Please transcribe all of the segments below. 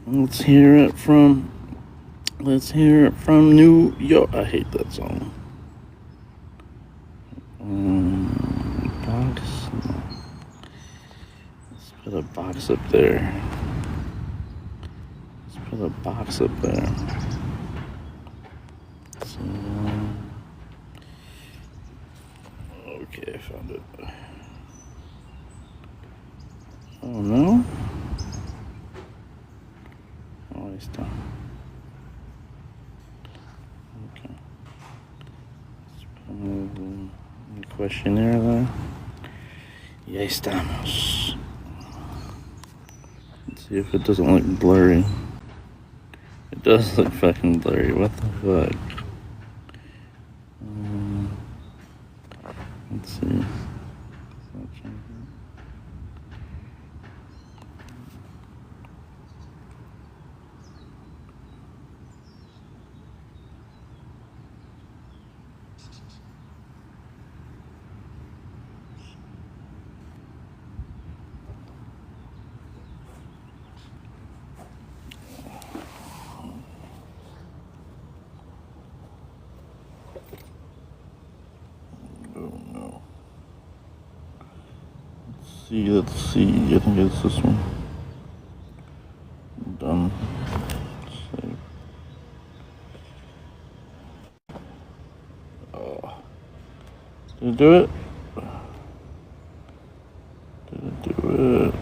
Let's hear it from. Let's hear it from New York. I hate that song. Box. Let's put a box up there. Let's put a box up there. So, okay, I found it. Oh no. Oh, I stopped. Okay. Questionnaire there. Ya estamos. Let's see if it doesn't look blurry. It does look fucking blurry. What the fuck? Let's see. Let's see. I think it's this one. Done. Save. Oh. Did it do it? Did it do it?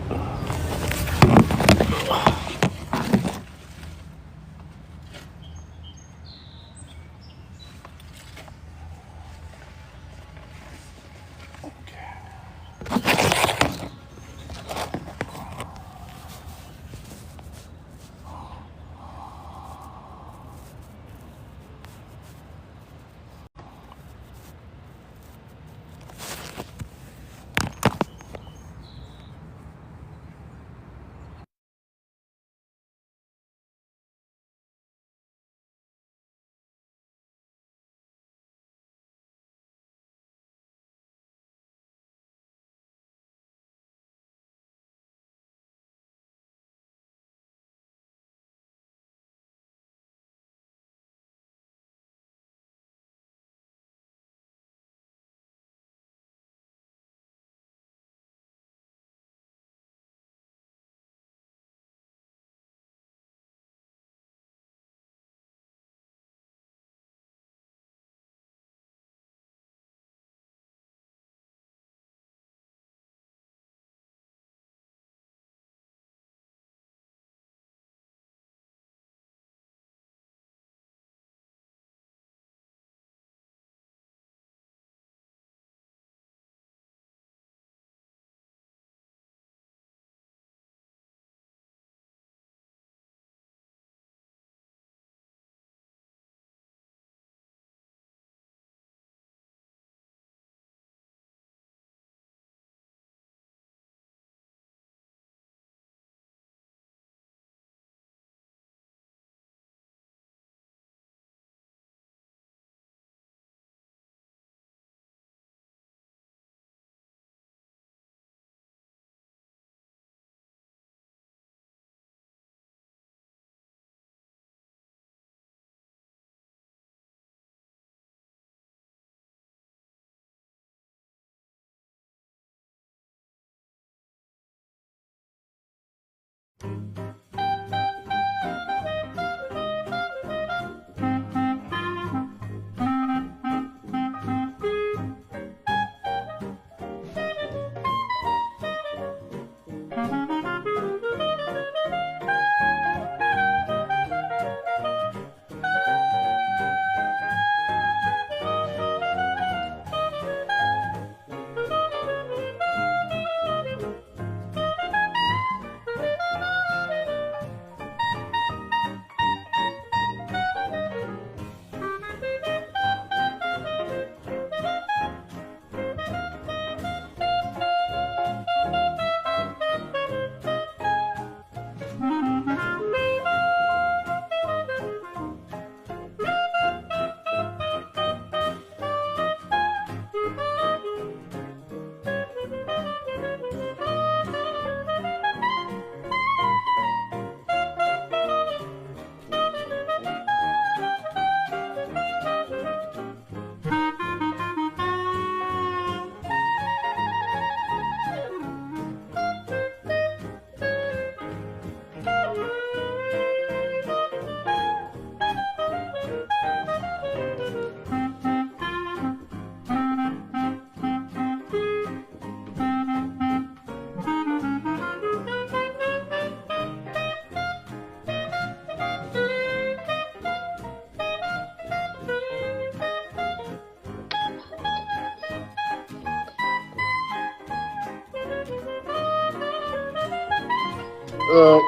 Uh,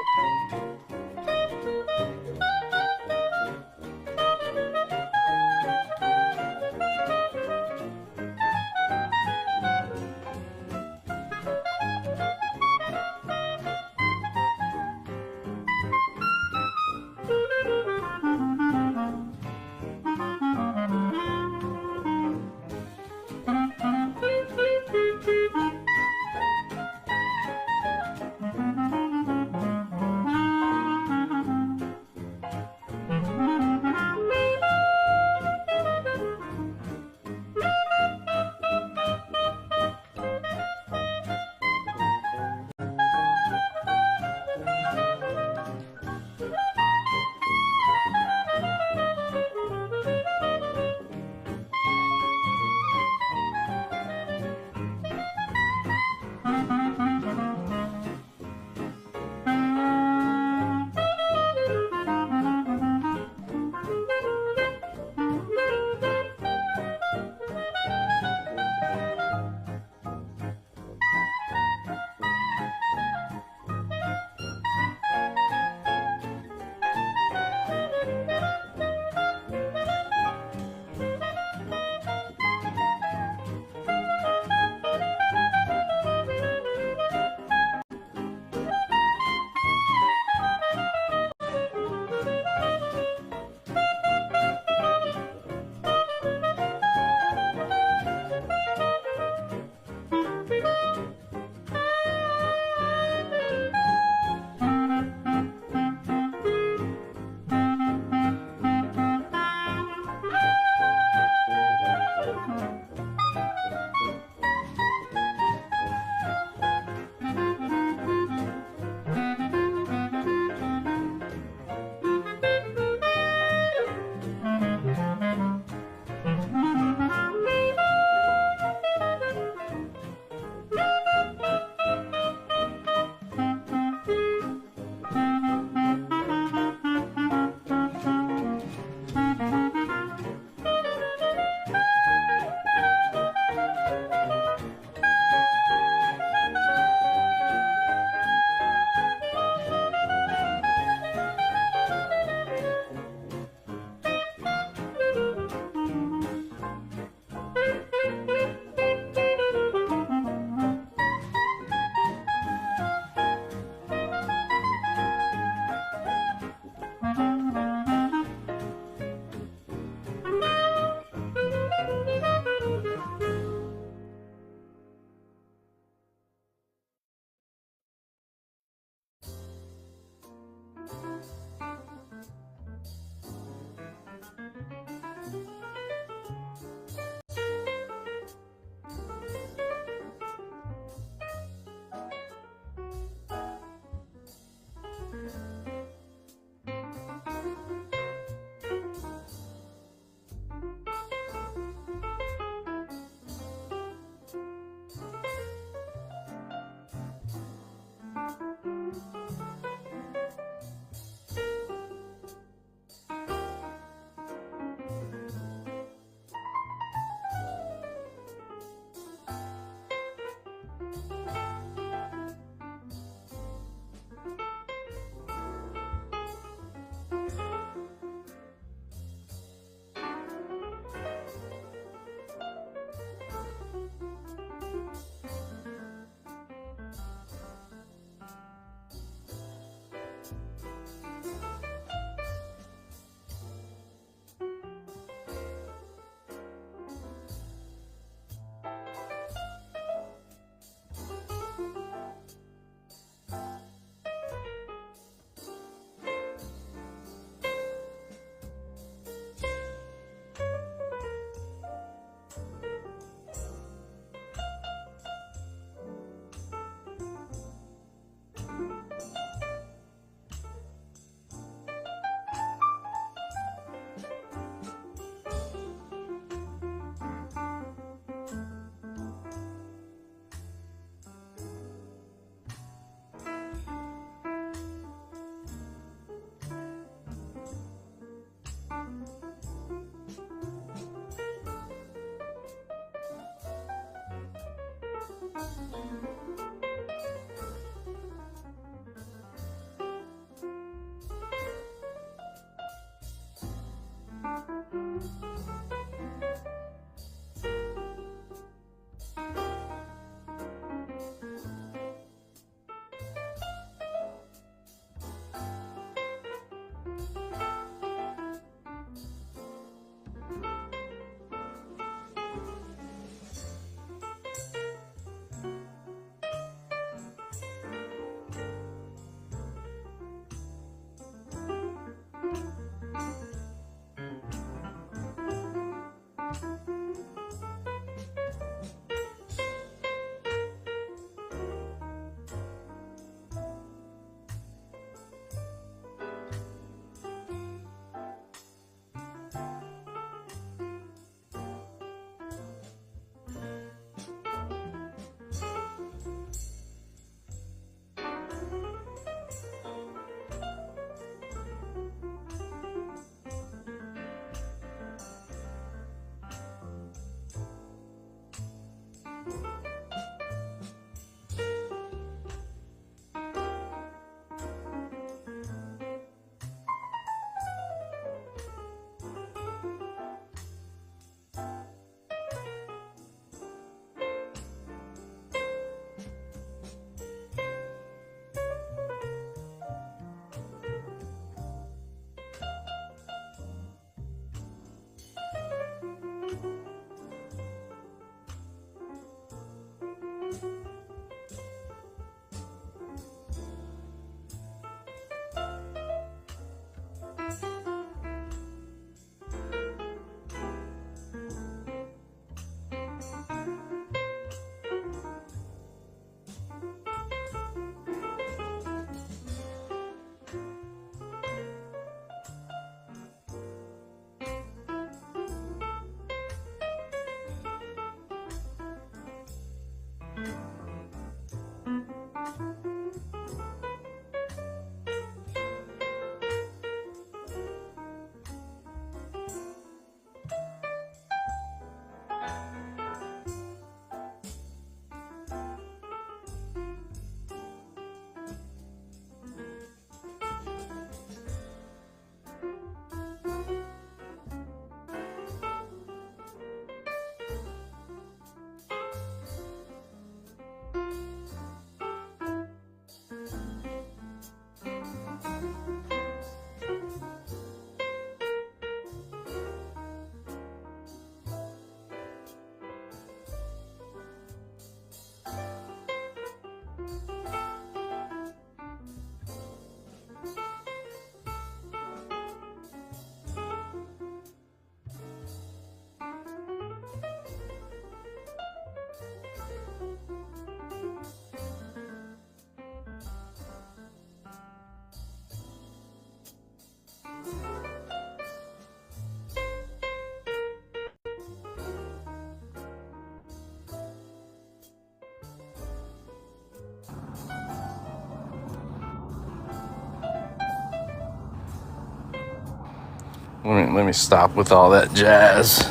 Let me stop with all that jazz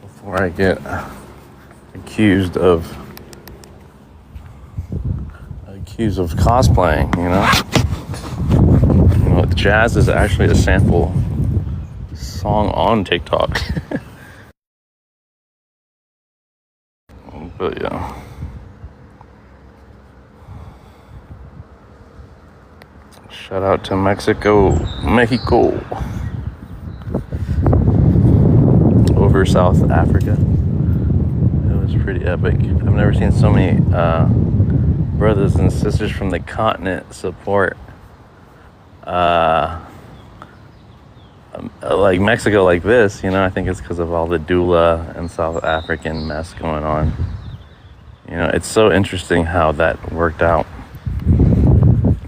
before I get accused of cosplaying, you know? You know, jazz is actually a sample song on TikTok. But yeah. Shout out to Mexico. Over South Africa. It was pretty epic. I've never seen so many brothers and sisters from the continent support like Mexico like this, you know. I think it's because of all the doula and South African mess going on. You know, it's so interesting how that worked out.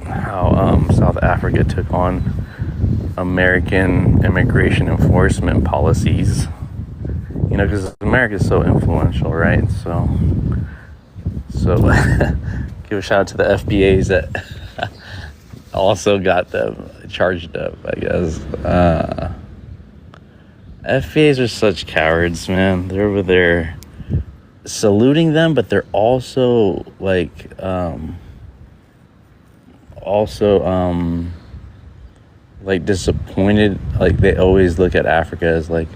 How South Africa took on American immigration enforcement policies. You know, because America is so influential, right? So give a shout out to the FBAs that also got them charged up, I guess. FBAs are such cowards, man. They're over there saluting them, but they're also like like disappointed. Like they always look at Africa as like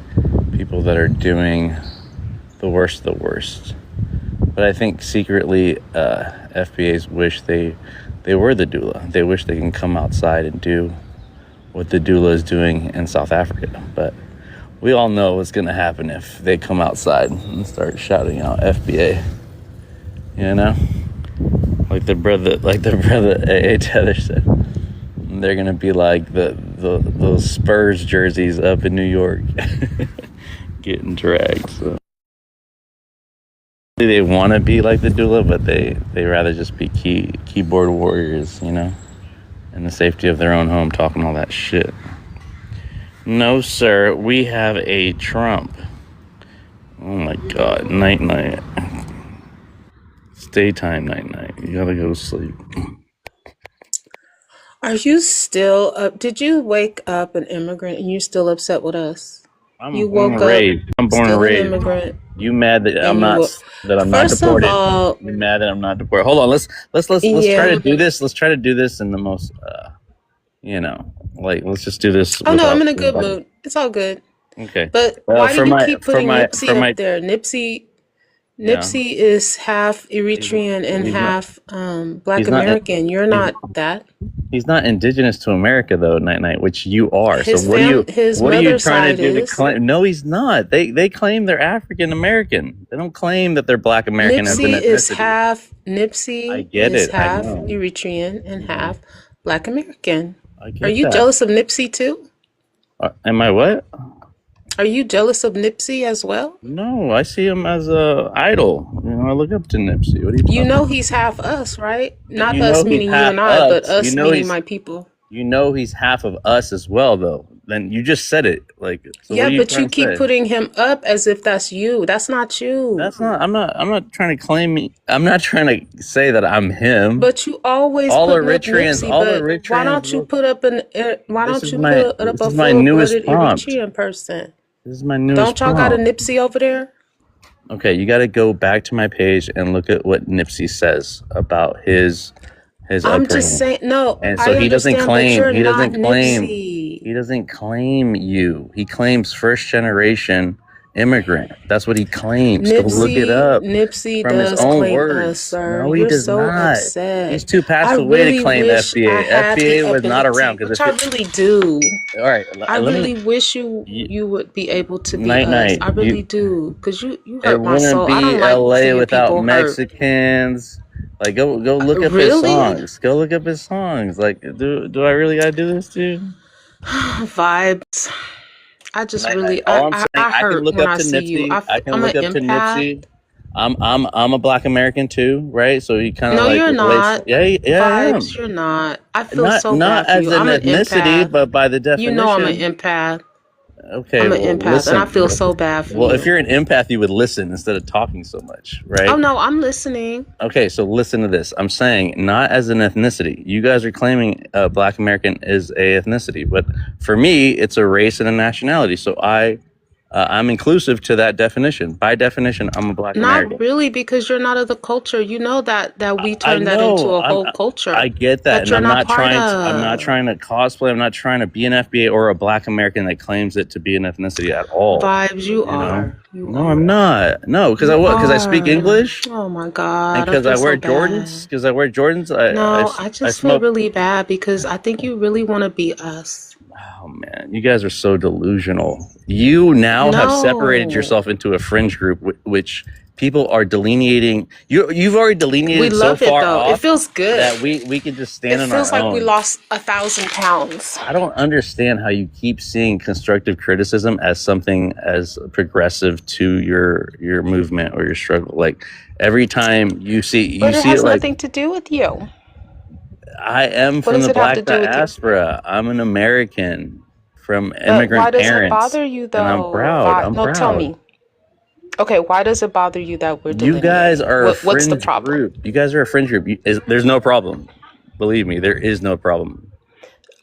people that are doing the worst of the worst. But I think secretly, FBAs wish they were the doula. They wish they can come outside and do what the doula is doing in South Africa. But we all know what's gonna happen if they come outside and start shouting out FBA. You know, like the brother A.A. Tether said, they're gonna be like those Spurs jerseys up in New York, getting dragged. So they want to be like the doula, but they rather just be keyboard warriors, you know, in the safety of their own home, talking all that shit. No, sir, we have a Trump. Oh my God, night. It's daytime, night. You gotta go to sleep. Are you still up? Did you wake up an immigrant and you still upset with us? You I'm born woke and up raised. I'm born and still an raised. immigrant You mad that and I'm you not woke. not First of deported? all, You mad that I'm not deported? Hold on, let's try yeah. to do this. Let's try to do this in the most, you know, like let's just do this Oh no, I'm in a without. good mood. It's all good. Okay. But Well, why do you keep putting Nipsey for my, up there? Nipsey yeah, Nipsey is half he's Eritrean and he's not half Black he's not American. You're he's not that. he's not indigenous to America though, night, which you are. So His what are you mother's trying to side do to is. claim? No, he's not. They claim they're African American. They don't claim that they're Black American as an Nipsey is ethnicity. half I Nipsey get is it. I half know. Eritrean and Mhm. half Black American. I Are get you that. jealous of Nipsey too? Am I what? Are you jealous of Nipsey as well? No, I see him as a idol. You know, I look up to Nipsey. What are you You talking know about? he's half us, right? Not You us know he's meaning you half and I, but us. You us know meaning he's my people. you know he's half of us as well, though. Then you just said it. Like, so what Yeah, are you but you trying to keep say? putting him up as if that's you. That's not you. That's not. I'm not trying to claim. I'm not trying to say that I'm him. But you always All putting up Eritreans. Nipsey. All But why Eritreans don't you look. put up why This don't is you my. put up This a is my newest full-blooded prompt. Eritrean person? This is my newest Don't y'all got a prompt. Nipsey over there? Okay, you got to go back to my page and look at what Nipsey says about his I'm just upbringing. saying, no, And I so he doesn't understand, but claim. you're He not doesn't claim. Nipsey. He doesn't claim you. He claims first generation immigrant. That's what he claims. Go look it up Nipsey from his does own claim us, words. sir. No, he You're does so not. He's upset. too passed I away to really claim wish I FBA. had the FBA was not around ability, because which I really do. all right, I let me. really wish you You, would be able to be night, us. I really You. do, because you It hurt my wouldn't soul. I don't be like LA seeing without people hurt. Mexicans. Like go look up his Really? songs. Go look up his songs. Like do I really gotta do this, dude? Vibes. I just Night. really, All I'm I saying, I can hurt look when up I to see you. Nipsey. I can I'm an look up to empath. Nipsey. I'm a Black American too, right? So he kind of No, like you're relates. not. Yeah, I am. Vibes, you're not. I feel so Not bad for as you. an I'm an ethnicity, empath. but by the You know I'm an definition. empath. Okay, I'm an well, empath, and I listen. feel so bad for Well, if you. you're an empath, you would listen instead of talking so much, Oh right? no, I'm listening. Okay, so listen to this. I'm saying not as an ethnicity. You guys are claiming Black American is a ethnicity, but for me, it's a race and a nationality. So I'm inclusive to that definition. By definition, I'm a Black Not American. really, because you're not of the culture. You know that we I turned that into know. a whole culture I get that, that and you're I'm not not part trying to. I'm not of. trying to cosplay. I'm not trying to be an FBA or a Black American that claims it to be an ethnicity at all. Vibes, you You know? are. You No, I'm are. not. No, because You Because I speak are. English Oh my and God, I because I feel wear so Jordans. bad. Because I wear Jordans. No, I just feel smoke. really bad because I think you really want to be us. Oh man, you guys are so delusional. You now have separated No, yourself into a fringe group, which people are delineating. You've already we delineated so love it far though. It off feels that good. we can just It stand on feels our like we own. lost 1,000 pounds. I don't understand how you keep seeing constructive criticism as something as progressive to your movement or your struggle. Like every time you But it see has it like nothing to do with you. I am What from does the it have to Black do with you? diaspora. I'm an American from But why immigrant does it parents, bother you and I'm though? proud. I'm No, tell proud. me. Okay, why does it bother you that we're You guys delineating? are a What's the fringe problem? group. You guys are a fringe group. There's no problem. Believe me, there is no problem.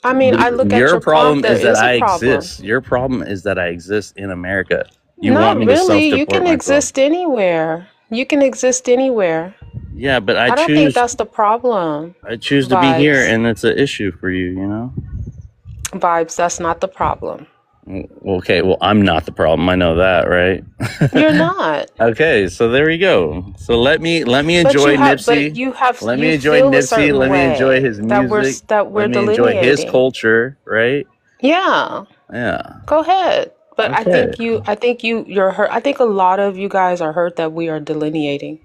I mean, I look at Your your problem prompt, there is that is a I problem. exist. Your problem is that I exist in America. You want Not me to really. You self-deport can myself. exist anywhere. You can exist anywhere. Yeah, but I don't think that's the problem. I choose to be here, Vibes. and it's an issue for you, you know? Vibes, that's not the problem. Okay, well, I'm not the problem. I know that, right? You're not. Okay, so there we go. So let me But enjoy you have, but Nipsey. Let me you enjoy feel a Nipsey. certain Let me enjoy way his music. that we're Let me enjoy his delineating. culture, right? Yeah, Yeah. go ahead. But I Okay. think you're hurt. I think a lot of you guys are hurt that we are delineating,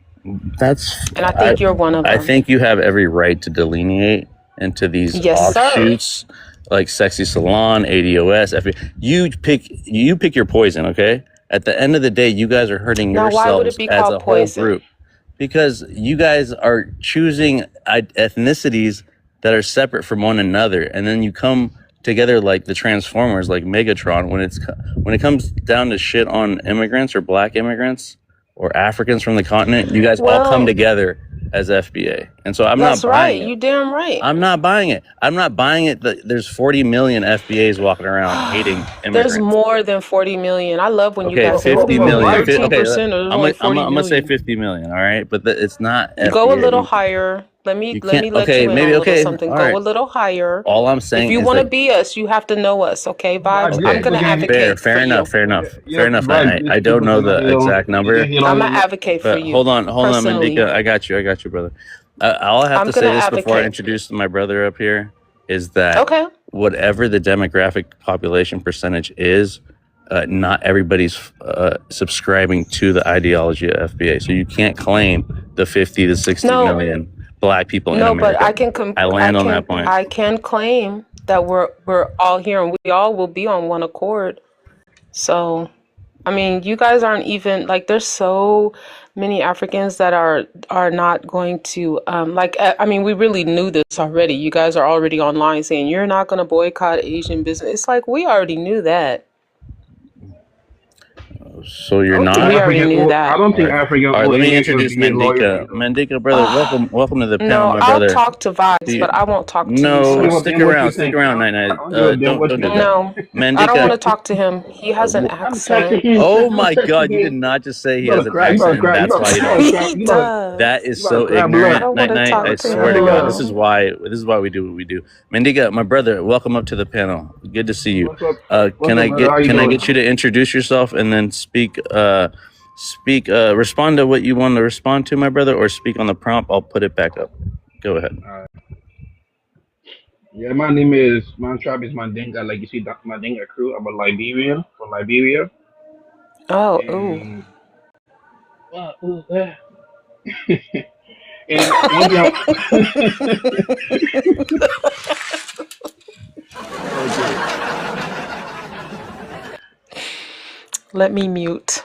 That's and I think you're one of I them. think you have every right to delineate into these Yes, sir. offshoots like Sexy Salon, ADOS, FB. You pick your poison, okay? At the end of the day, you guys are hurting Now, why would it yourselves be as called a whole poison? group because you guys are choosing ethnicities that are separate from one another, and then you come together like the Transformers, like Megatron. When it comes down to shit on immigrants or black immigrants or Africans from the continent, you guys all come Well, together as FBA, and so I'm not that's right. buying it. You damn right. I'm not buying it. I'm not buying it that there's 40 million FBAs walking around hating There's immigrants. more than 40 million. I love when you Okay, guys say, 50 oh, we're million. 13%, or there's only 40 I'm gonna say million. 50 million. All right, but it's not Go a little FBA. higher. Let me You let can't. me let Okay, you in maybe. on a little Okay, something. all Go a right. little higher. All I'm If saying you is want to that be us, you have to know us, okay, Vibes? Vibes, I'm okay, gonna advocate fair for you. enough, fair enough, yeah, fair enough. vibes. I These don't people know cannot the hate exact on. They number, can hate I'm on gonna you. advocate for but you hold on, personally. Mandika. I got you, brother. All I have I'm to gonna say this before I advocate. introduce my brother up here is that Okay. whatever the demographic population percentage is, not everybody's subscribing to the ideology of FBA. So you can't claim the 50 to 60 No, million black people in no, but America. I land on that point. I can claim that we're all here and we all will be on one accord. So, I mean, you guys aren't even like there's so many Africans that are not going to I mean, we really knew this already. You guys are already online saying you're not going to boycott Asian business. It's like we already knew that. So I you're don't think not? We already African. knew I that. don't All think right. African All right, let me introduce FBA loyalty Mandika. though. Mandika, brother, welcome to the panel, No, my I'll brother. talk to Vibes, but I won't talk to you, I don't No, give sir. a damn what you stick think. around, Night I Night. don't give a damn what Don't you do think. that. No, I don't want Mandika, to talk to him. He has an I'm texting accent. him. oh I'm my texting God, you did him. not just say You he better has an cry. You accent better and cry. You that's better, why you you don't. better cry. He That does. is You better so cry ignorant, blood. I don't Night want to Night. I talk to swear to God, this Blood. is him. why we do what we do. Mandika, my brother, welcome up to the panel. Good to see you. What's up? What's up, brother? How you Can I doing? get you to introduce yourself and then respond to what you want to respond to, my brother, or speak on the prompt? I'll put it back up. Go ahead. Yeah, my name is my tribe is Mandinga. Like you see, Mandinga crew. I'm a Liberian from Liberia, Oh, ooh. and and one thing. Okay, Let me mute.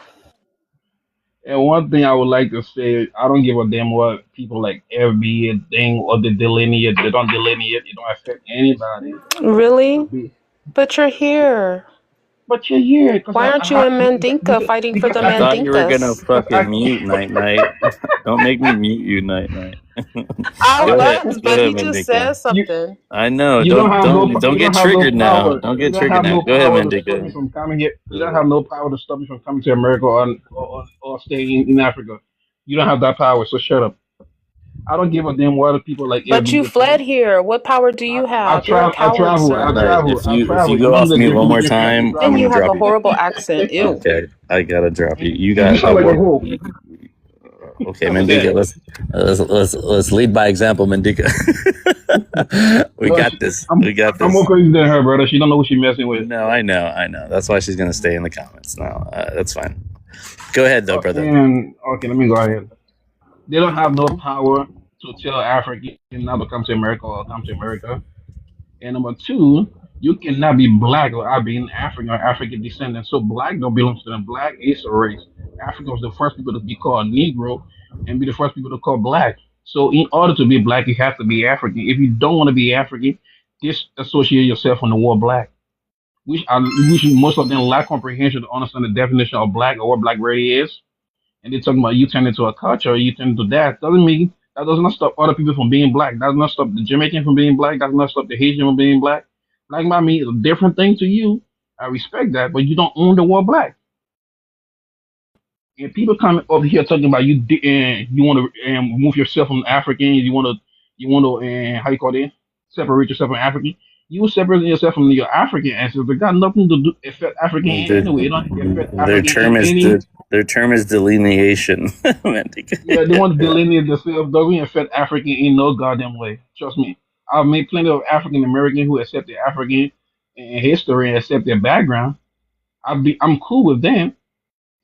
and one thing I would like to say, I don't give a damn what people like FBA thing or the delineate. They don't delineate. It don't affect anybody. Really? Be- But you're here. But you're here because Why I aren't you have in Mandinka because fighting for because the I thought you were gonna Mandinkas? fucking I mute Night. Don't make me mute you, Night. I I, was, Go but ahead, he just said Mandika. you something. I know. you don't have no Don't you get don't have no triggered now. power. Don't You get don't triggered have now. no Go ahead, power to stop me Mandika. from coming here. You don't have no power to stop me from coming to America or staying in Africa. You don't have that power. So shut up. I don't give a damn what other people like But you FBA fled think. here. What power do you I have? You're a travel. I coward, travel. I sir. Night. travel. I If you travel. go You off need the mute one more definition of time, I'm And gonna you traveling. have drop a you. horrible accent. Ew. Okay, I gotta drop you. You You got sound like a hoe. okay, Stop with that. Mandika. Let's lead by example, Mandika. We No, got this. I'm We got I'm more this. crazy than her, brother. She don't know who she messing with. No, I know. That's why she's gonna stay in the comments now. That's fine. Go ahead, though, brother. And okay, let me go ahead. They don't have no power to tell Africans not to come to America or come to America. And number two, you cannot be black without being African or African descendant. So black don't belong to them. Black is a race. Africa was the first people to be called Negro and be the first people to call black. So in order to be black, you have to be African. If you don't want to be African, disassociate yourself from the word black. Which most of them lack comprehension to understand the definition of black or what black really is. And they're talking about you turn into a culture, you turn into that. Doesn't mean that does not stop other people from being black. That does not stop the Jamaican from being black. That does not stop the Haitian from being black. Black might mean a different thing to you. I respect that, but you don't own the word black. And people come over here talking about you want to remove yourself from African. You want to how you call it, separate yourself from African. You separating yourself from your African ancestors. It got nothing to do affect African in Their, any way. It don't affect their African term in is any. their term is delineation. Yeah, they want to delineate themselves. Doesn't affect African in no goddamn way. Trust me. I've met plenty of African American who accept their African in history and accept their background. I'm cool with them.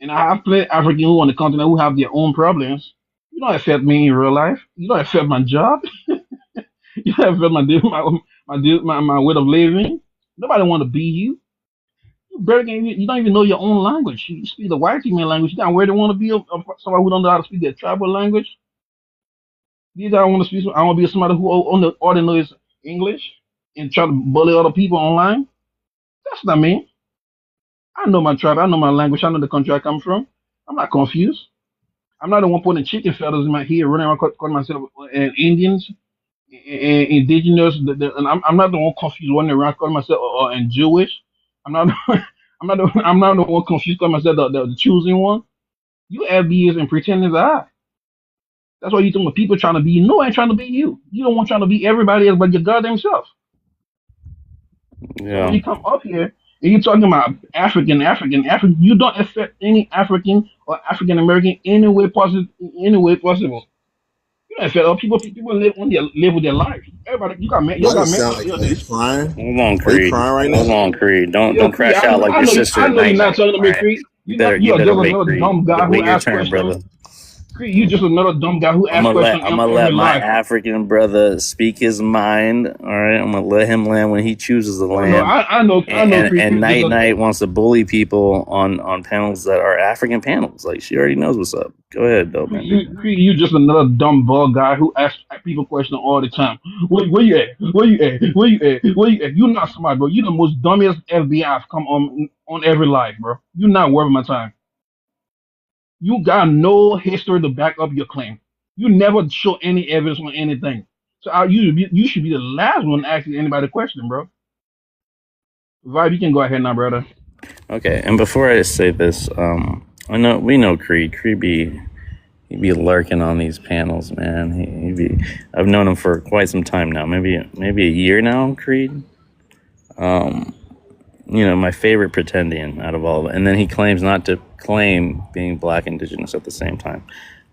And I have plenty African who on the continent who have their own problems. You don't affect me in real life. You don't affect my job. You don't affect my way of living. Nobody want to be you. You barely you don't even know your own language. You speak the white people language. You got where they want to be somebody who don't know how to speak their tribal language. These I want to speak. I want to be somebody who only knows English and try to bully other people online. That's not me. I know my tribe. I know my language. I know the country I come from. I'm not confused. I'm not the one putting chicken feathers in my head, running around calling myself Indians and indigenous. And I'm not the one confused running around calling myself and Jewish. I'm not. I'm not the one confused calling myself the choosing one. You FBS and pretend as I. That's why you talking about people trying to be you. No, I ain't trying to be you. You don't want trying to be everybody else but your goddamn self. So when Yeah. you come up here and you're talking about African, you don't affect any African or African American any way possible. Any way possible. You don't affect other people. People live with their life. Everybody, you Why got does it mental sound like are you illness. crying? Hold on, Are you Creed. crying right Hold now? on, Creed. Don't Yo, Cree, crash out like your sister I at know you're night not night. talking to All me, right. Cree. You You're better just wait, another Creed. dumb You guy better who wait your asks turn, questions. brother. Cree, you just another dumb guy who asks questions I'm gonna in let real my life. African brother speak his mind. All right, I'm gonna let him land when he chooses to Oh no, land. I know, Cree. And Cree just Night a, Night wants to bully people on panels that are African panels. Like she already knows what's up. Go ahead, though, man. You just another dumb bald guy who asks people questions all the time. Where you at? Where you at? Where you at? Where you at? You're not smart, bro. You the most dumbest FBI I've come on every life, bro. You're not worth my time. You got no history to back up your claim. You never show any evidence on anything. So you should be the last one asking anybody a question, bro. Vibe, you can go ahead now, brother. Okay, and before I say this, we know Creed. He'd be lurking on these panels, man. He'd be. I've known him for quite some time now, maybe a year now, Creed. My favorite pretendian out of all of it. And then he claims not to claim being black indigenous at the same time.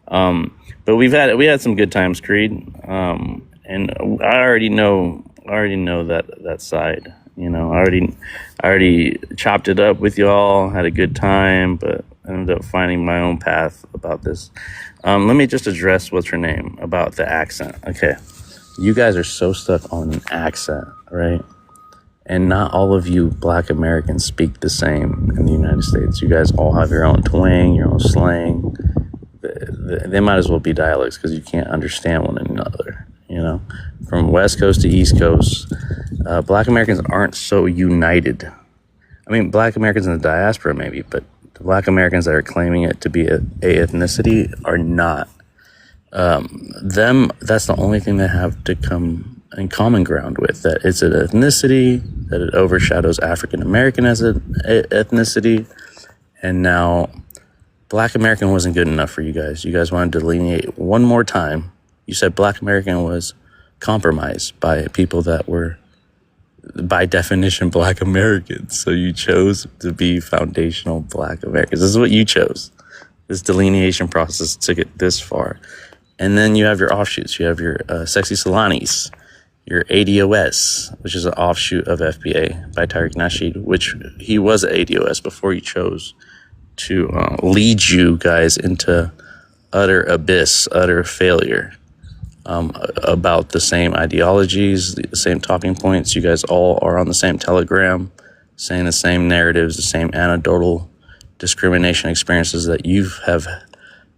But we had some good times, Creed. And I already know that side. I already chopped it up with y'all, had a good time, but I ended up finding my own path about this. Let me just address what's her name about the accent. Okay. You guys are so stuck on an accent, right? And not all of you black Americans speak the same in the United States. You guys all have your own twang, your own slang. They might as well be dialects because you can't understand one another, From West Coast to East Coast, black Americans aren't so united. I mean, black Americans in the diaspora maybe, but the black Americans that are claiming it to be a ethnicity are not. That's the only thing they have to come in common ground with, that it's an ethnicity, that it overshadows African American as an ethnicity. And now black American wasn't good enough for you guys. You guys wanted to delineate one more time. You said black American was compromised by people that were, by definition, black Americans. So you chose to be foundational black Americans. This is what you chose. This delineation process took it this far. And then you have your offshoots. You have your Sexy Solanis, your ADOS, which is an offshoot of FBA by Tariq Nasheed, which he was at ADOS before he chose to lead you guys into utter abyss, utter failure, about the same ideologies, the same talking points. You guys all are on the same Telegram, saying the same narratives, the same anecdotal discrimination experiences that you have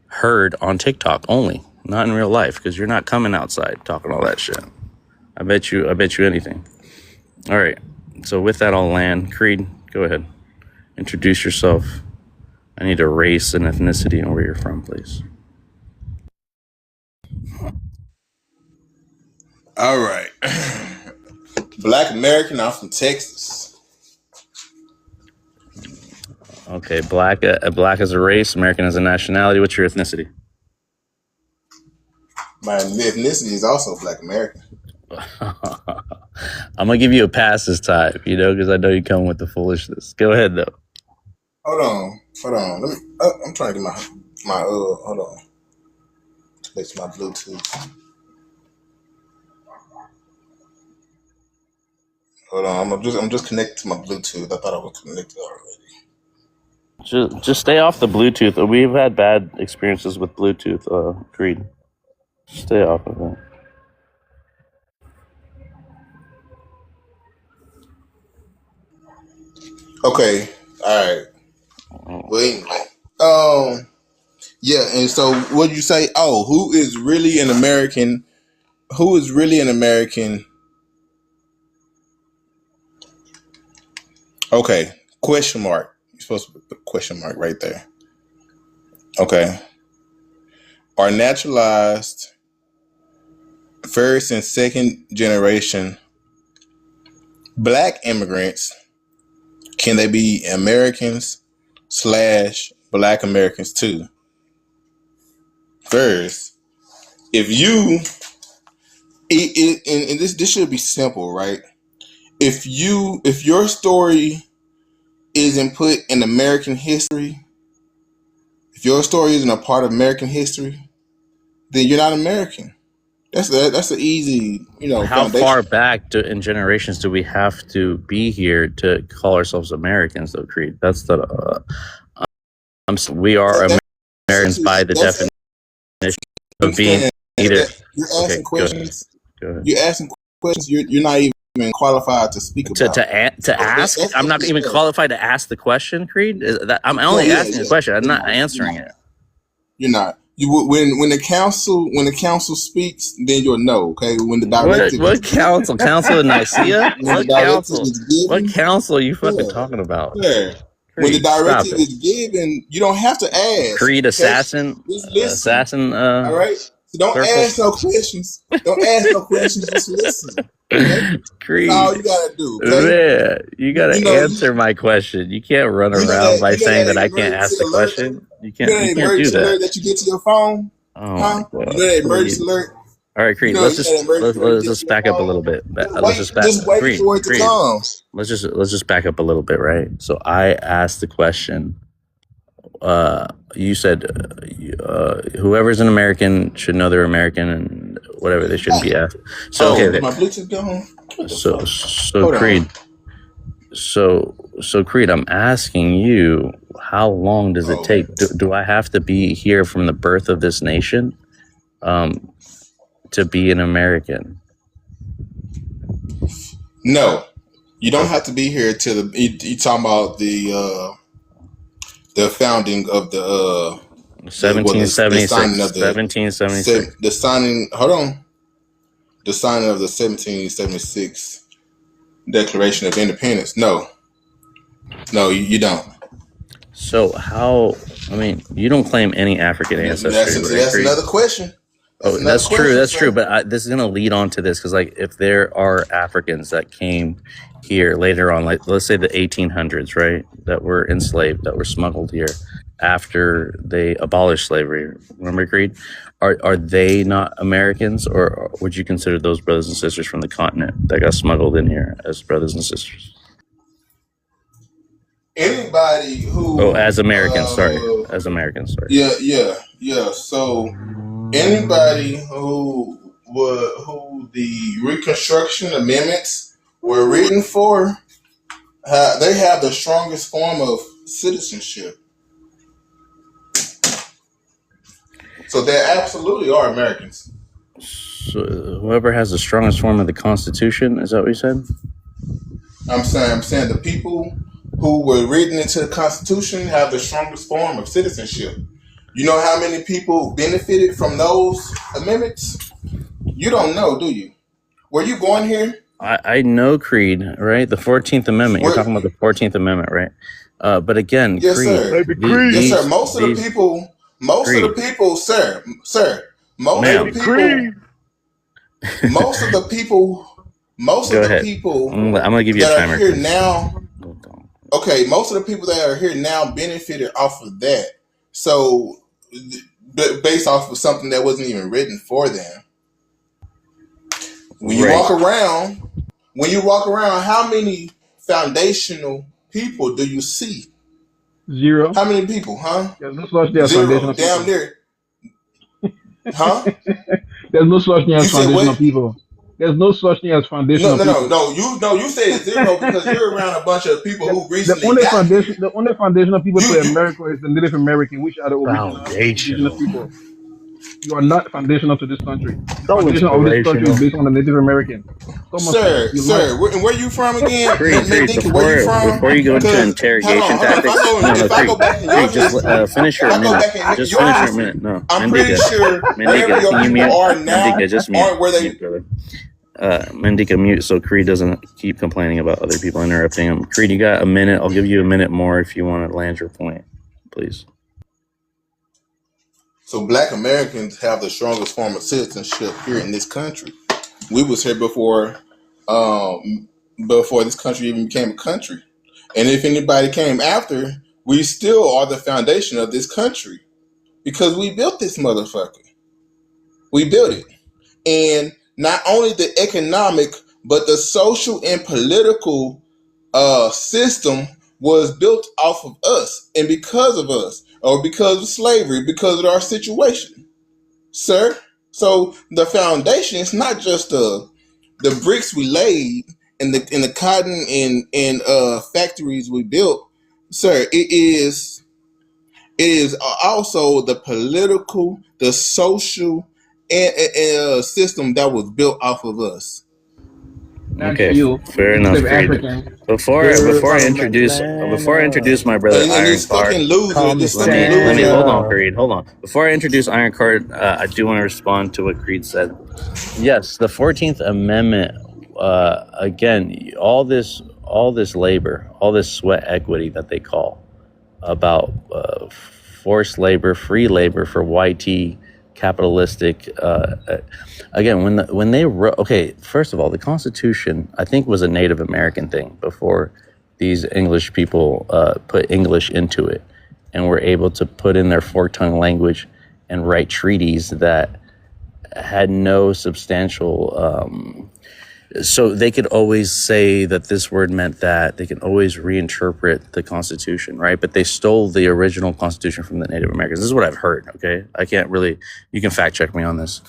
heard on TikTok only, not in real life, because you're not coming outside talking all that shit. I bet you anything. All right. So with that, I'll land. Creed, go ahead. Introduce yourself. I need a race and ethnicity and where you're from, please. All right. Black American, I'm from Texas. Okay, black as a race, American as a nationality. What's your ethnicity? My ethnicity is also Black American. I'm gonna give you a pass this time, because I know you come with the foolishness. Go ahead though. Hold on. Let me. I'm trying to get my. Hold on. It's my Bluetooth. Hold on. I'm just connected to my Bluetooth. I thought I was connected already. Just stay off the Bluetooth. We've had bad experiences with Bluetooth, Creed. Stay off of that. Okay. All right. Wait. Yeah. And so, what did you say? Oh, who is really an American? Who is really an American? Okay. Question mark. You're supposed to put a question mark right there. Okay. Are naturalized first and second generation Black immigrants, can they be Americans / Black Americans too? First, if you, and this should be simple, right? If your story isn't put in American history, if your story isn't a part of American history, then you're not American. That's an easy, How foundation. far back in generations do we have to be here to call ourselves Americans, though, Creed? That's we are Americans by the definition of being either. You're asking questions. Go ahead. You're asking questions you're not even qualified to speak about. To ask, I'm not even qualified to ask the question, Creed. I'm only asking the question. I'm not answering it. You're not. When the council speaks, then you'll know. Okay, when the directive. What council? Council in Nicaea? What council? What council are you fucking talking about? Yeah. Creed, when the directive is given, you don't have to ask. Creed assassin. Assassin. All right. So don't ask no questions. Don't ask no questions. Just listen. Okay? Creed. That's all you gotta do. Okay? Man, you gotta answer my question. You can't run around by saying that I can't ask the question. You can't do that. Alert that you get to your phone. Oh my God. That emergency alert. All right, Creed. Let's just back up a little bit. Let's just wait for it to come. Let's just back up a little bit, right? So I asked the question. You said whoever's an American should know they're American, and whatever they shouldn't be asked. So okay, my Bluetooth gone. So Creed. So Creed, I'm asking you, how long does it take? Do I have to be here from the birth of this nation, to be an American? No, you don't have to be here till you talking about the founding of the 1776. The signing. Hold on. The signing of the 1776 Declaration of Independence. No, you don't. So how? I mean, you don't claim any African ancestry. That's another question. That's true. That's true. But this is going to lead on to this, because, like, if there are Africans that came here later on, like, let's say the 1800s, right, that were enslaved, that were smuggled here after they abolished slavery. Remember, Creed? Are they not Americans, or would you consider those brothers and sisters from the continent that got smuggled in here as brothers and sisters? Anybody who as Americans, as Americans, sorry. Yeah. So anybody who the Reconstruction Amendments were written for, they have the strongest form of citizenship. So they absolutely are Americans. So whoever has the strongest form of the Constitution, is that what you said? I'm saying the people who were written into the Constitution have the strongest form of citizenship. You know how many people benefited from those amendments? You don't know, do you? Were you born here? I know, Creed, right? The 14th Amendment. You're talking about the 14th Amendment, right? But again, yes, Creed. Sir. Yes, sir. Most of the people, sir. Most of the people I'm gonna give you a timer. Here now. Okay, most of the people that are here now benefited off of that. So, based off of something that wasn't even written for them. When you walk around when you walk around, how many foundational people do you see? Zero. How many people, huh? There's no such thing as Zero. foundational Damn people. near. Huh? There's no such thing You as said foundational what? people. There's no such thing as No, foundational no, no, people. no. You said zero because you're around a bunch of people who recently got here. The only foundational people to You America is the Native American, which are the original indigenous Foundational. people. You are not foundational to this country. The So foundation of this country is inspirational. based on the Native American. Common sense. Sir, You liar. where you from again? Creed, Mendika, where you from? before you go into Cause interrogation hold on. tactics, If I go back in your Creed, just history, finish if your I go minute. back in Just your finish your history, minute. No, I'm pretty sure wherever your can you people mute? are now Mendika, just mute. aren't where they. Mute, brother. Mendika, mute so Creed doesn't keep complaining about other people interrupting him. Creed, you got a minute. I'll give you a minute more if you want to land your point, please. So Black Americans have the strongest form of citizenship here in this country. We was here before this country even became a country. And if anybody came after, we still are the foundation of this country because we built this motherfucker. We built it. And not only the economic, but the social and political system was built off of us and because of us, or because of slavery, because of our situation, sir. So the foundation is not just the bricks we laid and the cotton and factories we built, sir. It is also the political, the social, and system that was built off of us. Not Okay, you, fair enough, enslaved Creed. African. Before I introduce my brother And Iron these fucking Card, losers, this let fucking me loser. hold on, Creed. Hold on. Before I introduce Iron Card, I do want to respond to what Creed said. Yes, the 14th Amendment. Again, all this labor, all this sweat equity that they call about forced labor, free labor for YT capitalistic. Again, when they wrote, okay, first of all, the Constitution I think was a Native American thing before these English people put English into it and were able to put in their fork-tongue language and write treaties that had no substantial. So they could always say that this word meant that. They can always reinterpret the Constitution, right? But they stole the original Constitution from the Native Americans. This is what I've heard, okay? I can't really, you can fact check me on this.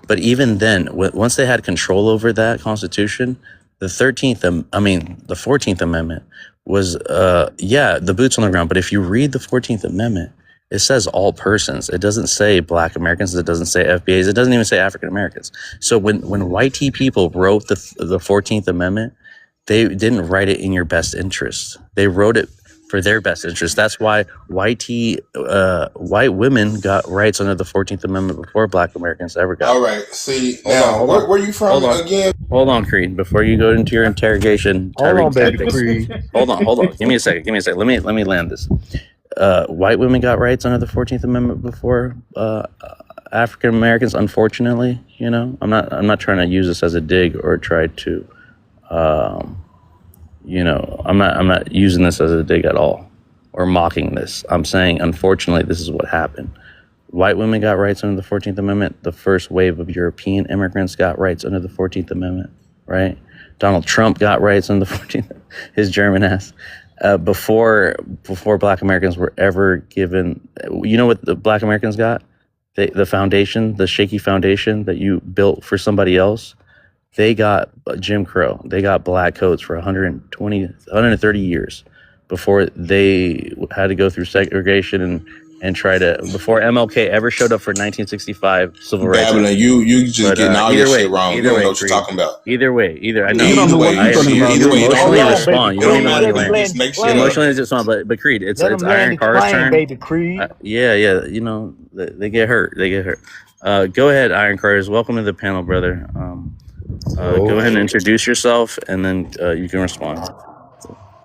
But even then, once they had control over that Constitution, the 14th Amendment was, the boots on the ground. But if you read the 14th Amendment, it says all persons. It doesn't say Black Americans. It doesn't say FBAs. It doesn't even say African Americans. So when YT people wrote the 14th Amendment, they didn't write it in your best interest. They wrote it for their best interest. That's why white women got rights under the 14th Amendment before Black Americans ever got. All right. See, where are you from again? Hold on, Creed. Before you go into your interrogation, Hold on, baby tactics. Creed. Hold on. Give me a second. Let me land this. White women got rights under the 14th Amendment before African Americans, unfortunately. You know, I'm not trying to use this as a dig or try to, I'm not using this as a dig at all or mocking this. I'm saying, unfortunately, this is what happened. White women got rights under the 14th Amendment. The first wave of European immigrants got rights under the 14th Amendment, right? Donald Trump got rights under the 14th, his German ass. Before Black Americans were ever given, you know what the Black Americans got? The foundation, the shaky foundation that you built for somebody else, they got Jim Crow. They got black coats for 130 years before they had to go through segregation and try to, before MLK ever showed up for 1965 civil rights. Babylon, you just getting all your shit wrong. You don't know what you're talking about. Either way, I know. Either way, You emotionally respond. You don't even let me land. You Emotionally respond, but Creed, it's Iron Car's turn. Baby Creed. Yeah, you know, they get hurt. Go ahead, Iron Cars. Welcome to the panel, brother. Go ahead and introduce yourself, and then you can respond.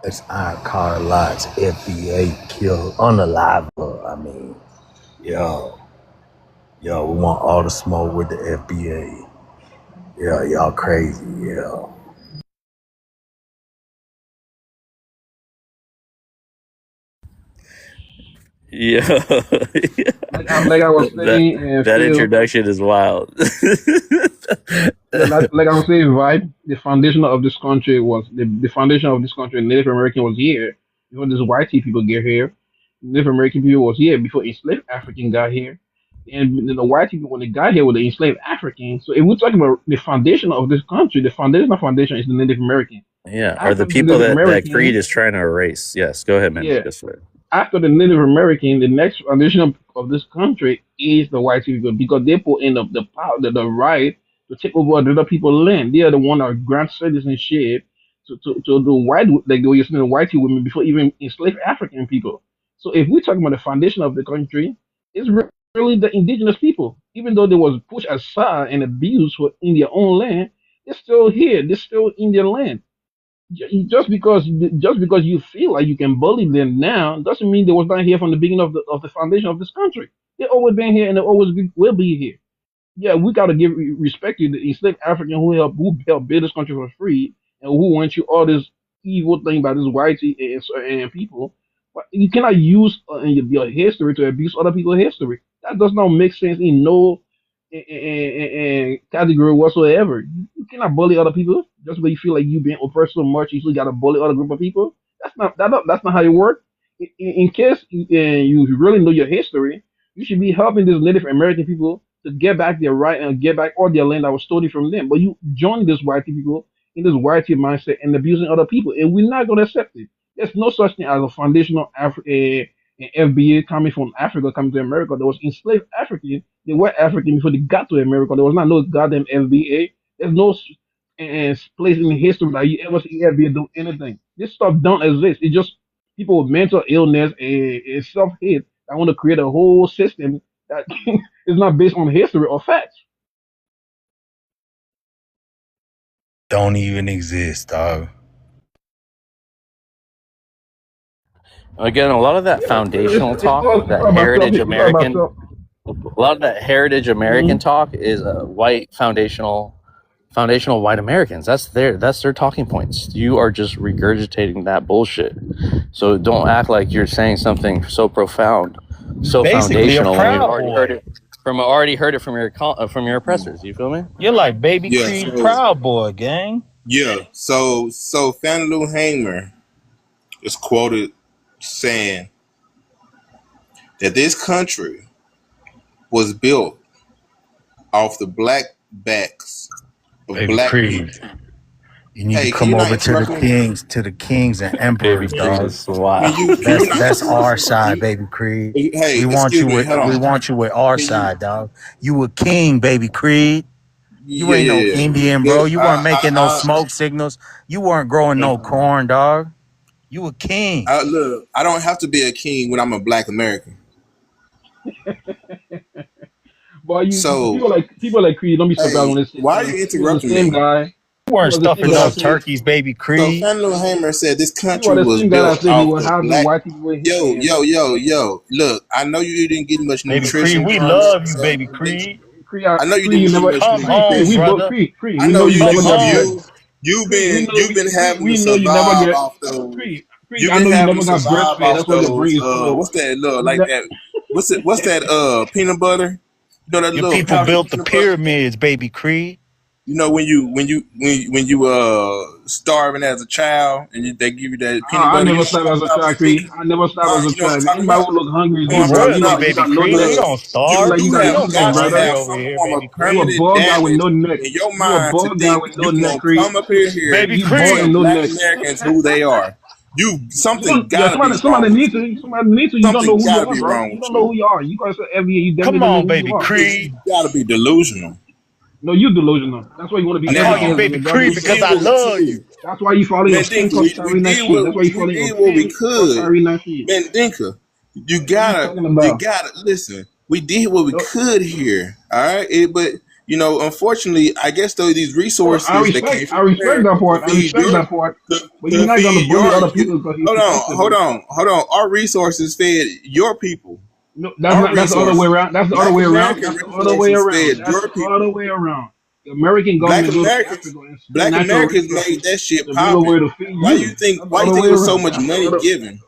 It's Iron Car Lots, FBA kill unalive. I mean, yo, we want all the smoke with the FBA. Yeah, y'all crazy, yeah. Yeah, Like I was saying, that introduction is wild. Yeah, like I was saying, vibe. The foundation of this country was the foundation of this country. Native American was here before these white people get here. Native American people was here before enslaved African got here, and the white people when they got here were the enslaved Africans. So if we're talking about the foundation of this country, the foundation is the Native American. Yeah, are After the the people Native that Creed American, is trying to erase. Yes, go ahead, man. yeah, Yes, sir. after the Native American, the next foundation of this country is the white people because they put in the power, the right to take over other people's land. They are the one that grant citizenship to the white, like the way you're saying, the white women before even enslaved African people. So if we're talking about the foundation of the country, it's really the indigenous people. Even though they was pushed aside and abused for in their own land, they're still here. They're still in their land. Just because you feel like you can bully them now doesn't mean they was not here from the beginning of the foundation of this country. They always been here and they always will be here. Yeah, we gotta give respect to the enslaved African who helped build this country for free and who went through all this evil thing by this white and people. But you cannot use your history to abuse other people's history. That does not make sense in no category whatsoever. You cannot bully other people just because you feel like you being oppressed so much. You still got to bully other group of people. That's not how it works. In case you really know your history, you should be helping these Native American people to get back their right and get back all their land that was stolen from them. But you join these white people in this white mindset and abusing other people, and we're not going to accept it. There's no such thing as a foundational FBA coming from Africa coming to America. There was enslaved African. They were African before they got to America. There was not no goddamn FBA. There's no place in history that you ever see FBA do anything. This stuff don't exist. It's just people with mental illness and self-hate that want to create a whole system that is not based on history or facts. Don't even exist, dog. Again, a lot of that Yeah, foundational it's talk, all, it's that all about self. heritage It's all about American, self. a lot of that heritage American Mhm. talk is white foundational white Americans. That's their talking points. You are just regurgitating that bullshit. So don't act like you're saying something so profound, so Basically, a foundational when you've proud already heard it from your Mm. oppressors. You feel me? You're like Baby Yeah, Creed Proud Boy, gang. so Fannie Lou Hamer is quoted saying that this country was built off the black backs of Baby black Creed. people. You need Hey, to can come you not over to the interrupt me? kings and Baby emperors, Creed dog. is wild. Can you not That's interrupt our me? side, Baby Creed. Hey, We want excuse you me. with Hold on. our Can you? side, dog. You a king, Baby Creed. You Yeah, ain't no yeah, yeah. Indian, bro. Look, You weren't making no smoke signals. You weren't growing no corn, dog. You a king. look. I don't have to be a king when I'm a black American. But So, people like Creed. Don't be surprised hey, when they say why are you he was the interrupting same me? guy. You He weren't was the same stuffing guy no that said turkeys, Baby So Creed. Fannie Lou Hamer said this he was country the was same guy built that said he off would the have the black. white people in his Yo, hand. yo, yo, yo. Look, I know you didn't get much Baby Creed, nutrition we from love you, Southern Baby Convention. Creed. I know you Creed, you didn't get never much Come Creed. home, We nutrition. both brother. Creed. I We know know you Come never got breast. home. you've been having to We know you never survive get off those. Creed. You've I been know you having to never got survive breastfed. off That's why your brain those. is full. What's that look You like ne- that? What's that? Peanut butter. You know that Your little people pouch of built the peanut butter. pyramids, Baby Creed. You know when you starving as a child and they give you that peanut I butter. You never know what stopped I'm as a talking about? The child, Creed. sticky. I never stopped as a You know what I'm child. talking Anybody about? who look hungry is You know you, We what I'm brother. talking You royalty, look about? like you Baby got no Creed. We neck. Look, don't You look starve. like you We got you don't nothing, go got to brother. hungry have over some here, form Baby of You a Creed. permanent bald guy with damage no neck. in your You a mind to bald guy think with no you can neck, gonna Creed. come up in here Baby You and bald tell and Creed. no Black neck. Americans who they are. Something Yeah, gotta be somebody wrong with needs you. to. Somebody needs to. You don't know Something who you gotta are, be bro. wrong You with don't know you. who you are. You gotta say FBA. You definitely Come don't know on, who you Baby are. You Creed. gotta be delusional. No, you delusional. That's why you want to be I call everything you Now as a Baby goddamn Creed we because did I celebrity. what we love could. you. That's why you following your pin Mandinka, cause carrying that shit. That's why you we following your did what we pin cause could. carrying that shit. Mandinka, What are you talking you about? gotta listen. We did what we No, could here, all right. But unfortunately, I guess though these no, resources that came I from respect that America part. I respect that part. But you're to not gonna feed bully other people because you hold susceptible. on, Our resources fed your people. No, that's Our not. That's the other way resources, around. That's the other Black way around. American That's the other way resources around. fed That's your the other people. way around. The American Black government goes to Americans, Africa and steal Black natural Americans made resources that shit to build a way popping. to feed you. That's the Why you other think way it was so around. much That's the money other. given?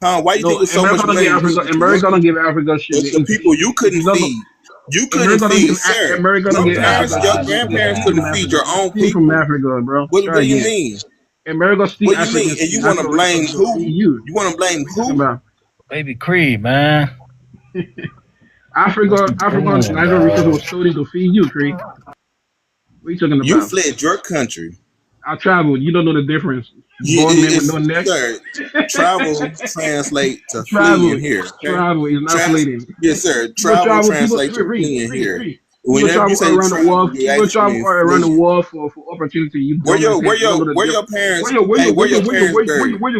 Huh? Why you think No, it was so much America don't give money Africa. given to your America don't people? give Africa shit. But to people you If couldn't you don't know, feed. You couldn't America don't feed, give sir. America don't give Africa Your shit. grandparents Steal couldn't from feed Africa. your own Steal from people. Africa, bro. What Try do you again. mean? America steal What do you African mean? And you shit. want to Natural blame resources to who? feed you. You want to blame What you talking who? about? Baby Creed, man. Africa's Damn, natural resources dog. was stolen to feed you, Creed. What you talking You about? fled your country. I traveled. You don't know the difference. You, Bald man with no it's neck. sir. Travel translate to Travel. fleeing here. Okay? Travel is not fleeting. Yes, sir. People Travel travel. translate to Read. fleeing here. People Whenever travel you say all around the travel, world. you People travel actually all around the flee. world for opportunity. You Where don't your understand. where your parents? Where Hey, where your parents your buried? Where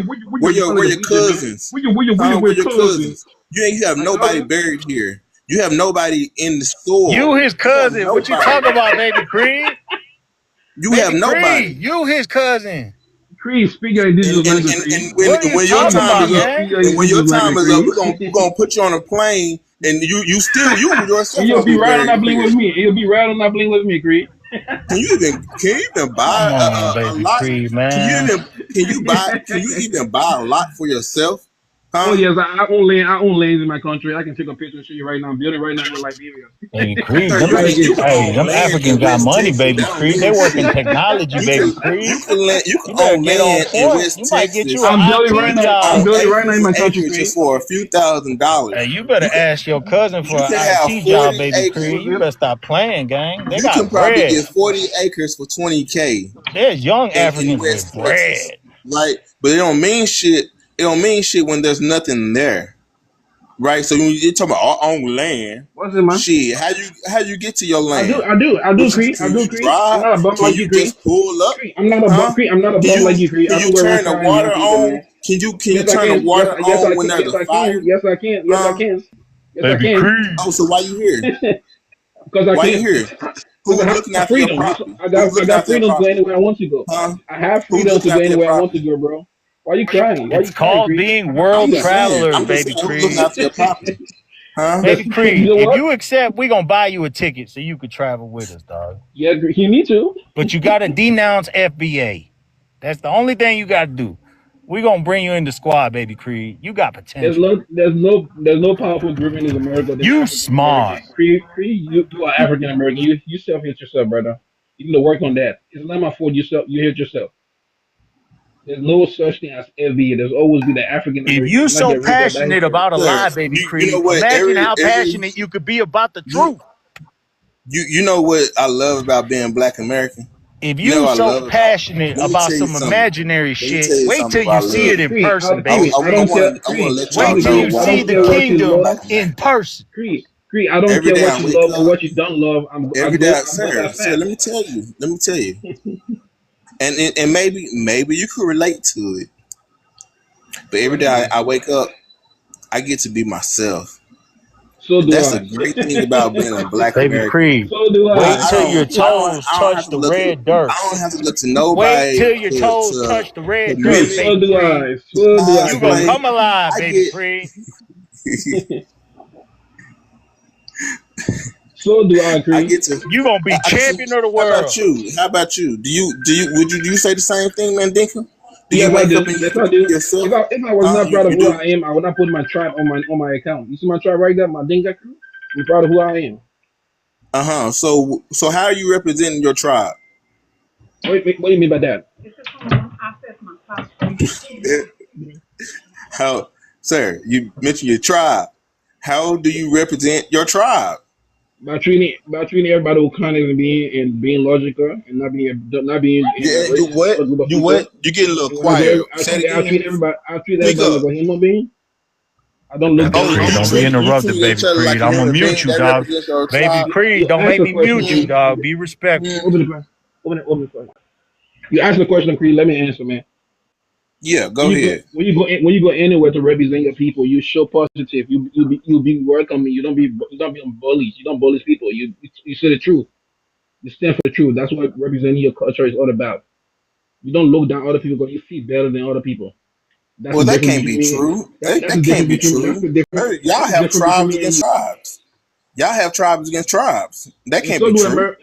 your cousins? cousins? Where your cousins? You have nobody buried here. You have nobody in the store. You his cousin. What you talking about, Baby Creed? You have nobody. Creed, you his cousin. Creed, speak your indigenous language. And when your time is up, we're gonna put you on a plane, and you yourself. You'll be right on that plane with me. You'll be right on that plane with me, Creed. Can you even buy a lot? Creed, man. Can you even buy a lot for yourself? Huh? Oh yes, I own lands in my country. I can take a picture and show you right now. I'm building right now in Liberia. Baby Creed, them Africans got money, Baby Creed. They work in technology, Baby Creed. You can own land in West You might get Texas. you an IT job. I'm building right now in my country, Creed. Just for a few $1,000s. Hey, you better ask your cousin for an IT job, Baby Creed. You better stop playing, gang. They got can probably bread. get 40 acres for $20K. There's young Africans with bread. Right? But it don't mean shit. It don't mean shit when there's nothing there, right? So when you're talking about our own land, what's it, man? Shit, how you get to your land? I do, Creed. I'm not a bum like you, Creed. Just pull up. I'm not a bum, Creed. I'm not a bum like you, Creed. Can you turn the water on? Can you turn the water on when there's a fire? Yes, I can. Yes, I can. Yes, I can. Oh, so why you here? Because I why can. you here? Who's looking after your property? I got freedom to go anywhere I want to go. Huh? I have freedom to go anywhere I want to go, bro. Why you crying? It's called being world travelers, Baby Creed. Huh? Baby Creed, if you accept, we're going to buy you a ticket so you could travel with us, dog. Yeah, you need to. But you got to denounce FBA. That's the only thing you got to do. We're going to bring you in the squad, Baby Creed. You got potential. There's no powerful group in America. You smart. Creed, you are African American. You self-hate yourself, brother. You need to work on that. It's not my fault you hate yourself. There's no such thing as FBA. There's always be the African American. If you're so passionate about a lie, Baby Creed, imagine how passionate you could be about the truth. You know what I love about being Black American? If you're so passionate about some imaginary shit, wait till you see it in person, baby. Wait till you see the kingdom in person. Creed, I don't care what you love or what you don't love. Every day, sir, let me tell you. And maybe you could relate to it. But every day I wake up, I get to be myself. So do That's I. a great thing about being a Black Baby American. Creed, So do I. wait till your toes touch the red dirt. I don't have to look to nobody. Wait till your toes touch the red dirt, So Baby do Creed. I. So do I. You gonna come alive, Baby Creed. So do I, Creed. I get to. You gonna be champion of the How world. about you? Do you say the same thing, Mandinka? Do Yes, you I wake do. up and Yes, I do. yourself? If I was not proud of you who do? I am, I would not put my tribe on my account. You see my tribe right there, my Dinka crew? I'm proud of who I am. So how are you representing your tribe? What do you mean by that? How, sir? You mentioned your tribe. How do you represent your tribe? By treating everybody with kindness and being logical and not being You what? You get a little quiet. I treat everybody like a human being. I don't look down. Don't be interrupted, Baby Creed. I'm gonna mute you, dog. Baby Creed, don't make me mute you, dog. Be respectful. Open it. You ask the question, Creed. Let me answer, man. Yeah, go ahead. When you go anywhere to represent your people, you show positive. You be welcoming. You don't be bullies. You don't bully people. You say the truth. You stand for the truth. That's what representing your culture is all about. You don't look down on other people because you feel better than other people. Well, that can't be true. That can't be true. Y'all have tribes against tribes. Y'all have tribes against tribes. That can't be true.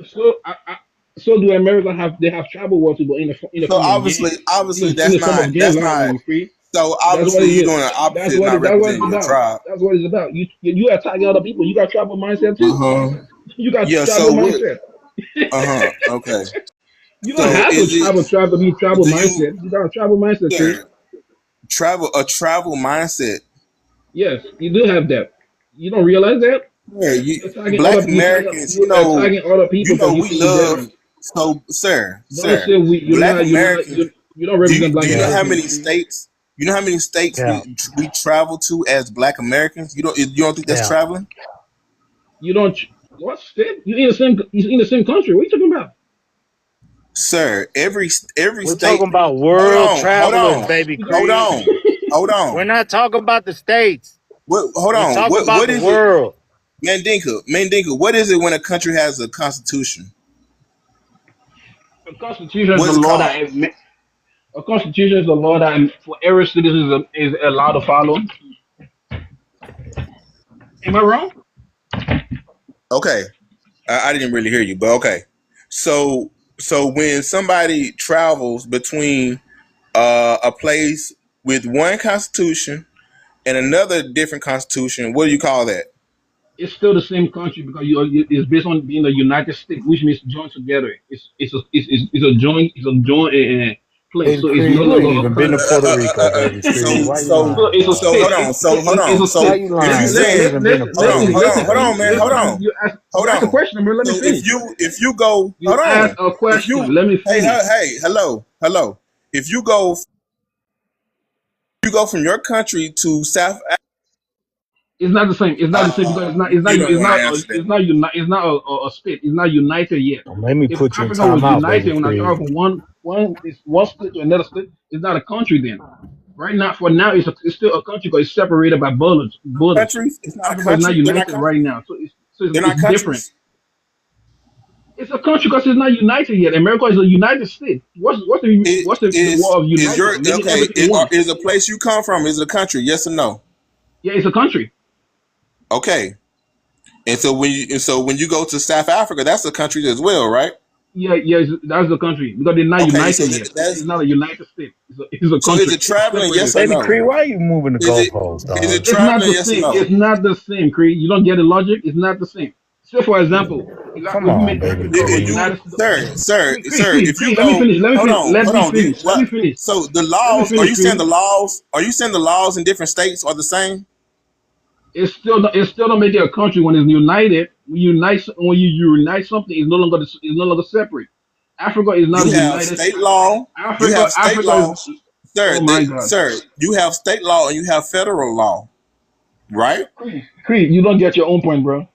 So do America have tribal wars to go in the So obviously that's not So That's what obviously it you're is. doing the That's opposite, what not it. That's what it's representing your about. tribe. That's what it's about. You attacking other people. You got tribal mindset Uh too. huh. You got Yeah. tribal So what? mindset. Uh huh. Okay. You don't So have to is it? travel to be tribal Do you, mindset. You got a tribal mindset, Chris. sir, travel mindset? Yes, you do have that. You don't realize that? Yeah. Black Americans. You attacking other people because you We feel love. different. So, Don't sir, say we. Black Americans. You don't Do you represent black know Cap, how Americans. many states? You know how many states cap, we travel to as Black Americans? You don't think that's cap. traveling, You don't. What state? You in the same. You in the same country. What are you talking about? sir? Every We're state. talking about Hold world on, hold travelers, on, baby You don't. hold Creed. on, hold We're on. not talking about the states. What? Hold We on. talk about What the is it, world. Mandinka? What is it when a country has a constitution? A constitution is What the is it law called? that. A constitution is the law that for every citizen is allowed to follow. Am I wrong? Okay, I didn't really hear you, but okay. So when somebody travels between a place with one constitution and another different constitution, what do you call that? It's still the same country because it's based on being the United States, which means joined together. It's a joint place. Baby So it's Creed, no you ain't longer a even been to country. Puerto Rico, baby Creed. Why you So lying, it's a dog? state. Hold on. It's a Why State. state. you If you lying? You ain't saying, even been to Puerto Listen, hold Rico. on, man, hold on, You hold ask a on. question, man. Let me So finish. if you go, You hold ask on. a If question. you, Let me finish. hey, hello. If you go from your country to South Africa, It's not the same. It's not the same because you don't want to answer that. it's not a state. It's not united yet. Don't make me If put you in Africa was timeout, baby united, when I Creed. travel from one state to another state, it's not a country then. Right now, for now, it's still a country because it's separated by borders. Borders. Countries, it's not a Africa is not country. They're not united countries. right now, so They're it's not different. countries. It's a country because it's not united yet. America is a United States. It What's the is war of is your uniting, making okay? everything one? Is a place you come from? Is it a country? Yes or no? Yeah, it's a country. Okay. And so when you go to South Africa, that's a country as well, right? Yeah, that's the country because they're not Okay. So united yet. It's not a United States. It's a so is country. it It's traveling? Yes separated. or Baby no? Creed, why are you moving the Is it goalposts, is it dog? It's not traveling? the Yes or same. no? It's not the same, Creed. You don't get the logic. It's not the same. Say for example, Come if we on, make baby You, United States. sir, if you Creed, let me go, finish. Let hold me on. finish. Let me What? finish. So the Let me laws? Are finish, you saying Creed. the laws? Are you saying the laws in different states are the same? It's still don't make it a country when it's united. When you unite something, it's no longer separate. Africa is not You a have united. state law. You have state Africa law, is. sir. Oh my God, Sir, you have state law and you have federal law, right? Creed, you don't get your own point, bro.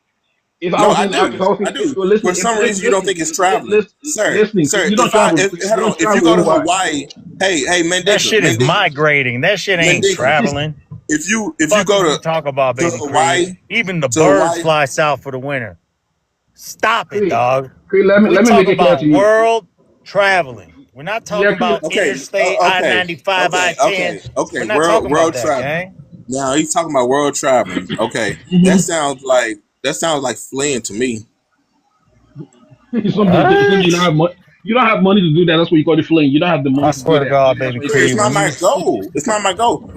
If I No, was I in, if do. I was I in, do. well, listen, For some reason, you don't think it's traveling, sir. listening. Sir, You don't travel. You hold on. don't If you travel go to anywhere. Hawaii, hey, That shit is Mandinka, migrating. That shit ain't Mandinka. traveling. If you Fuck is go you talk about, to baby Creed? Hawaii, Even the to birds Hawaii, fly south for the winter. Stop it, Creed, dog. Creed, We let me make talking it clear to about you. world traveling. We're not Yeah, talking Creed. about interstate I-95, I-10. We're okay. not talking about World that, traveling. gang. Now he's talking about world traveling. Okay, Mm-hmm. that sounds like fleeing to me. Something you don't What? have money. You don't have money to do that. That's what you call it fleeing. You don't have the I money to do swear to that. God, Maybe that's baby why you call it It's Creed, not when fleeing. you my goal. It's not my goal.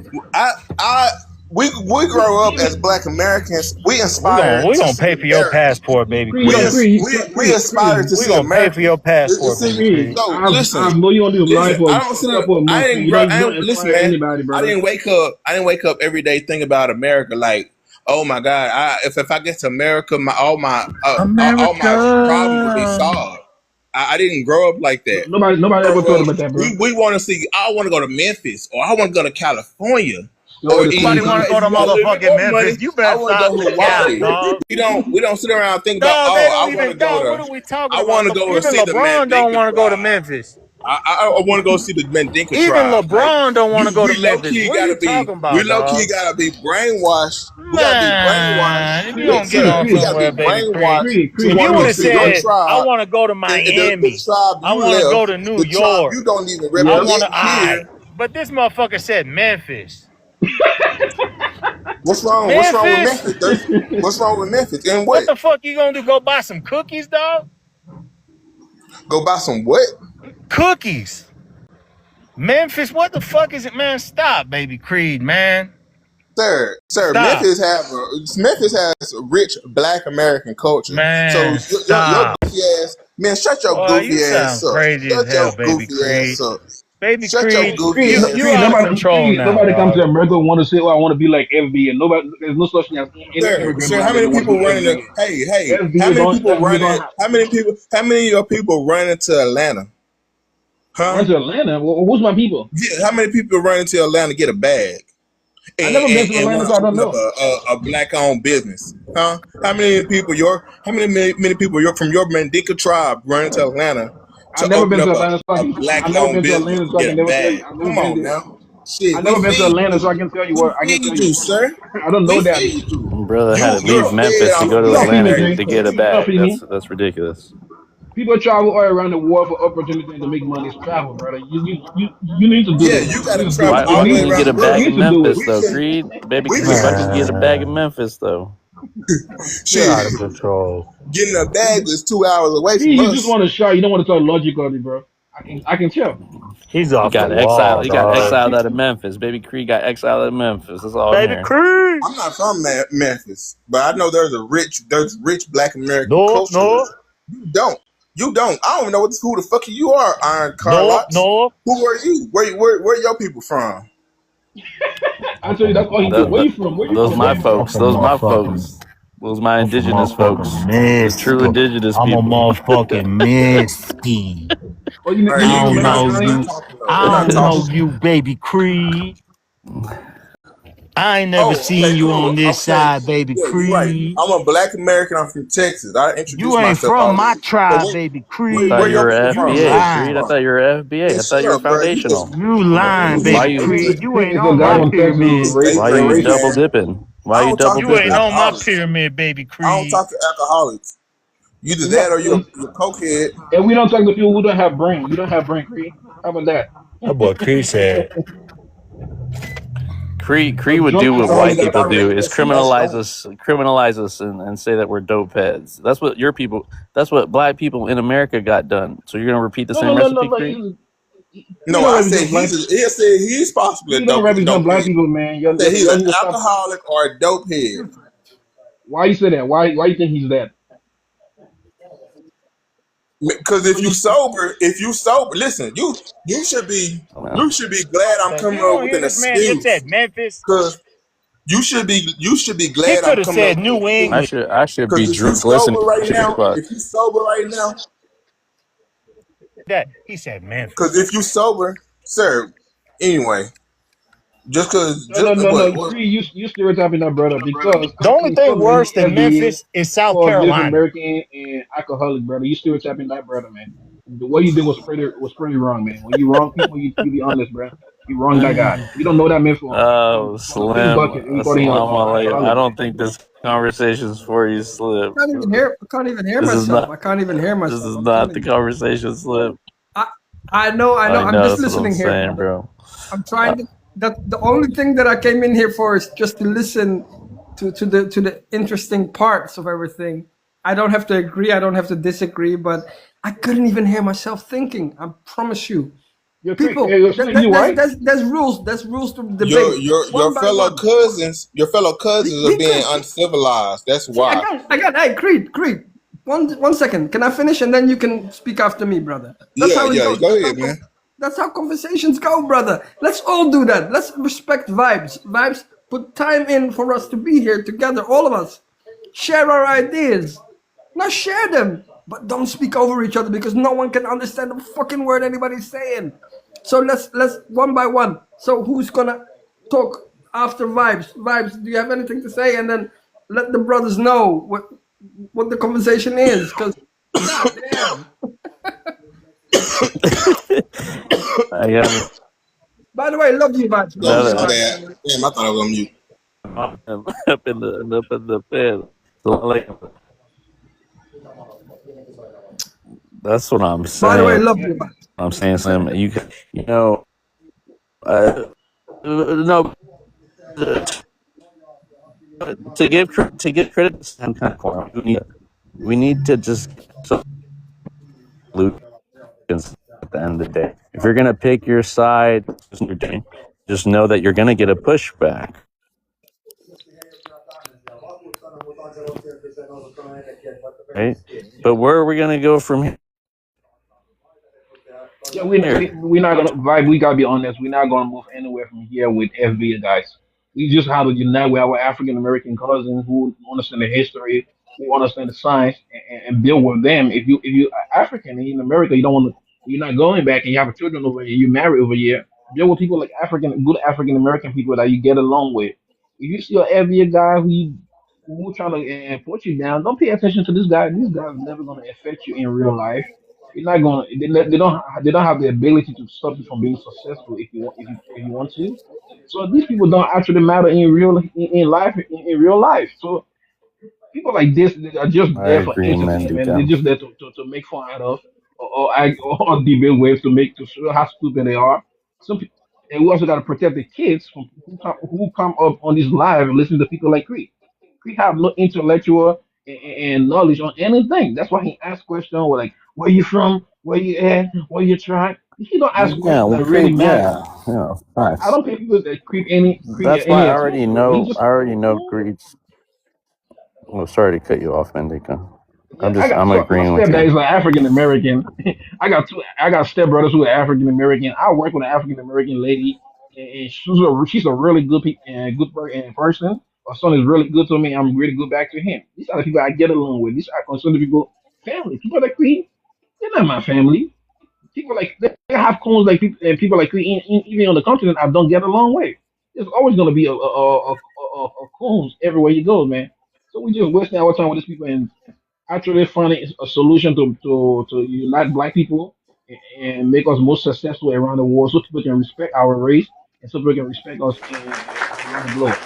I we grow up as Black Americans. We aspire we to gonna see pay for your America. passport, baby Creed, We don't Creed. as, Creed, we aspire to We see gonna pay for America. your passport, baby See, Creed. Creed. so listen, I've known you on this line for I don't a sit up. couple of months, Creed. You don't Listen, inspire man. anybody, I brother. didn't wake up. I didn't wake up every day thinking about America. Like, oh my God, if I get to America, all my problems will be America. solved. I didn't grow up like that. Nobody ever thought about that, bro. We want to see. I want to go to Memphis, or I want to go to California, Still or the same Nobody want to country. go if to you got a little bit motherfucking more money, Memphis. You I better want to stop go the to cap, Hawaii. dog. We don't sit around and think about. Dog, they Oh, don't I want to even, go dog, what to. are we talking I want about? to go and Even see the LeBron don't Mandinka want to go to tribe. Memphis. I want to go see the Mandinka Even tribe. Like LeBron don't want to go to we low Memphis. key What are you gotta be. talking We about, low key dog? gotta be brainwashed. We gotta be brainwashed. Man, if you Creed, don't get Creed, on We Creed, gotta be somewhere, baby Creed. brainwashed Creed, to Creed, If want you to would go Creed, have see Creed. your Don't. said, I tribe want to go to and the Miami, tribe I you want to go left, to New the tribe York, you don't even I Yeah. want represent to, here. but this motherfucker said Memphis. What's wrong? What's wrong with Memphis? Memphis? What's wrong with Memphis? And What what? the fuck you gonna do? Go buy some cookies, dog? Go buy some what? Cookies. Memphis, what the fuck is it, man? Stop, baby Creed, man. Sir, Stop, Memphis has a rich Black American culture. So man. your Stop. goofy ass, man, shut your Boy, you goofy ass sound up. crazy as Shut your hell, baby goofy Creed. ass up. Baby Shut your Creed, goofy Creed, ass you Creed, out of up. control now, nobody comes to dog. America want to say, "Oh, I want to be like FBA." Nobody, there's no such thing as any immigrant Sir, how black that many don't want to people be running? FBA. Hey, how FBA many don't people FBA don't running? have How many of your people running to Atlanta? run Huh? to Atlanta. Who's my people? Yeah, how many people running to Atlanta to get a bag I never been to and Atlanta, want so to I don't open up know. a black owned business? Huh? How many people from your Mandinka tribe running to Atlanta I to never open been up to Atlanta, so a black I never owned been to business Atlanta, to so I get can a never tell you. bag? I never Come been on there. now. Shit, I we never been to feed Atlanta, so you. I can tell you We what I can tell feed you. you, sir. I don't know We that. feed you. Brother had to You're leave fed Memphis to off go of to You don't black feed me, Atlanta Green. to American get a culture. You don't bag. feed me. That's ridiculous. People travel all around the world for opportunity and to make money. It's travel, brother. You need to do Yeah, it. you You got need to to do travel it. Why You all why the way can't need you around get the a you bag world. need in to do it. Memphis We though, can, Creed? Baby we Creed, can, why can't you get a bag in Man, Memphis though? you're out of shit. control. Getting a bag is 2 hours away from You just us. want to shout. You don't want to talk logically, bro. I can tell. He's He off the got exiled. wall, He got dog. exiled out of Memphis. Baby Creed got exiled out of Memphis. That's all I'm Baby hearing. Creed. I'm not from Memphis, but I know there's rich Black American Nope, culture there. nope, You don't. You don't. I don't even know who the fuck you are, Iron nope, Carlox. nope. Who are you? Where your people from? I tell you, that's all he do. Th- Where th- you from? Where you those from? Where my you from? I'm folks. from Those my motherfucking. folks. Those my I'm from indigenous folks. motherfucking The true Mexico. indigenous I'm a people. motherfucking Mexican. Oh, All right, you I need to don't learn. know You they're know, not you. talking though. They're I not don't know talking. you, baby Creed. I ain't never Oh, seen okay, you cool. on this Okay, side, baby yeah, you're right. Creed. I'm a Black American. I'm from Texas. I You introduced ain't myself from my already. But tribe, baby I Creed. thought where you your were people a You from? Where FBA, your people Creed. I lying. thought from? you were FBA. Man, I thought shut you were up, bro. You just foundational. You lying, you Why baby just you you Creed. just You Creed ain't is a on guy my man. from Texas You who's pyramid. just stay raised why were you raised drinking, there. double man. dipping? Why I you don't talk double to You ain't dipping? on my alcoholics. pyramid, baby I don't Creed. talk to alcoholics. Either It's that not, or you're cokehead. and we don't talk to people who don't have brain. You don't have brain, Creed. How about that? That boy Creed said, Creed A would drunk do what alcoholic white got people do brain. is See, that's criminalize us and say that we're dope heads. That's what your people. That's what black people in America got done. So you're gonna repeat the No, no, same no, no, recipe, no. Creed? Creed no. don't I said represent black. he's possibly a Creed don't dope represent black head. people, man. I said he's Y'all an need to stop. alcoholic or a dope head. Why you say that? Why you think he's that? Because So you, if you sober, listen, you should be Man, you should be glad I'm So coming you up don't with hear an this man just excuse. said Memphis. Because you should be He glad I'm could have coming up said with an New I England. excuse. should be Because glistening at 6 o'clock. if you sober right now, That he said because Memphis. if you sober, sir, anyway, just because no, no, just no, no. what Creed, you stereotyping that brother because The only thing some worse lady than FBA Memphis is South called Native Carolina. American and alcoholic brother. You stereotyping that brother, man. The way you did was pretty wrong, man. When you wrong people, you be honest, bro. You wrong that guy. You don't know that man Oh, from a fish Slim, bucket, and you call him Assalamu alaikum. I alcoholic. don't think this conversation's for you, Slim. Can't even hear This is myself. not. I can't even hear This myself. is I'm not telling the you. conversation, Slim. I I know. I I'm know. just That's what I'm listening here, saying, brother. bro. I'm Uh, trying to. That the only thing that I came in here for is just to listen to the interesting parts of everything. I don't have to agree. I don't have to disagree. But I couldn't even hear myself thinking. I promise you, You're Creed. people. You're still you, right? There's rules. There's rules to your debate your one your by fellow one. cousins your fellow cousins are Be being quick. uncivilized. That's See, why. Hey, Creed. One second. Can I finish and then you can speak after me, brother? That's Yeah, how it yeah. goes. Go ahead, man. That's how conversations go, brother. Let's all do that. Let's respect vibes. Vibes put time in for us to be here together, all of us. Share our ideas. Now share them. But don't speak over each other because no one can understand a fucking word anybody's saying. So let's one by one. So who's gonna talk after vibes? Vibes, do you have anything to say? And then let the brothers know what the conversation is. Cause god damn. I got By the way, love you, vibes. Love Oh, you, another my vibes. bad. Damn, I thought I was on mute. up in the bed. So, like, that's what I'm By the way, saying. love Yeah. you, vibes. I'm saying, Slim. You know, uh, no. To give credit to Sam Concord, we need to just so Luke and at the end of the day. If you're gonna pick your side, just know that you're gonna get a pushback, right? But where are we gonna go from here? Yeah, we're not gonna vibe. We gotta be honest. We're not gonna move anywhere from here with FBA guys. We just have to unite with our African American cousins who understand the history, who understand the science, and build with them. If you are African in America, you don't want to. You're not going back, and you have children over here. You marry over here. Build with people like good African American people that you get along with. If you see an FBA guy who trying to put you down, don't pay attention to this guy. This guy's never gonna affect you in real life. You're not gonna. They don't have the ability to stop you from being successful if you want to. So these people don't actually matter in life in real life. So people like this, they are just I there for agree, entertainment. They're Mandika. just there to make fun out of or debate ways to show how stupid they are. Some people, and we also got to protect the kids from who come up on this live and listen to people like Creed. Creed have no intellectual and knowledge on anything. That's why he asks questions like, "Where you from? Where you at? Where you try?" He don't ask Yeah, questions well, that really Creed. matter. Yeah, I nice. don't pay people that creep That's why any I already attention. He know. just I already know Creed's. Oh, sorry to cut you off, Mandika. yeah. I got I'm so my agreeing with stepdad you. is like African American. I got stepbrothers who are African American. I work with an African American lady, and she's a really good person. My son is really good to me. I'm really good back to him. These are the people I get along with. These are consider people family. People like me, they're not my family. People like they have coons like people and people like me, even on the continent I don't get along with. There's always gonna be a coons everywhere you go, man. So we just wasting our time with these people and actually finding a solution to unite black people and make us more successful around the world so people can respect our race and so people can respect us around the globe.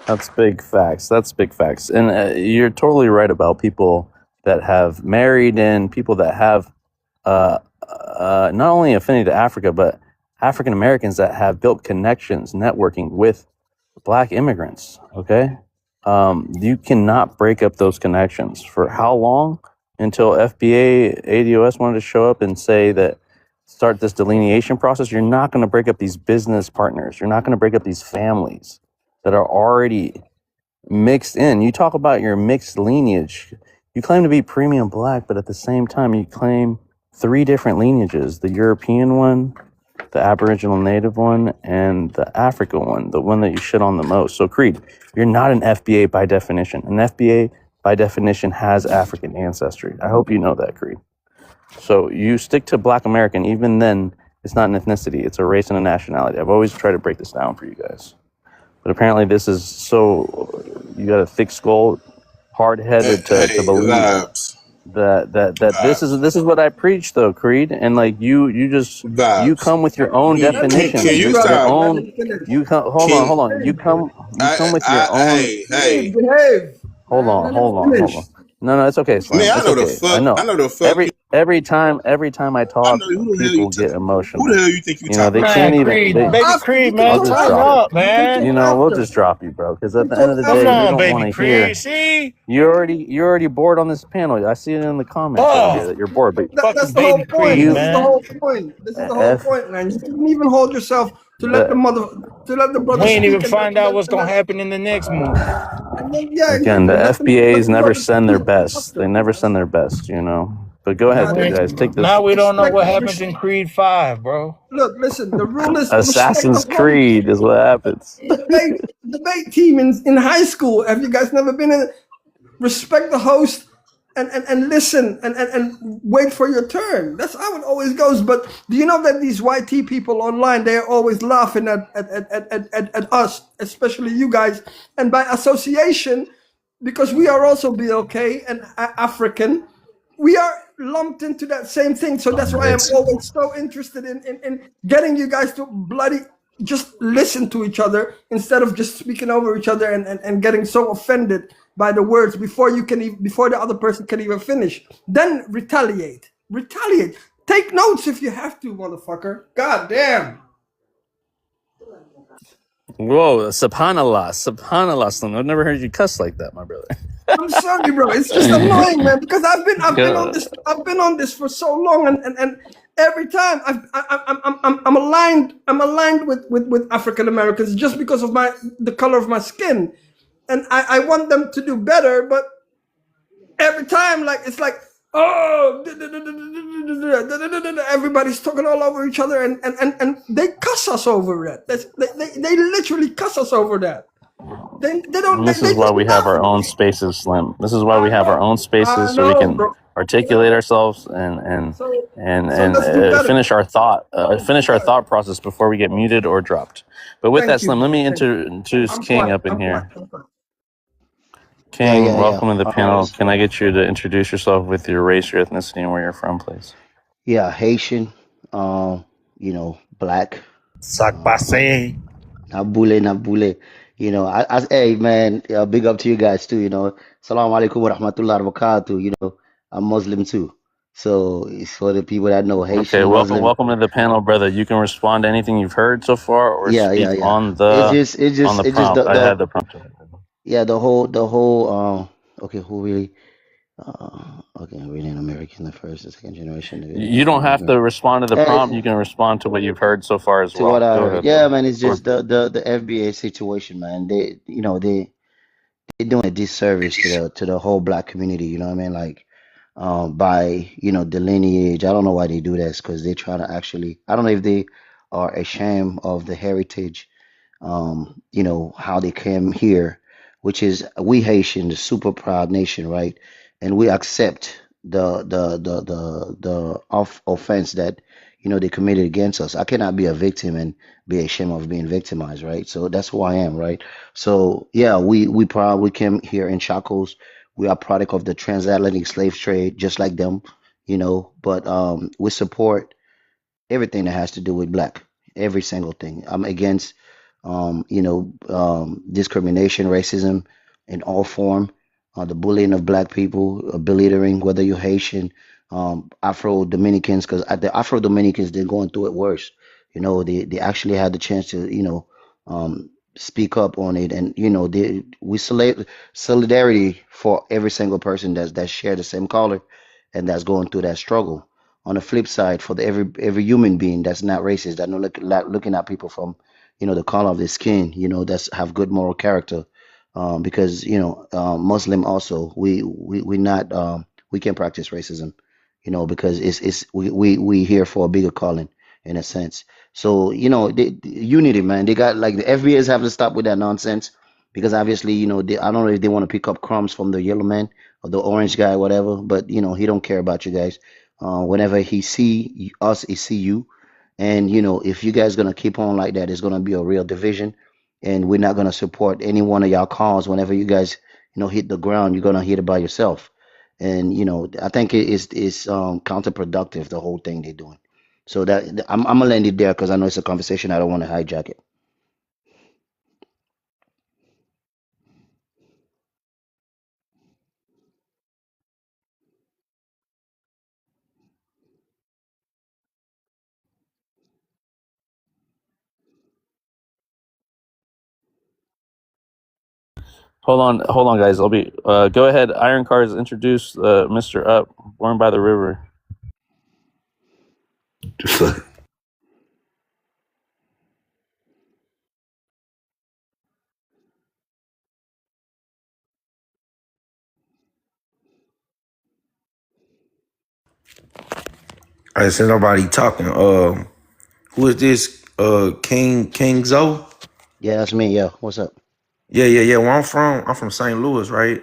That's big facts. That's big facts. And you're totally right about people that have married and people that have not only affinity to Africa, but African Americans that have built connections, networking with black immigrants. Okay. You cannot break up those connections. For how long? Until FBA, ADOS wanted to show up and say that start this delineation process. You're not going to break up these business partners. You're not going to break up these families that are already mixed in. You talk about your mixed lineage. You claim to be premium black, but at the same time, you claim 3 different lineages: the European one, the Aboriginal Native one, and the Africa one, the one that you shit on the most. So, Creed, you're not an FBA by definition. An FBA by definition has African ancestry. I hope you know that, Creed. So you stick to Black American. Even then, it's not an ethnicity. It's a race and a nationality. I've always tried to break this down for you guys. But apparently this is so, you got a thick skull, Hey, hard-headed to hey, believe vibes, that vibes, this is what I preach though, Creed. And like you vibes. come with your own Let him definition. Can finish, you Your brother. stop? Let own, him finish. you come, Can hold on. Behave, You come with your own, hey, behave, hey, behave. Man, let him hold finish. on. No, it's okay, Slim. man, It's okay. I I know. know the fuck you, Every time I I talk, know who the hell people get who the emotional. hell you think you You know, talking they to? can't Man, even, Creed, baby After Creed, you can I'll man, talk just tighten drop after. you. up, You can talk You man. know, we'll after. just drop you, bro. Because You at can the end talk of the Come day, you after. on, don't baby want to Creed. hear. See? You're already bored on this panel. I see it in the comments over here Oh, that you're bored. But That's fucking the whole baby point. Creed, This you, is the man. whole point. This is the whole F point, man. You didn't even hold yourself the to let the brother We ain't even speak find out what's gonna happen in the next movie. and then yeah, again, the exactly. Let FBAs the never brother send their speak best. They after. never send their best. You know. But go And ahead, God you we guys. damn. Take this now we don't know Respect, what happens in respect. Creed 5, bro. Look, listen. The rule is respect the Assassin's host. Creed is what happens. Debate team in high school. Have you guys never been in? Respect the host and listen and wait for your turn. That's how it always goes. But do you know that these YT people online, they're always laughing at us, especially you guys, and by association, because we are also BLK and African, we are lumped into that same thing. So that's why I'm always so interested in getting you guys to bloody just listen to each other instead of just speaking over each other and getting so offended by the words before before the other person can even finish. Then retaliate. Retaliate. Take notes if you have to, motherfucker. God damn. Whoa, subhanallah, subhanallah. Slim. I've never heard you cuss like that, my brother. I'm sorry, bro. It's just annoying, man, because I've been on this for so long, and every time I'm aligned with African Americans just because of the color of my skin, and I want them to do better, but every time, like, it's like, oh, everybody's talking all over each other, and they cuss us over it. They literally cuss us over that. They don't. This They is why do we have our own nothing. spaces, Slim. This is why we I have our know. own spaces I so we know, can bro. articulate ourselves and So let's do finish better. our thought process before we get muted or dropped. But with that, Thank you, Slim, let bro. me Thank you. introduce I'm King quiet. up in I'm quiet. here. I'm quiet. Yeah, King, yeah, yeah. welcome to the panel. Can I get you to introduce yourself with your race, your ethnicity, and where you're from, please? Yeah, Haitian, black, Sakpase. Nabule, Nabule. Hey man, big up to you guys too. Salam alaikum wa rahmatullahi wa barakatuh. I'm Muslim too, so it's for the people that know Okay, Haitian Muslim. welcome to the panel, brother. You can respond to anything you've heard so far, or Yeah, speak yeah, yeah. on It's the just, it's just, it's just prompt. I had the prompt. the whole. Okay, who really? Okay, we're in American, the first and second generation. You don't have to respond to the prompt. You can respond to what you've heard so far as To what well. I Go heard, ahead, yeah, brother. man. It's just the FBA situation, man. They're doing a disservice to the whole black community. You know what I mean? Like, by the lineage. I don't know why they do this because they try to actually. I don't know if they are ashamed of the heritage. How they came here, which is we Haitian, the super proud nation, right? And we accept the offense that they committed against us. I cannot be a victim and be ashamed of being victimized, right? So that's who I am, right? So yeah, we probably came here in shackles. We are product of the transatlantic slave trade, just like them, But we support everything that has to do with black, every single thing. I'm against, discrimination, racism in all form, the bullying of black people, belittling, whether you're Haitian, Afro Dominicans, because the Afro Dominicans they're going through it worse. They actually had the chance to, speak up on it, and we solidarity for every single person that share the same color and that's going through that struggle. On the flip side, for every human being that's not racist, that not looking at people from, the color of their skin, that's have good moral character, because Muslim also we not we can practice racism, because we here for a bigger calling in a sense. So unity, man. They got like the FBAs have to stop with that nonsense because obviously I don't know if they want to pick up crumbs from the yellow man or the orange guy, whatever, but he don't care about you guys. Whenever he see us, he see you. And if you guys gonna keep on like that, it's gonna be a real division, and we're not gonna support any one of y'all cause. Whenever you guys hit the ground, you're gonna hit it by yourself. And I think it's counterproductive, the whole thing they're doing. So I'm gonna land it there because I know it's a conversation. I don't want to hijack it. Hold on, guys. I'll be. Go ahead. Iron Cards, introduce Mr. Up, Born by the River. I said nobody talking. Who is this? King Zoe? Yeah, that's me. Yeah, what's up? Yeah. Where I'm from St. Louis, right?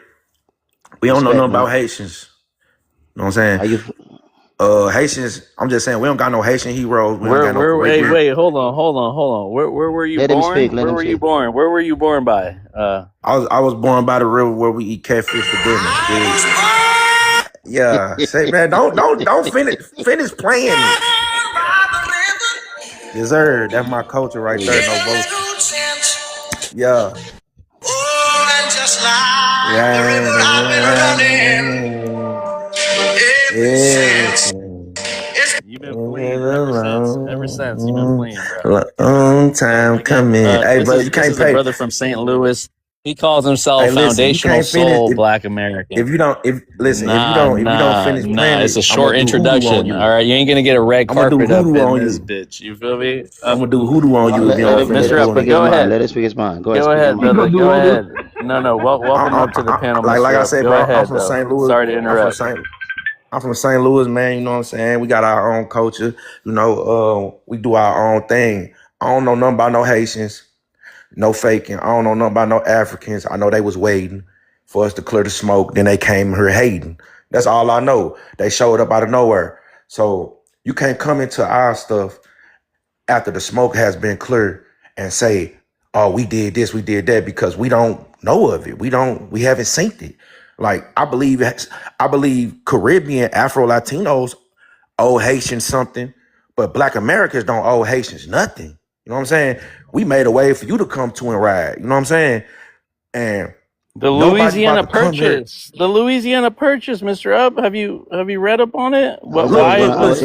We don't know Respect, nothing man. about Haitians. You know what I'm How you? saying? Haitians. I'm just saying we don't got no Haitian heroes. We don't got no Where? Hey, Caribbean. wait, hold on. Where were you Let him born? speak. Let Where him were you speak. born? Where were you born by? I was born by the river where we eat catfish for dinner. Yeah. Say man, don't finish playing it. Yes, sir. That's my culture right there. No boasting. Yeah. Everything. You've been fleeing ever since. You've been fleeing, bro. Long time Again, coming. Hey, bro, you this can't is a pay. brother from St. Louis. He calls himself Hey, listen, you foundational can't finish soul if Black American. if you don't if listen Nah, if you don't nah, finish nah. playing It's a it, I'm gonna short do hoodoo on introduction. All you. right, you ain't gonna get a red I'm gonna do carpet up hoodoo in on this you. bitch. You feel me? I'm gonna do hoodoo on you if you don't finish Let him Mr. Up, speak but doing his it. go mind. ahead. Let him speak his mind. Go ahead, Go speak your ahead, He mind. gonna brother. do Go all this. ahead. No. Welcome up to the panel, Like I Mr. Up. said, Go bro, ahead, though. Sorry to I'm from interrupt. St. I'm from St. Louis, man. You know what I'm saying? We got our own culture. You know, we do our own thing. I don't know nothing about no Haitians, no faking. I don't know nothing about no Africans. I know they was waiting for us to clear the smoke. Then they came here hating. That's all I know. They showed up out of nowhere. So you can't come into our stuff after the smoke has been cleared and say, "Oh, we did this, we did that," because we don't know of it. We haven't seen it. Like I believe Caribbean Afro Latinos owe Haitians something, but Black Americans don't owe Haitians nothing. You know what I'm saying? We made a way for you to come to and ride. You know what I'm saying? And The nobody about Louisiana to come here. Purchase. The Louisiana Purchase, Mr. Up. Have you read up on it? I What? was, I Look, was Why gonna, it look,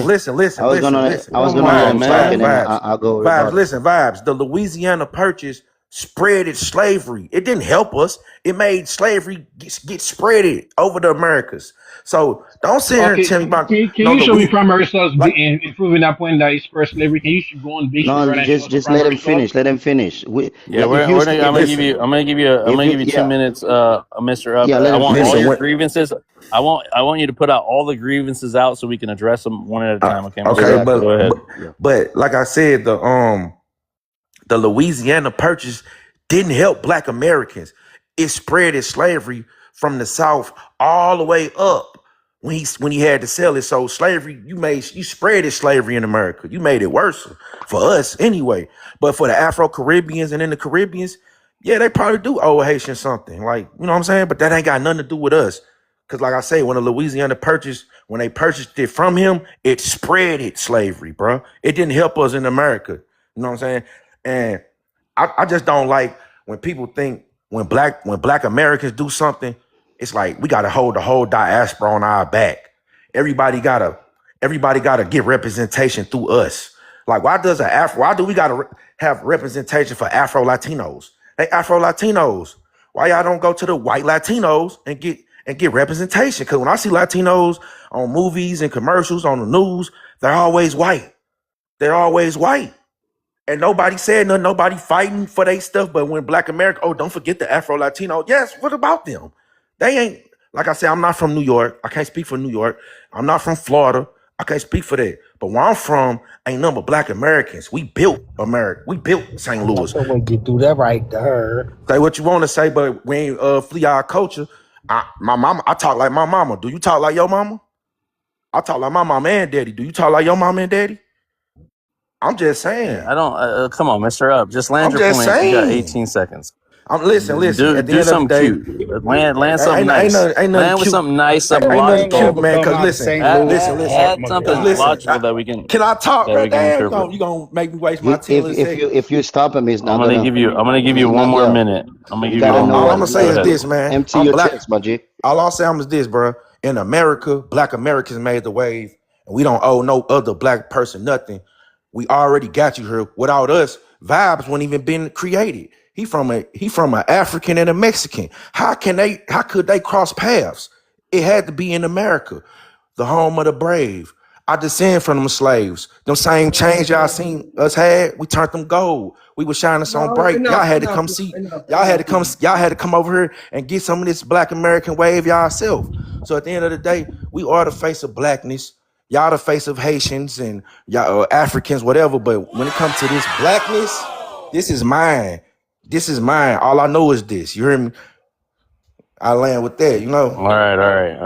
I was, was? I was Come gonna let him on, talk, and man. then vibes, I'll go vibes. rebuttal. Listen, vibes. The Louisiana Purchase spreaded slavery. It didn't help us. It made slavery get spreaded over the Americas. So don't sit here and Okay, tell me about can no you show me Louis. primary source Like, improving that point that it's first slavery? Can you go on dictionary No, right and show us a just let him primary source? finish. Let him finish. Yeah, If you, I'm gonna give listen, you. I'm if gonna you, give you yeah, 2 minutes, Mr. Up. yeah, let I him want all listen. finish. your When grievances. I want you to put out all the grievances out so we can address them one at a time. Okay, Mr. okay, Up. Exactly. Go ahead. Yeah. but like I said, the Louisiana Purchase didn't help Black Americans. It spread its slavery from the South all the way up when he had to sell it. So slavery, you spread its slavery in America. You made it worse for us anyway. But for the Afro Caribbeans and in the Caribbeans, yeah, they probably do owe Haitians something. Like, you know what I'm saying? But that ain't got nothing to do with us. Cause like I say, when the Louisiana when they purchased it from him, it spread its slavery, bro. It didn't help us in America. You know what I'm saying? And I just don't like when people think when black Americans do something, it's like we gotta hold the whole diaspora on our back. Everybody gotta get representation through us. Like why do we gotta have representation for Afro Latinos? They Afro Latinos. Why y'all don't go to the white Latinos and get representation? Because when I see Latinos on movies and commercials on the news, they're always white. They're always white. And nobody said nothing, nobody fighting for their stuff. But when Black America, oh, don't forget the Afro Latino. Yes, what about them? They ain't, like I said, I'm not from New York. I can't speak for New York. I'm not from Florida. I can't speak for that. But where I'm from, ain't nothing but Black Americans. We built America. We built St. Louis. So when you do that right there. Say what you want to say, but we ain't flee our culture. My mama, I talk like my mama. Do you talk like your mama? I talk like my mama and daddy. Do you talk like your mama and daddy? I'm just saying. I don't. Come on, Mr. Up. Just land I'm your just point. You got saying. 18 seconds. Listen. At the Do end of the something day, cute. Land something ain't nice. nothing Land with cute. something nice, something Ain't nothing logical. cute, man. Cause listen, Add cause something listen. logical Can I talk, bro? that we can Damn, interpret. you gonna make me waste my 10 little seconds. If you stop him, he's not gonna. I'm gonna give you He's one not. more Yeah. minute. I'm gonna You give you gotta one know more All I'm what. gonna minute. You say Go gotta is ahead. this, man. empty I'm your black. chest, Majid. All I'm saying is this, bro. In America, Black Americans made the wave, and we don't owe no other Black person nothing. We already got you here. Without us, vibes wouldn't even been created. He from a African and a Mexican. How could they cross paths? It had to be in America, the home of the brave. I descend from them slaves. Them same chains y'all seen us had, we turned them gold. We was shining so No, bright. Y'all enough, had to enough, come see. enough. Y'all had to come over here and get some of this Black American wave yourself. So at the end of the day, we are the face of blackness. Y'all the face of Haitians and y'all Africans, whatever. But when it comes to this blackness, this is mine. This is mine. All I know is this. You hear me? I land with that, you know. All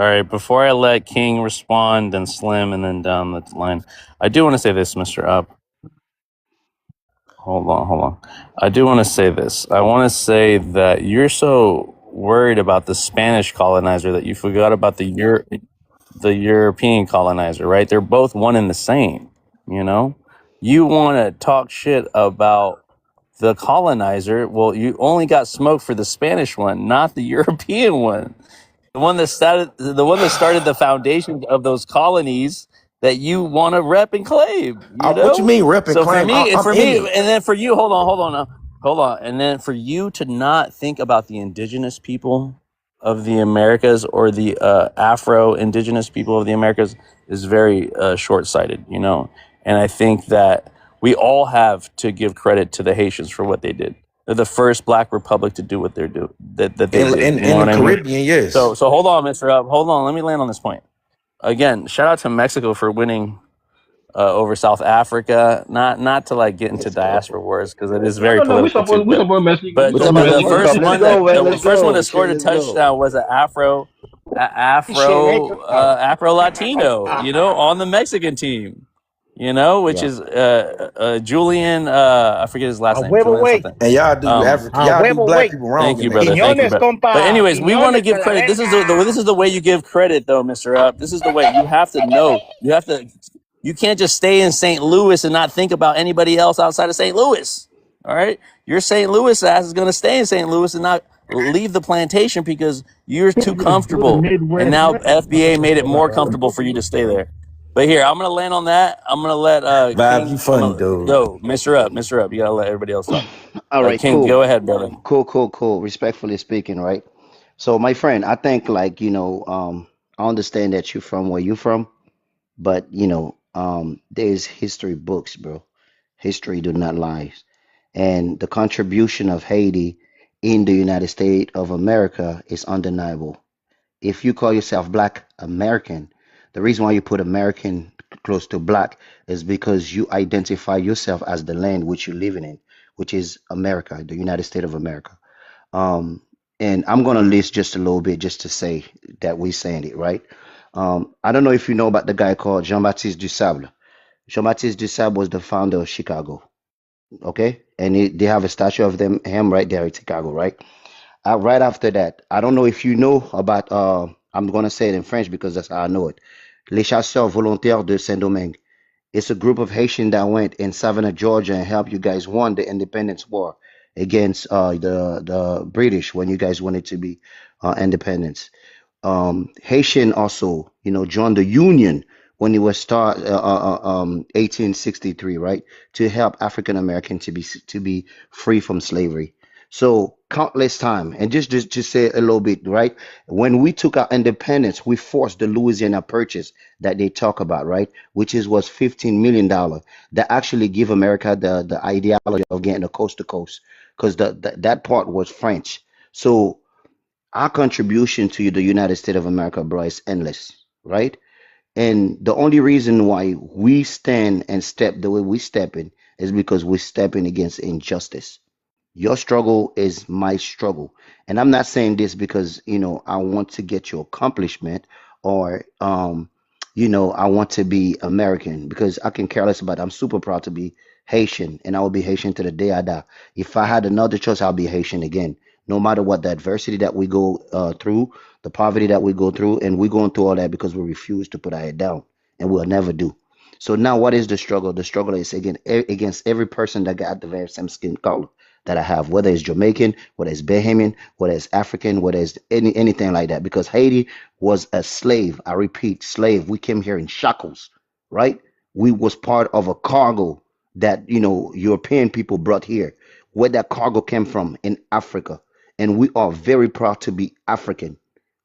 right. Before I let King respond, then Slim, and then down the line, I do want to say this, Mr. Up. Hold on. I do want to say this. I want to say that you're so worried about the Spanish colonizer that you forgot about the European colonizer, right? They're both one and the same, you know? You want to talk shit about the colonizer. Well, you only got smoke for the Spanish one, not the European one. The one that started the foundation of those colonies that you want to rep and claim, you What you know? mean rep and So claim? I'm for in me, it. and then for you, hold on. hold on. And then for you to not think about the indigenous people of the Americas or the Afro-indigenous people of the Americas is very short-sighted, you know. And I think that we all have to give credit to the Haitians for what they did. They're the first Black republic to do what they do that they did. You know In the what I mean? Caribbean, yes. So hold on, Mr. Up. Hold on. Let me land on this point. Again, shout out to Mexico for winning over South Africa. Not to like get into Let's go. diaspora wars because it is No, very no, no. political too. We support Mexico. We But We support talking about the the Mexico. World first Cup. Let's one go, man. the Let's first one go. that Shit, scored a let's go. touchdown was an Afro Latino, you know, on the Mexican team, you know, which Yeah. is Julian. I forget his last A name. huevo Julian way. something. And y'all do A y'all do huevo black way. people wrong Thank in you, brother. Mexico. Thank you, Quiñones, brother. But compa. anyways, we want to Quiñones give con la credit. This is verga. this is the way you give credit, though, Mister Up. This is the way you have to know. You have to. You can't just stay in St. Louis and not think about anybody else outside of St. Louis. All right, your St. Louis ass is going to stay in St. Louis and not leave the plantation because you're too comfortable. And now FBA made it more comfortable for you to stay there. But here, I'm going to land on that. I'm going to let Vibes, you King. I'm funny, gonna dude. go, Mister Up, Mister Up. You got to let everybody else talk. All right, King, cool. go ahead, brother. Cool. Respectfully speaking, right? So, my friend, I think like, I understand that you're from where you're from, but there's history books, bro. History do not lie. And the contribution of Haiti in the United States of America is undeniable. If you call yourself Black American, the reason why you put American close to Black is because you identify yourself as the land which you're living in, which is America, the United States of America. Um, and I'm gonna list just a little bit just to say that we're saying it right. I don't know if you know about the guy called Jean-Baptiste Dussable. Jean-Baptiste Dussable was the founder of Chicago. Okay, and they have a statue of him right there in Chicago, right? Right after that, I don't know if you know about. I'm gonna say it in French because that's how I know it. Les Chasseurs Volontaires de Saint-Domingue. It's a group of Haitians that went in Savannah, Georgia, and helped you guys won the independence war against the British when you guys wanted to be independence. Haitian also, joined the Union when it was 1863, right, to help African American to be free from slavery. So countless time, and just say a little bit, right? When we took our independence, we forced the Louisiana Purchase that they talk about, right, which was $15 million that actually give America the ideology of getting a coast to coast, because that part was French. So our contribution to the United States of America, bro, is endless, right? And the only reason why we stand and step the way we step in is because we're stepping against injustice. Your struggle is my struggle. And I'm not saying this because, I want to get your accomplishment or, I want to be American because I can care less about it. I'm super proud to be Haitian and I will be Haitian to the day I die. If I had another choice, I'll be Haitian again. No matter what the adversity that we go through, the poverty that we go through, and we're going through all that because we refuse to put our head down and we'll never do. So now what is the struggle? The struggle is against every person that got the very same skin color that I have, whether it's Jamaican, whether it's Bahamian, whether it's African, whether it's anything like that. Because Haiti was a slave. I repeat, slave. We came here in shackles, right? We was part of a cargo that European people brought here. Where that cargo came from in Africa, and we are very proud to be African.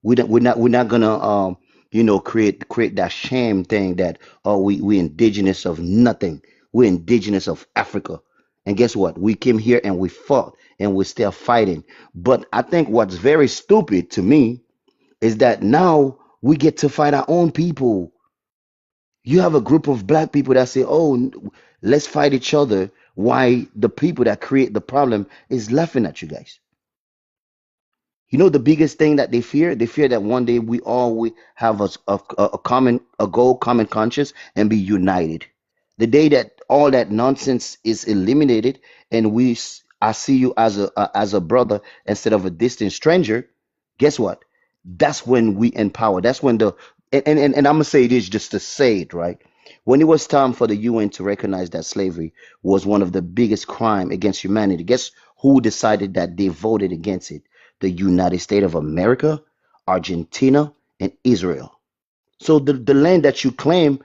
We're not gonna create that shame thing that we indigenous of nothing. We're indigenous of Africa. And guess what? We came here and we fought and we're still fighting. But I think what's very stupid to me is that now we get to fight our own people. You have a group of black people that say, "Oh, let's fight each other." Why the people that create the problem is laughing at you guys? The biggest thing that they fear? They fear that one day we all we have a common a goal, common conscience, and be united. The day that all that nonsense is eliminated, and I see you as a brother instead of a distant stranger. Guess what? That's when we empower. That's when and I'm gonna say this just to say it right. When it was time for the UN to recognize that slavery was one of the biggest crime against humanity, guess who decided that they voted against it? The United States of America, Argentina, and Israel. So the land that you claim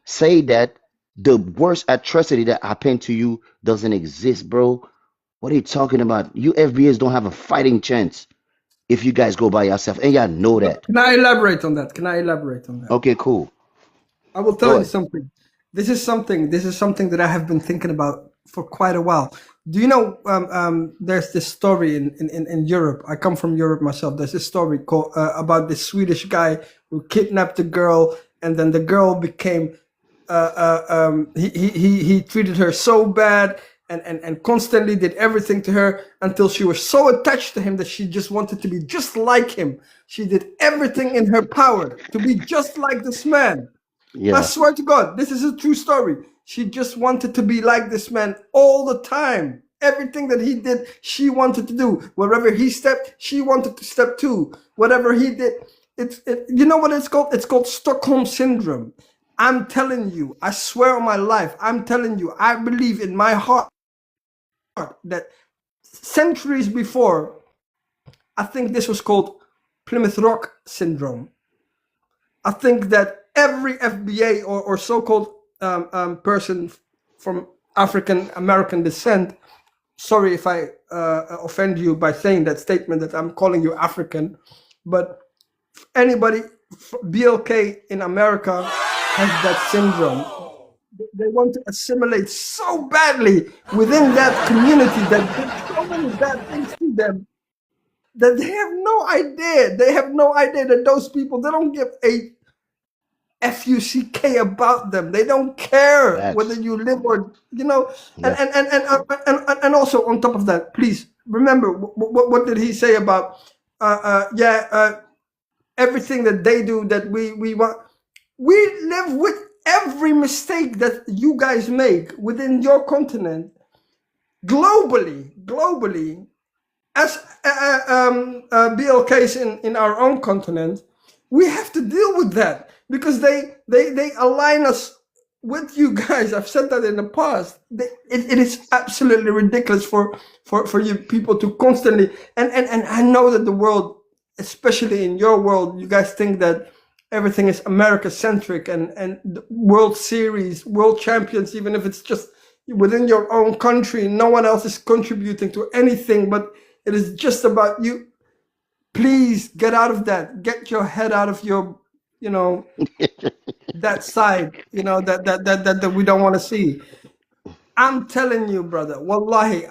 say that the worst atrocity that happened to you doesn't exist, bro. What are you talking about? You FBAs don't have a fighting chance if you guys go by yourself, and y'all know that. Can I elaborate on that? Can I elaborate on that? Okay, cool. I will Go tell you ahead. something. This is something that I have been thinking about for quite a while. Do you know? There's this story in Europe. I come from Europe myself. There's this story called about this Swedish guy who kidnapped a girl, and then the girl became he treated her so bad and constantly did everything to her until she was so attached to him that she just wanted to be just like him. She did everything in her power to be just like this man. I Yeah, swear to God, this is a true story. She just wanted to be like this man all the time. Everything that he did, she wanted to do. Wherever he stepped, she wanted to step too. Whatever he did, you know what it's called? It's called Stockholm Syndrome. I'm telling you, I swear on my life, I'm telling you, I believe in my heart that centuries before, I think this was called Plymouth Rock Syndrome. I think that every FBA or so-called person from African American descent, sorry if I offend you by saying that statement that I'm calling you African, but anybody, BLK in America has that syndrome. They want to assimilate so badly within that community that did so many bad things to them that they have no idea. They have no idea that those people, they don't give a FUCK about them. They don't care whether facts. you live or you know. And Yeah. and also on top of that, please remember what did he say about everything that they do that we want. We live with every mistake that you guys make within your continent, globally, as BLKs in our own continent. We have to deal with that because they align us with you guys. I've said that in the past. It is absolutely ridiculous for you people to constantly and I know that the world, especially in your world, you guys think that everything is America centric and the World Series, world champions, even if it's just within your own country, no one else is contributing to anything, but it is just about you. Please get out of that. Get your head out of your, that side, that we don't want to see. I'm telling you, brother, wallahi,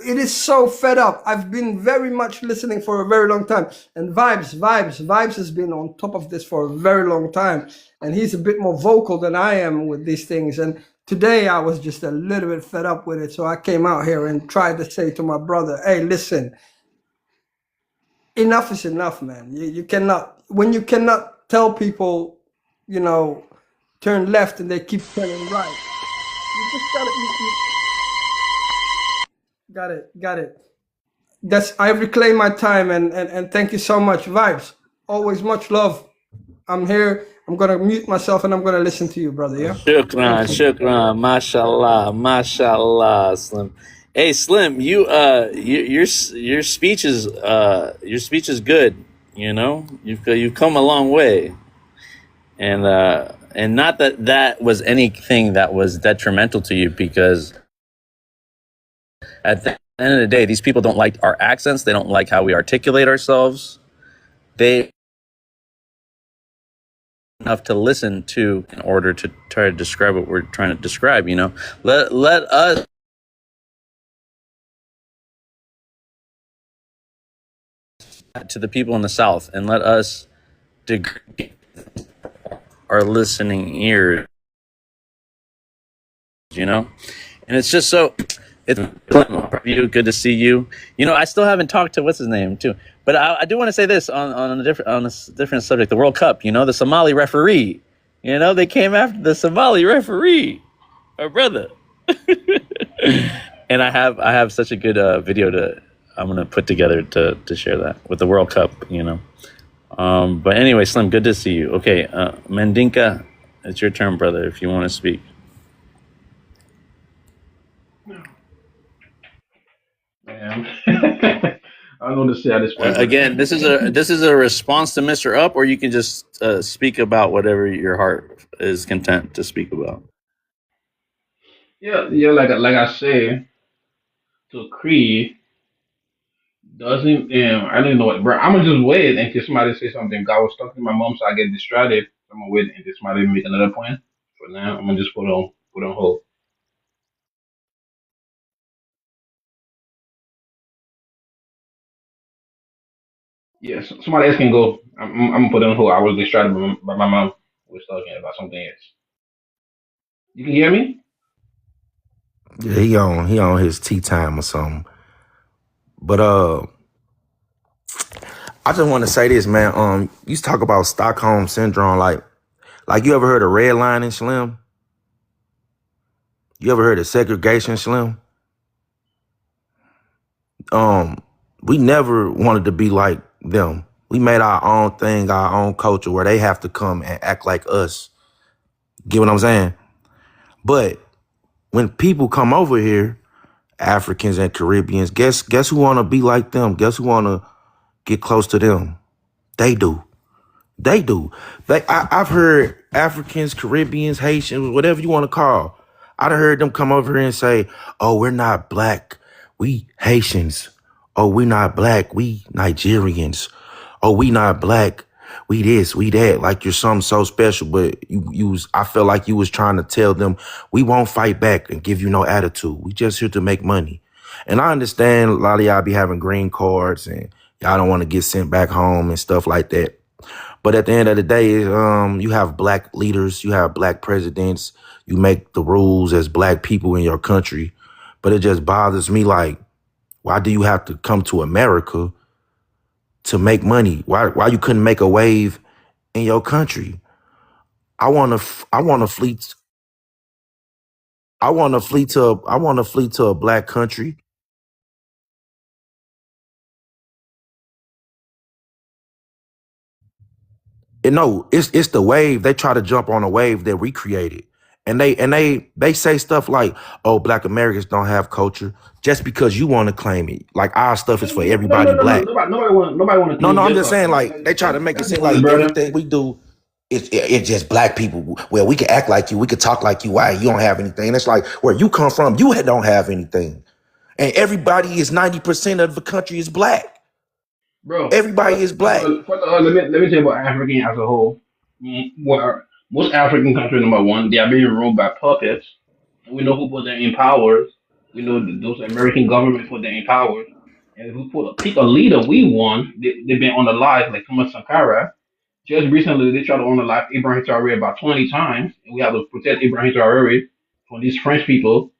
it is so fed up. I've been very much listening for a very long time. And Vibes has been on top of this for a very long time. And he's a bit more vocal than I am with these things. And today I was just a little bit fed up with it. So I came out here and tried to say to my brother, hey, listen, enough is enough, man. You cannot, when you cannot tell people, turn left and they keep turning right. You just got it. I reclaim my time and thank you so much, Vibes. Always much love. I'm here. I'm gonna mute myself and I'm gonna listen to you, brother. Yeah. Shukran, Thank you. shukran, mashallah, Slim. Hey, Slim, your speech is good. You've come a long way, and not that was anything that was detrimental to you, because at the end of the day, these people don't like our accents. They don't like how we articulate ourselves. They enough to listen to in order to try to describe what we're trying to describe. Let us to the people in the South and let us degrade our listening ears. And it's just so. It's good to see you. I still haven't talked to what's his name too, but I do want to say this on a different subject. The World Cup, the Somali referee. They came after the Somali referee, our brother. And I have such a good video I'm gonna put together to share that with the World Cup. But anyway, Slim, good to see you. Okay, Mandinka, it's your turn, brother. If you want to speak. Man. I don't know to say at this point. Again, this is a response to Mr. Up, or you can just speak about whatever your heart is content to speak about. Yeah, like I say, to Cree doesn't. I don't know what, bro. I'm gonna just wait until somebody say something. I was talking to my mom, so I get distracted. I'm gonna wait until somebody make another point. For now, I'm gonna just put on hold. Yes, somebody else can go. I'm gonna put on hold. I was distracted by my mom. Was talking about something else. You can hear me? Yeah, he on his tea time or something. But I just want to say this, man. You talk about Stockholm syndrome, like you ever heard of redlining, Slim? You ever heard of segregation, Slim? We never wanted to be like them. We made our own thing, our own culture where they have to come and act like us. Get what I'm saying? But when people come over here, Africans and Caribbeans, guess who want to be like them? Guess who want to get close to them? They do. They do. I've heard Africans, Caribbeans, Haitians, whatever you want to call. I've heard them come over here and say, "Oh, we're not black. We Haitians. Oh, we're not black. We Nigerians. Oh, we not black. We this, we that." Like you're something so special, but I felt like you was trying to tell them we won't fight back and give you no attitude. We just here to make money. And I understand a lot of y'all be having green cards and y'all don't want to get sent back home and stuff like that. But at the end of the day, you have black leaders, you have black presidents, you make the rules as black people in your country. But it just bothers me, like, why do you have to come to America to make money? Why you couldn't make a wave in your country? I want to flee. I want to flee to a black country. And no, it's the wave. They try to jump on a wave that we created. And they say stuff like, "Oh, black Americans don't have culture," just because you want to claim it. Like our stuff is for everybody No. black. Nobody want to No, claim I'm your just saying, culture. like, they try to make it That's seem funny, like brother. everything we do it's just black people. Well, we can act like you, we can talk like you. Why you don't have anything? And it's like where you come from, you don't have anything. And everybody is 90% of the country is black. Bro, Everybody is black. let me tell you about African as a whole. Well, most African countries, number one, they are being ruled by puppets. We know who put them in power. We know that those American government put them in power. And if we pick a leader we want, they've been on the live, like Thomas Sankara. Just recently, they tried to on the live Ibrahim Traore about 20 times. And we have to protect Ibrahim Traore from these French people.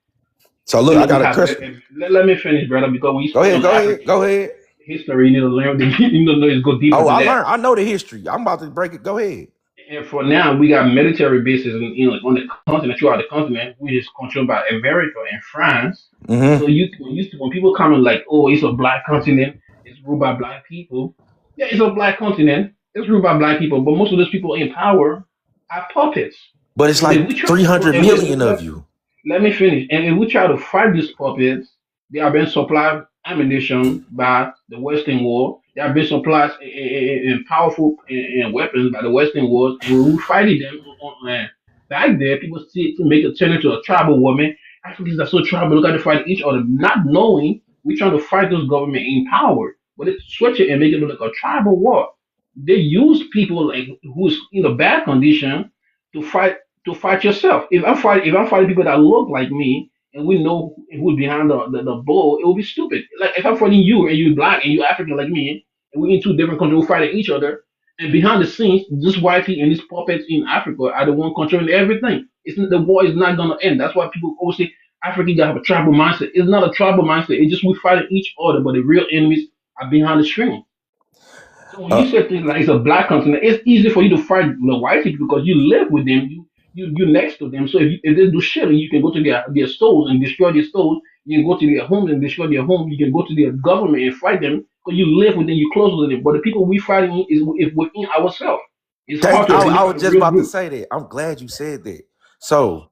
So We look, I know we got a have. question. Let me finish, brother, because when you Go speak ahead, on go ahead, African go ahead. history, you need to learn. You need to know it go deeper Oh, than I that. learned. I know the history. I'm about to break it. Go ahead. And for now, we got military bases on the continent, throughout the continent, which is controlled by America and France. Mm-hmm. So when people come in like, oh, it's a black continent, it's ruled by black people. Yeah, it's a black continent, it's ruled by black people, but most of those people in power are puppets. But it's And if we like try, 300 and million of you. let me finish. And if we try to fight these puppets, they are being supplied ammunition by the Western world. They are being supplied in powerful weapons by the Western world. And when we fighting them back there, people see to make it turn into a tribal war. Man, Africans are so tribal. Look at they fight each other, not knowing we're trying to fight those government in power. But they switch it and make it look like a tribal war. They use people like who's in a bad condition to fight yourself. If I'm fighting people that look like me and we know who's behind the bull, it will be stupid. Like if I'm fighting you and you're black and you're African like me, and we're in two different countries, we're fighting each other, and behind the scenes, this white people and these puppets in Africa are the one controlling everything. The war is not gonna end. That's why people always say Africa gotta have a tribal mindset. It's not a tribal mindset. It's just we fighting each other, but the real enemies are behind the screen. So when you Uh, say things like it's a black continent, it's easy for you to fight the white people because you live with them, you next to them. So if they do shit, you can go to their stores and destroy their stores. You can go to their homes and destroy their homes. You can go to their government and fight them because you live with them, you close with them. But the people we fighting is within ourselves. It's hard Thank. to I identify was the just real about to group. say that. I'm glad you said that. So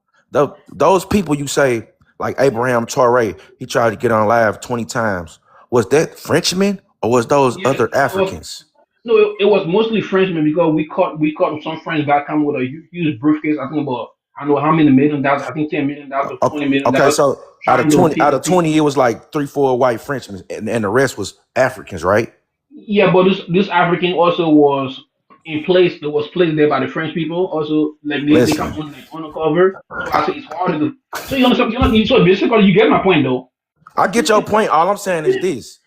those people you say, like Abraham Torre, he tried to get on live 20 times. Was that Frenchmen or was those Yeah, other it was. Africans? No, it was mostly Frenchmen because we caught some French guy coming with a huge briefcase. I think about I don't know how many million dollars. I think $10 million, $20 million Okay, so trying to out teach of people. 20, it was like 3, 4 white Frenchmen, and the rest was Africans, right? Yeah, but this African also was in place. That was placed there by the French people. Also, like they come Listen, on like undercover. So I say it's harder to. So you understand? So basically, you get my point though. I get your point. All I'm saying is this: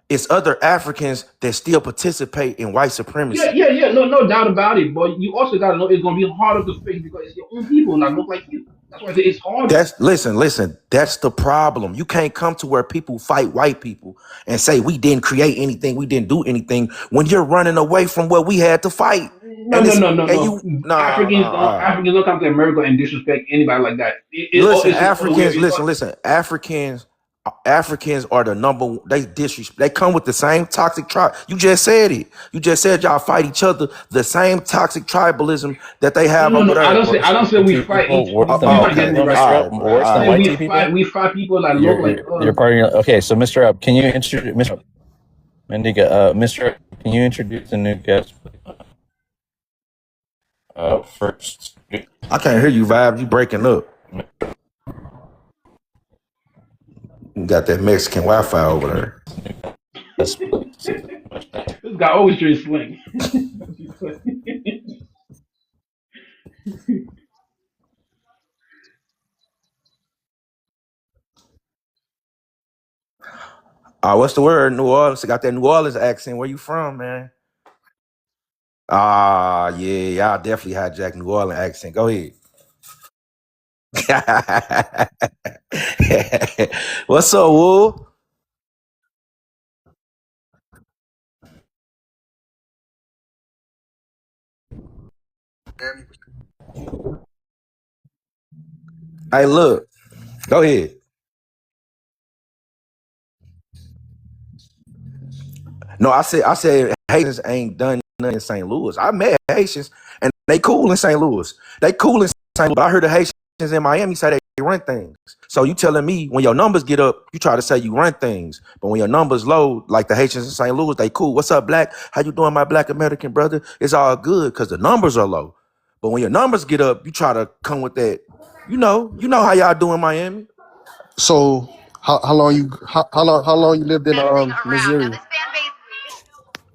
it's other Africans that still participate in white Yeah, supremacy. yeah, yeah. No doubt about it. But you also gotta know it's gonna be harder to fix because it's your own people that look like you. That's why I say it's harder. That's listen. That's the problem. You can't come to where people fight white people and say we didn't create anything, we didn't do anything when you're running away from what we had to fight. No, And no, it's no, no, and no. you no no. Africans don't come to America and disrespect anybody like that. Listen, It's all the way. Africans. Listen. Africans are the number. They disrespect. They come with the same toxic tribe. You just said it. You just said y'all fight each other. The same toxic tribalism that they No, have no, over no. I there. don't say. I don't say we fight People each. worse than You're white not people. getting me No, right. Mr. All Up, right, all worse I than say right. white people. we fight people that look like You're us. partying. Okay, so Mr. Up, can you introduce Mr. Mendiga? Mr. Up, can you introduce the new guest first? I can't hear you, Vibe. You breaking up. You got that Mexican Wi-Fi over there. Yes, please. This guy always trying to sling. What's the word? New Orleans. Got that New Orleans accent. Where you from, man? Yeah, y'all definitely hijack New Orleans accent. Go ahead. What's up, Woo? Hey, look. Go ahead. No, I said Haitians ain't done nothing in St. Louis. I met Haitians and they cool in St. Louis. They cool in St. Louis, but I heard the Haitians in Miami say they run things. So you telling me when your numbers get up, you try to say you run things, but when your numbers low, like the Haitians in St. Louis, they cool. What's up, Black? How you doing, my Black American brother? It's all good because the numbers are low. But when your numbers get up, you try to come with that. You know how y'all do in Miami. So how long you lived in Missouri?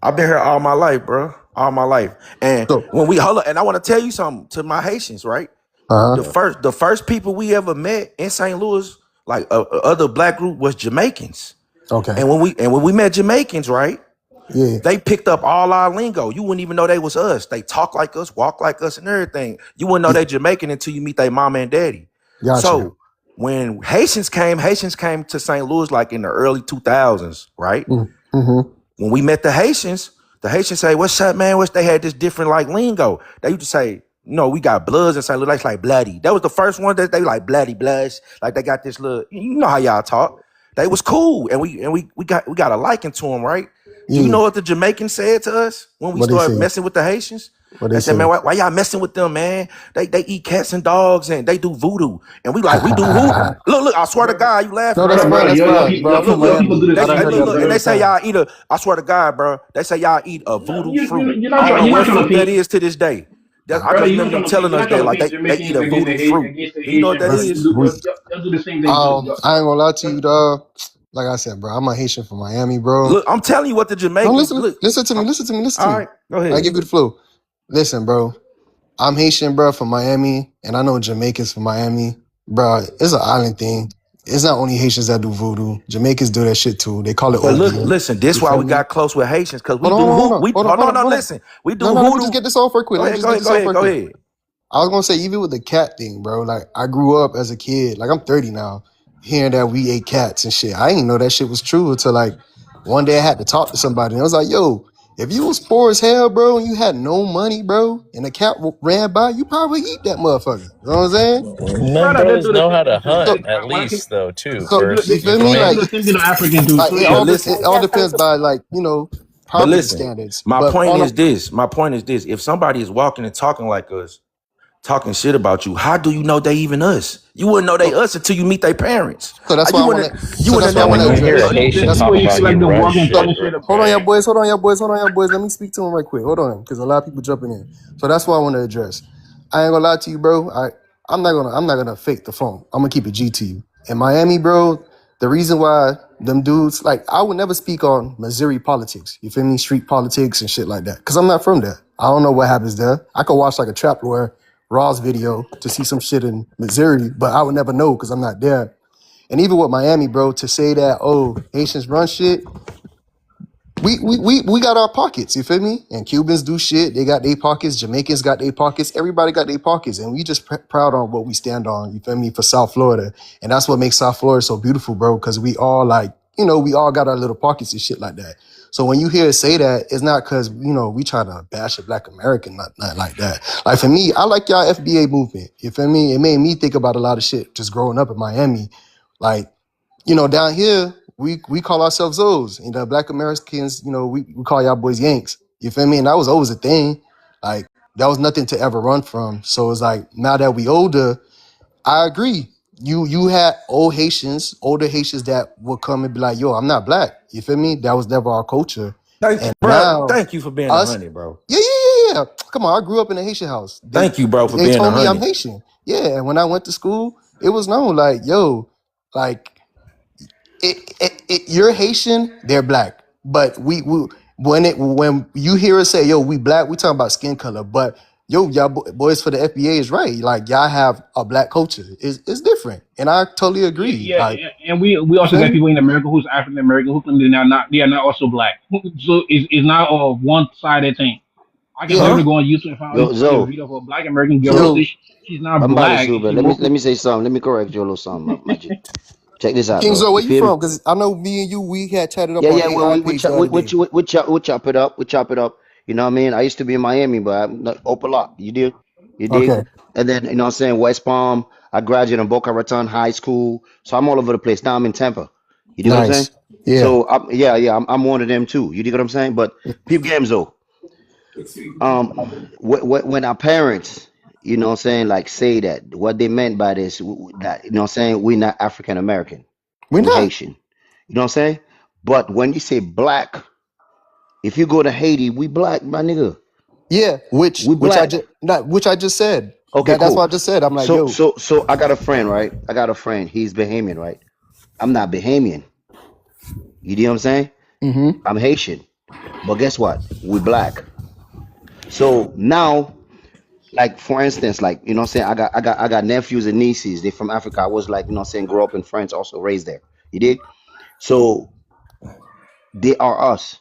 I've been here all my life, bro. All my life. And So when we hold up, and I want to tell you something to my Haitians, right? uh-huh. The first people we ever met in St. Louis, like other black group, was Jamaicans. Okay. And when we met Jamaicans, right? Yeah. They picked up all our lingo. You wouldn't even know they was us. They talk like us, walk like us, and everything. You wouldn't know Yeah. they Jamaican until you meet their mama and daddy. Gotcha. So when Haitians came to St. Louis like in the early 2000s, right? Mm-hmm. When we met the Haitians say, "What's up, man?" They had this different like lingo. They used to say, we got bloods in St. Louis, that's like bloody. That was the first one that they like bloody bloods. Like they got this little, you know how y'all talk. They was cool, and we got a liking to them, right? Do you Yeah. know what the Jamaicans said to us when we What they started say? messing with the Haitians? What They they said, say? "Man, why y'all messing with them, man? They eat cats and dogs and they do voodoo." And we like, we do who? Look, I swear to God, you laughing, No, that's right? fine. Brother, That's fine, bro. your I'm from people, your people Miami. do the They I same done hey, heard thing, that look, and brother. they plenty say times. y'all eat a. I swear to God, bro. They say y'all eat a voodoo fruit. You're I not don't know trying. You're not what trying to fruit that paint, is to this day. I brother. just You're not remember them trying to paint. telling You're us not trying that, to like paint they eat Jamaicans a against voodoo fruit. the Do you know what Haitian, that brother. That's is? we. You do the same thing too. I ain't gonna lie to you, dog. Like I said, bro, I'm a Haitian from Miami, bro. Look, I'm telling you what the No, Jamaicans listen, look. listen to me, listen to me, listen to All me. right, go I ahead. give you the flow. Listen, bro. I'm Haitian, bro, from Miami, and I know Jamaicans from Miami, bro. It's an island thing. It's not only Haitians that do voodoo. Jamaicans do that shit too. They call it But look, obeah. listen, this You why feel we me? got close with Haitians because we Hold on, do hold on, who we hold on, hold hold on, on, no, hold on. listen. We do No, no, let me just voodoo. get this off real quick. Go Let me ahead, just go get ahead, this go off ahead, real go quick. ahead. I was gonna say, even with the cat thing, bro, like I grew up as a kid, like I'm 30 now, hearing that we ate cats and shit. I didn't know that shit was true until like one day I had to talk to somebody and I was like, yo, if you was poor as hell, bro, and you had no money, bro, and a cat ran by, you probably eat that motherfucker. You know what I'm saying? Men Brother, they brothers do the know same how to thing too. So, hunt at least, though, too. so First, you They, you feel feel me? they me? do the same thing to African too. So Like yeah, But listen, it all depends by like, but poverty listen. standards. My But point on is a, this. My point is this. If somebody is walking and talking like us, talking shit about you, how do you know they even us? You wouldn't know they so, us until you meet their parents. so that's why I wanna You so wouldn't that's why I Yeah, never when wanna you knew. hear address. a Haitian the That's people talk you about see like you the run walking so talking shit, shit about. hold on, y'all right? boys. Hold on, y'all boys. Hold on, y'all boys. Let me speak to him right quick. Hold on, because a lot of people jumping in. So that's what I want to address. I ain't gonna lie to you, bro. I'm not gonna fake the phone. I'm gonna keep it G to you. In Miami, bro, the reason why them dudes, like, I would never speak on Missouri politics. You feel me? Street politics and shit like that. Cause I'm not from there. I don't know what happens there. I could watch like a Trap Lord Raw's video to see some shit in Missouri, but I would never know because I'm not there. And even with Miami, bro, to say that, oh, Haitians run shit, we got our pockets, you feel me? And Cubans do shit. They got their pockets. Jamaicans got their pockets. Everybody got their pockets. And we just proud on what we stand on, you feel me, for South Florida. And that's what makes South Florida so beautiful, bro, because we all like, you know, we all got our little pockets and shit like that. So when you hear us say that, it's not because, you know, we try to bash a Black American, not like that. Like for me, I like y'all FBA movement, you feel me? It made me think about a lot of shit just growing up in Miami. Like, you know, down here, we call ourselves O's. You know, Black Americans, you know, we call y'all boys Yanks. You feel me? And that was always a thing. Like, that was nothing to ever run from. So it's like, now that we older, I agree. You had older Haitians that would come and be like, yo, I'm not Black. You feel me? That was never our culture. Thank you, And bro. now, Thank you for being us, 100, bro. yeah. Come on, I grew up in a Haitian house. Thank you, bro, for They being told me I'm 100. Haitian. Yeah, and when I went to school, it was known like, yo, like, you're Haitian, they're Black. But when you hear us say, yo, we Black, we talking about skin color. But yo, y'all boys for the FBA is right. Like, y'all have a Black culture. It's different. And I totally agree. Yeah, Like, and we you also feel got me? people in America who's African American who claim they are not also black. So it's not a one sided thing. I can Yeah. literally Huh? go on YouTube and Yo, find a Zo, video of a black American girl who So says she's not I'm about to black. super. She Let me worked let with me say something. Let me correct you a little something, Magic. Check this out, King bro. Zo, where You you feel me? from? Because I know me and you, we had chatted up Yeah, on yeah. Well, AI page the other day. we chop it up. We chop it up. You know what I mean? I used to be in Miami, but I'm not open lot. You dig? You dig? Okay. And then you know what I'm saying, West Palm. I graduated in Boca Raton High School, so I'm all over the place. Now I'm in Tampa. You dig what I'm saying? Nice. Yeah. So I'm one of them too. You dig what I'm saying? But peep games though. When our parents, you know what I'm saying, like say that, what they meant by this, that, you know what I'm saying, we're not African American, We're we not. Haitian. You know what I'm saying? But when you say Black, if you go to Haiti, we Black, my nigga. Yeah. We Black. Which I just said. Okay, That's what cool. I just said. I'm like, So yo. so so I got a friend, right? I got a friend. He's Bahamian, right? I'm not Bahamian. You know what I'm saying? Mm-hmm. I'm Haitian. But guess what? We Black. So now, like for instance, like you know what I'm saying, I got nephews and nieces. They from Africa. I was like, you know what I'm saying, grew up in France, also raised there. You dig? So they are us.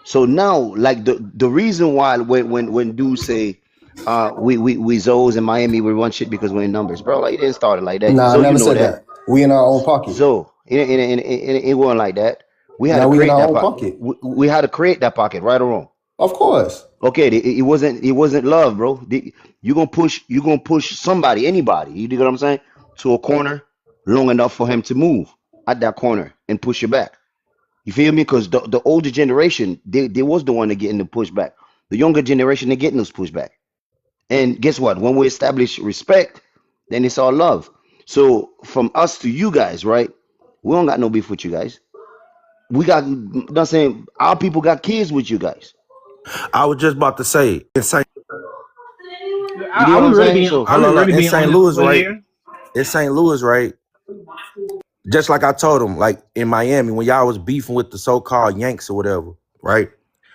So now, like the reason why when dudes say we Zoes in Miami we run shit because we're in numbers, bro, like it didn't start it like that. Nah, I So you never know said that. that. We in our own pocket. So it wasn't like that. We had to Now we in create our that own pocket. pocket. We had to create that pocket, right or wrong. Of course. Okay, it wasn't love, bro. You gonna push somebody, anybody. You dig what I'm saying? To a corner long enough for him to move at that corner and push you back. You feel me? Because the older generation, they was the one that getting the pushback. The younger generation, they getting those pushback. And guess what? When we establish respect, then it's all love. So from us to you guys, right? We don't got no beef with you guys. We got, not saying our people got kids with you guys. I was just about to say, You know what I'm saying? So Are hold we on, look, really in being St. honest Louis, over right? here? In St. Louis, right? Just like I told them, like in Miami, when y'all was beefing with the so-called Yanks or whatever, right?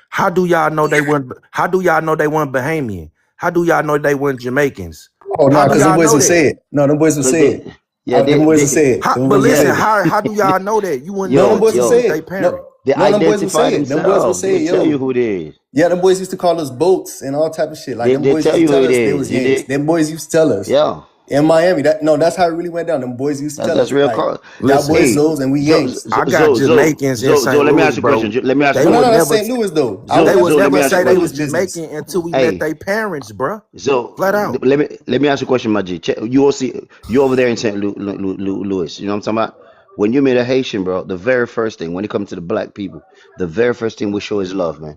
How do y'all know they weren't? How do y'all know they weren't Bahamian? How do y'all know they weren't Jamaicans? Oh How no, do because them y'all boys know would that? say it. No, them boys would because say it. yeah, Them boys would say it. How, Them but boys would listen, say yeah, it. how do y'all know that? You wouldn't No, know them boys would until yo, say they it. No, parent. they no, them boys would identify say it. Them boys would themselves. say They it, tell you yo. who it is. Yeah, them boys used to call us boats and all type of shit. Like They, them they boys tell used you to who tell it us they is. was You Yanks. dig? Them boys used to tell us. Yeah, In Miami, that's how it really went down. Them boys used to tell that's us real. like y'all Listen, boys Hey, Zoes and we Yanks. I got Jamaicans in Zo, St. let me Louis, ask you a question. bro. Let me ask you a They No, would question. that's never, St. Louis though. I was they would Zo, let me never representing ask you a say St. they question. Louis was business. Jamaican until we met Hey, their parents, bro. so Flat out. let me ask you a question, Majid. You all see you over there in St. Louis. You know what I'm talking about? When you meet a Haitian, bro, the very first thing when it comes to the black people, the very first thing we show is love, man.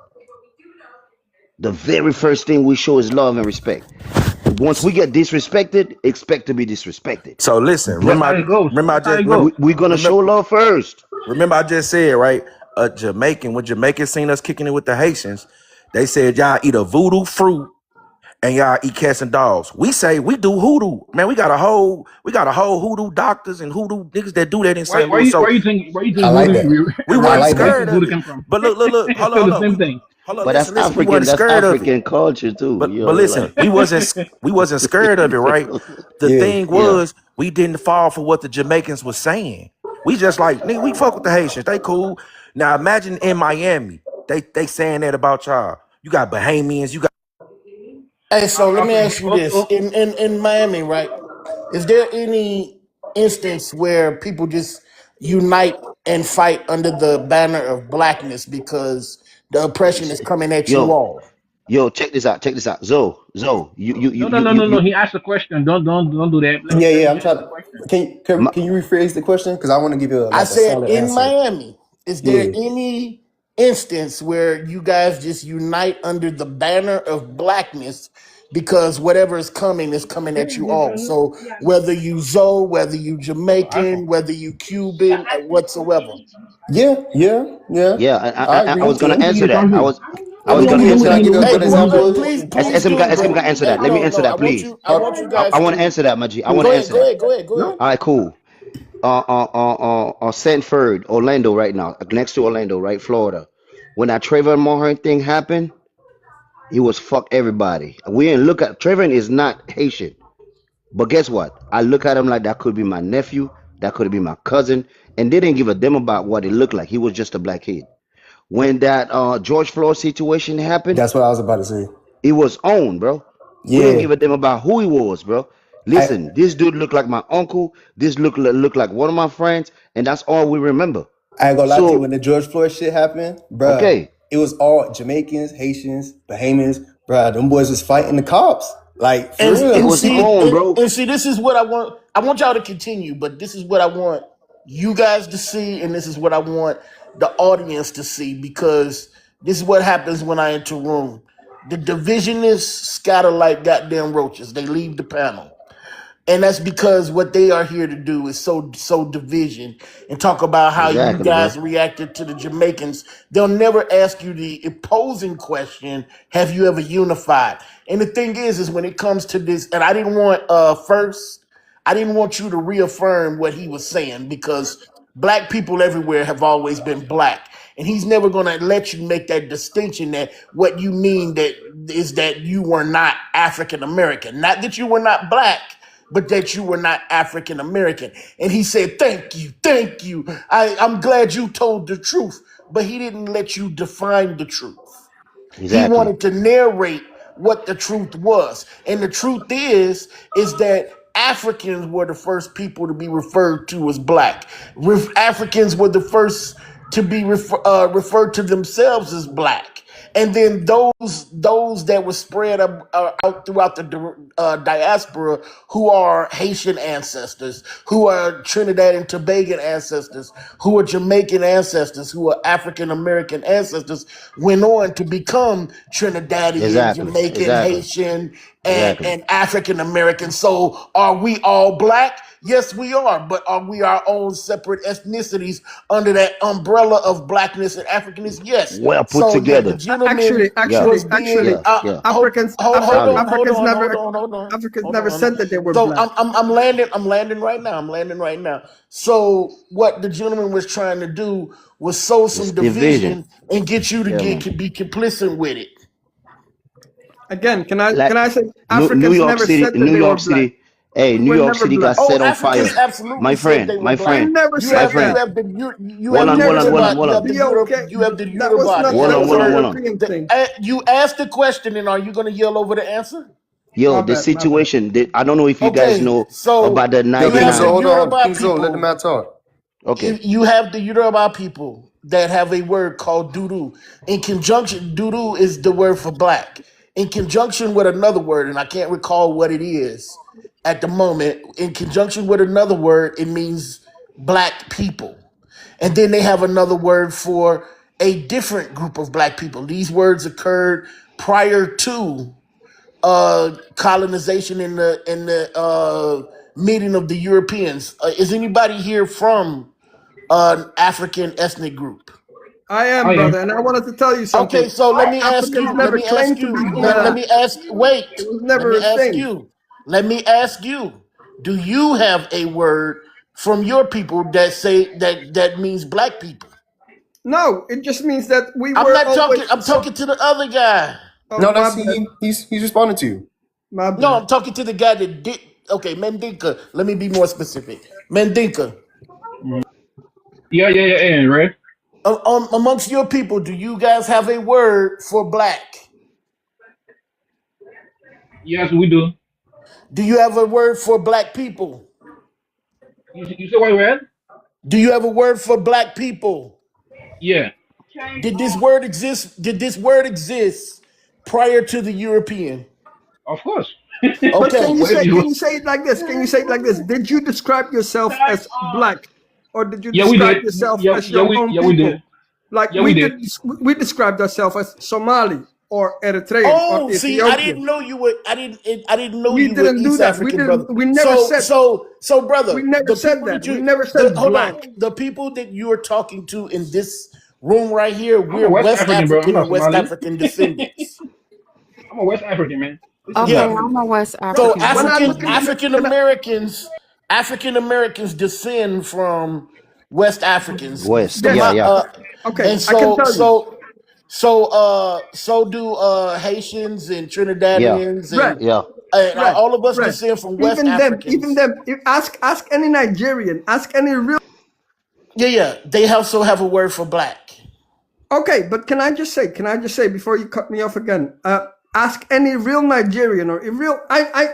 The very first thing we show is love and respect. Once we get disrespected, expect to be disrespected. So listen, That's But how it goes. remember I That's how just it goes. we're gonna remember, show love first. remember I just said, right? A Jamaican, when Jamaicans seen us kicking it with the Haitians, they said y'all eat a voodoo fruit and y'all eat cats and dogs. We say we do hoodoo. Man, we got a whole hoodoo doctors and hoodoo niggas that do that in Why St. Louis. So why you I think like voodoo that. we I wasn't like where that. scared does of voodoo it. come from? But look, It's still the hold same on. thing. Hold on, But that's listen. We African. wasn't That's scared of it. African culture too. You But know, listen, like we wasn't scared of it, right? The Yeah. thing yeah. was, we didn't fall for what the Jamaicans was saying. We just like, nigga, we fuck with the Haitians. They cool. Now imagine in Miami, they saying that about y'all. You got Bahamians, you got Hey, so let me Okay, ask you this: in Miami, right? Is there any instance where people just unite and fight under the banner of blackness because the oppression is coming at you Yo, all? check this out. Check this out. Zoe, no. He asked a question. Don't do that. Yeah, Let yeah. him I'm answer trying the to. question. Can my, can you rephrase the question? Because I want to give you I like a said solid in answer. Miami, is there Yeah. any instance where you guys just unite under the banner of blackness because whatever is coming at you all? So whether you Zoe, whether you iPhone. Jamaican, whether you Cuban, or whatsoever. Yeah. Yeah. Yeah. yeah, I I agree. was gonna Who think answer you're that. talking to? I was Can gonna you answer can I that. give you a Hey, good example? please do, SM brother. can answer Hey, that. Let me no, answer no. that, please. I want you guys I want to to answer that, Maji. I want to go ahead, answer that. go ahead. All right, cool. Sanford, Orlando, right now, next to Orlando, right, Florida. When that Trayvon Martin thing happened, it was fuck everybody. We didn't look at Trayvon is not Haitian, but guess what? I look at him like that could be my nephew, that could be my cousin, and they didn't give a damn about what he looked like. He was just a black kid. When that George Floyd situation happened, That's what I was about to say. it was on, bro. We didn't Yeah. give a damn about who he was, bro. I Listen, this dude looked like my uncle. This looked like one of my friends, and that's all we remember. I ain't gonna lie to you. So, When the George Floyd shit happened, bruh, okay, it was all Jamaicans, Haitians, Bahamians, bruh. Them boys was fighting the cops, like for it real. was on, bro. And see, this is what I want. I want y'all to continue, but this is what I want you guys to see, and this is what I want the audience to see, because this is what happens when I enter a room. The divisionists scatter like goddamn roaches. They leave the panel. And that's because what they are here to do is so division and talk about how you Exactly, bro. guys reacted to the Jamaicans. They'll never ask you the opposing question, have you ever unified? And the thing is when it comes to this, and I didn't want first, I didn't want you to reaffirm what he was saying, because black people everywhere have always been black. And he's never going to let you make that distinction that what you mean that is that you were not African American. Not that you were not black, but that you were not African American. And he said, thank you, thank you. I'm glad you told the truth. But he didn't let you define the truth. He Exactly. wanted to narrate what the truth was. And the truth is that Africans were the first people to be referred to as black. Africans were the first to be referred to themselves as black. And then those that were spread out throughout the diaspora, who are Haitian ancestors, who are Trinidad and Tobago ancestors, who are Jamaican ancestors, who are African American ancestors, went on to become Trinidadian, Exactly. Jamaican, Exactly. Haitian, Exactly. and African American. So are we all black? Yes, we are. But are we our own separate ethnicities under that umbrella of blackness and Africanness? Yes. Well put So yeah, the together. gentleman Actually, Yeah. was being Yeah. Yeah. Africans, Solid. Africans never said that they were so black. I'm landing right now. I'm landing right now. So what the gentleman was trying to do was sow It's some division. division and get you to Yeah, man. be complicit with it. Again, Like can I say New Africans York never City, said that New they were York black. City. Hey, We New were York never City got black. Oh, set on Africans fire. absolutely My said friend, they were my We black. friend, never You my said have friend. that. you We have the Hold never on, said Yoruba, hold you on. have the Europe, BOK. you have the That was Yoruba. not. Hold That on, was a hold on, So hold on. European thing. you asked the question, and are you going to yell over the answer? Yo, My the bad. My bad. situation, I don't know if you guys Okay, know about so the Yo, you King have Zo, the 99. hold on. Yoruba King Zo, let the people. man talk. Okay. You have the Yoruba people that have a word called duru. In conjunction, duru is the word for black. In conjunction with another word, and I can't recall what it is at the moment. In conjunction with another word, it means black people. And then they have another word for a different group of black people. These words occurred prior to colonization in the meeting of the Europeans. Is anybody here from an African ethnic group? I am, I am. brother, and I wanted to tell you something. Okay, so let me ask Africans you. Let never me ask claimed to be you. Let me black. ask. Wait. It was Let never me a ask thing. you. Let me ask you. Do you have a word from your people that say that means black people? No, it just means that we I'm were not talking. always I'm so. talking to the other guy. Oh, No, my that's bad, he's responding to you. my No, bad. I'm talking to the guy that did. Okay, Mendinka. Let me be more specific. Mendinka. Yeah, and Red. Amongst your people, do you guys have a word for black? Yes, we do. Do you have a word for black people? You say white Red? Do you have a word for black people? Yeah, Did this word exist? Did this word exist prior to the European? of course. But Okay. can you say it like this? Can you say it like this? Did you describe yourself as black, or did you Yeah, we describe did. yourself Yeah, as your own we did. people? Like Yeah, we did. we described ourselves as Somali or Eritrean or Oh, see, I Ethiopian. didn't know you were. I didn't know We you were didn't do East that. African, brother. We never said. So, brother, We never the said people that. that We you, never said hold black. on, the people that you are talking to in this room right here, I'm a we're West West African, bro. I'm African not and West Somali. African descendants. I'm a West African, man. Listen to Okay, Yeah. me. I'm a West So African. When I What look African in the then? African can I, Americans, African Americans descend from West Africans. West. yes, Yeah, yeah. okay, And I can tell you. so do Haitians and Yeah. Trinidadians Red, Yeah. and red, all of us red. descend from West Even Africans. them. Ask any Nigerian. Ask any real. Yeah. They also have a word for black. Okay, but can I just say? Can I just say before you cut me off again? Ask any real Nigerian or a real.